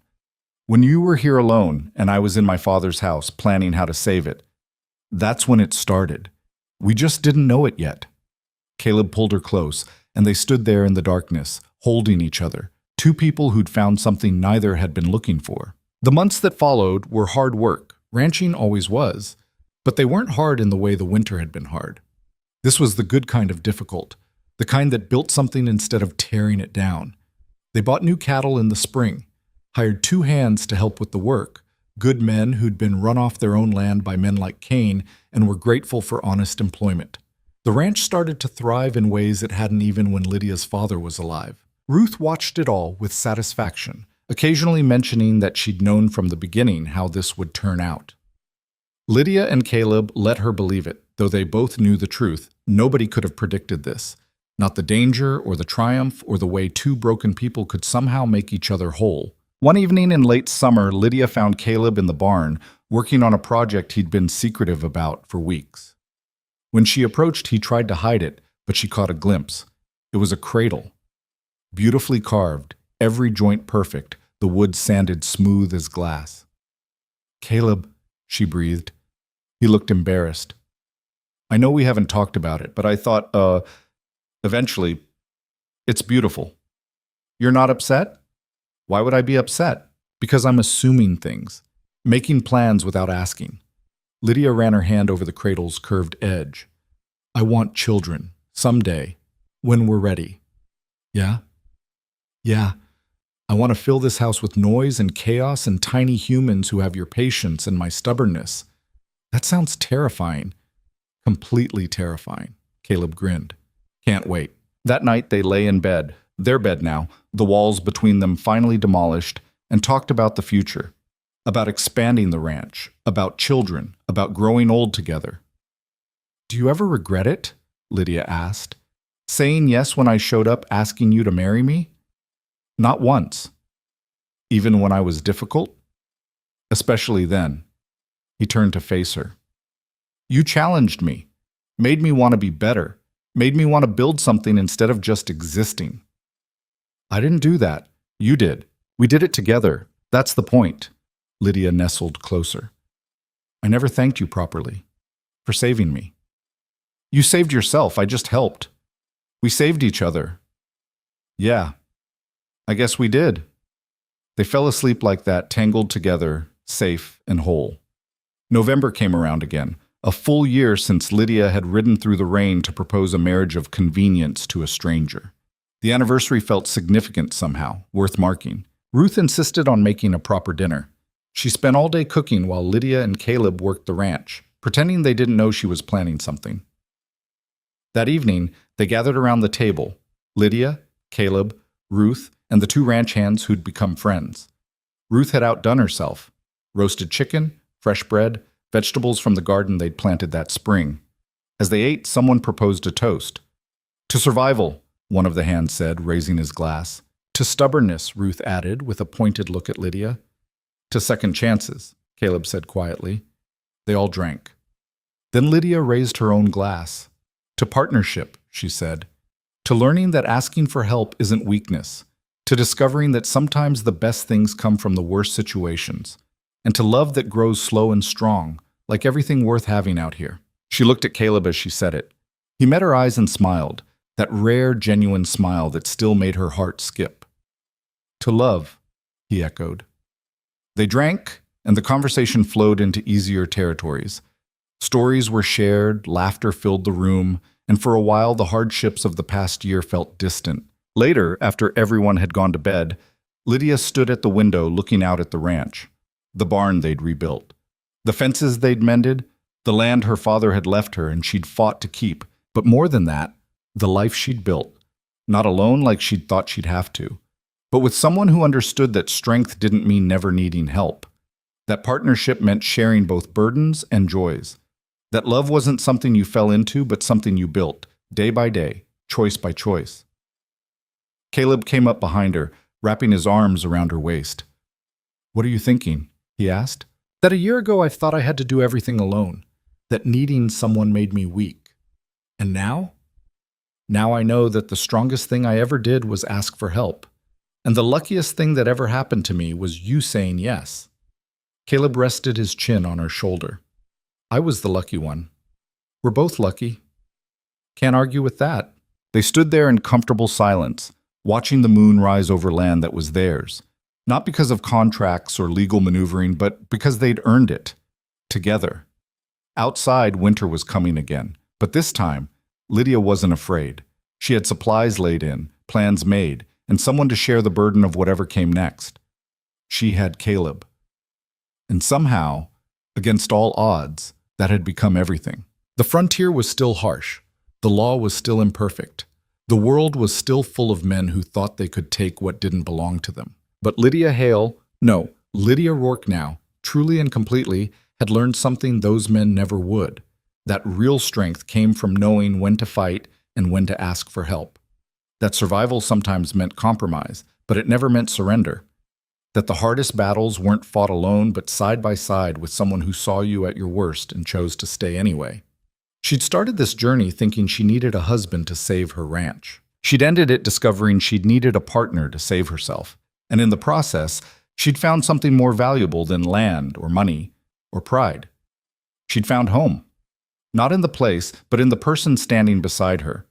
When you were here alone, and I was in my father's house planning how to save it. That's when it started. We just didn't know it yet. Caleb pulled her close, and they stood there in the darkness, holding each other, two people who'd found something neither had been looking for. The months that followed were hard work. Ranching always was. But they weren't hard in the way the winter had been hard. This was the good kind of difficult, the kind that built something instead of tearing it down. They bought new cattle in the spring, hired 2 hands to help with the work, good men who'd been run off their own land by men like Cain and were grateful for honest employment. The ranch started to thrive in ways it hadn't even when Lydia's father was alive. Ruth watched it all with satisfaction, occasionally mentioning that she'd known from the beginning how this would turn out. Lydia and Caleb let her believe it, though they both knew the truth. Nobody could have predicted this. Not the danger or the triumph or the way 2 broken people could somehow make each other whole. One evening in late summer, Lydia found Caleb in the barn, working on a project he'd been secretive about for weeks. When she approached, he tried to hide it, but she caught a glimpse. It was a cradle. Beautifully carved, every joint perfect, the wood sanded smooth as glass. "Caleb," she breathed. He looked embarrassed. "I know we haven't talked about it, but I thought, eventually, it's beautiful." "You're not upset?" "Why would I be upset?" "Because I'm assuming things, making plans without asking." Lydia ran her hand over the cradle's curved edge. "I want children, someday, when we're ready." "Yeah?" "Yeah. I want to fill this house with noise and chaos and tiny humans who have your patience and my stubbornness." "That sounds terrifying." "Completely terrifying," Caleb grinned. "Can't wait." That night they lay in bed, their bed now, the walls between them finally demolished, and talked about the future. About expanding the ranch, about children, about growing old together. "Do you ever regret it?" Lydia asked. "Saying yes when I showed up asking you to marry me?" "Not once." "Even when I was difficult?" "Especially then." He turned to face her. "You challenged me, made me want to be better, made me want to build something instead of just existing." "I didn't do that. You did. We did it together. That's the point." Lydia nestled closer. "I never thanked you properly. For saving me." "You saved yourself. I just helped. We saved each other." "Yeah. I guess we did." They fell asleep like that, tangled together, safe and whole. November came around again, a full year since Lydia had ridden through the rain to propose a marriage of convenience to a stranger. The anniversary felt significant somehow, worth marking. Ruth insisted on making a proper dinner. She spent all day cooking while Lydia and Caleb worked the ranch, pretending they didn't know she was planning something. That evening, they gathered around the table, Lydia, Caleb, Ruth, and the 2 ranch hands who'd become friends. Ruth had outdone herself. Roasted chicken, fresh bread, vegetables from the garden they'd planted that spring. As they ate, someone proposed a toast. "To survival," one of the hands said, raising his glass. "To stubbornness," Ruth added, with a pointed look at Lydia. "To second chances," Caleb said quietly. They all drank. Then Lydia raised her own glass. "To partnership," she said. "To learning that asking for help isn't weakness. To discovering that sometimes the best things come from the worst situations. And to love that grows slow and strong, like everything worth having out here." She looked at Caleb as she said it. He met her eyes and smiled, that rare, genuine smile that still made her heart skip. "To love," he echoed. They drank, and the conversation flowed into easier territories. Stories were shared, laughter filled the room, and for a while the hardships of the past year felt distant. Later, after everyone had gone to bed, Lydia stood at the window looking out at the ranch, the barn they'd rebuilt. The fences they'd mended, the land her father had left her and she'd fought to keep, but more than that, the life she'd built. Not alone like she'd thought she'd have to, but with someone who understood that strength didn't mean never needing help. That partnership meant sharing both burdens and joys. That love wasn't something you fell into, but something you built, day by day, choice by choice. Caleb came up behind her, wrapping his arms around her waist. "What are you thinking?" he asked. "That a year ago I thought I had to do everything alone, that needing someone made me weak. And now? Now I know that the strongest thing I ever did was ask for help. And the luckiest thing that ever happened to me was you saying yes." Caleb rested his chin on her shoulder. "I was the lucky one. We're both lucky. Can't argue with that." They stood there in comfortable silence, watching the moon rise over land that was theirs, not because of contracts or legal maneuvering, but because they'd earned it, together. Outside, winter was coming again, but this time, Lydia wasn't afraid. She had supplies laid in, plans made, and someone to share the burden of whatever came next. She had Caleb. And somehow, against all odds, that had become everything. The frontier was still harsh. The law was still imperfect. The world was still full of men who thought they could take what didn't belong to them. But Lydia Rourke now, truly and completely, had learned something those men never would. That real strength came from knowing when to fight and when to ask for help. That survival sometimes meant compromise, but it never meant surrender. That the hardest battles weren't fought alone, but side by side with someone who saw you at your worst and chose to stay anyway. She'd started this journey thinking she needed a husband to save her ranch. She'd ended it discovering she'd needed a partner to save herself. And in the process, she'd found something more valuable than land or money or pride. She'd found home. Not in the place, but in the person standing beside her.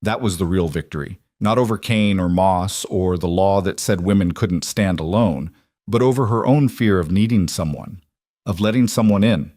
That was the real victory. Not over Cain or Moss or the law that said women couldn't stand alone, but over her own fear of needing someone, of letting someone in.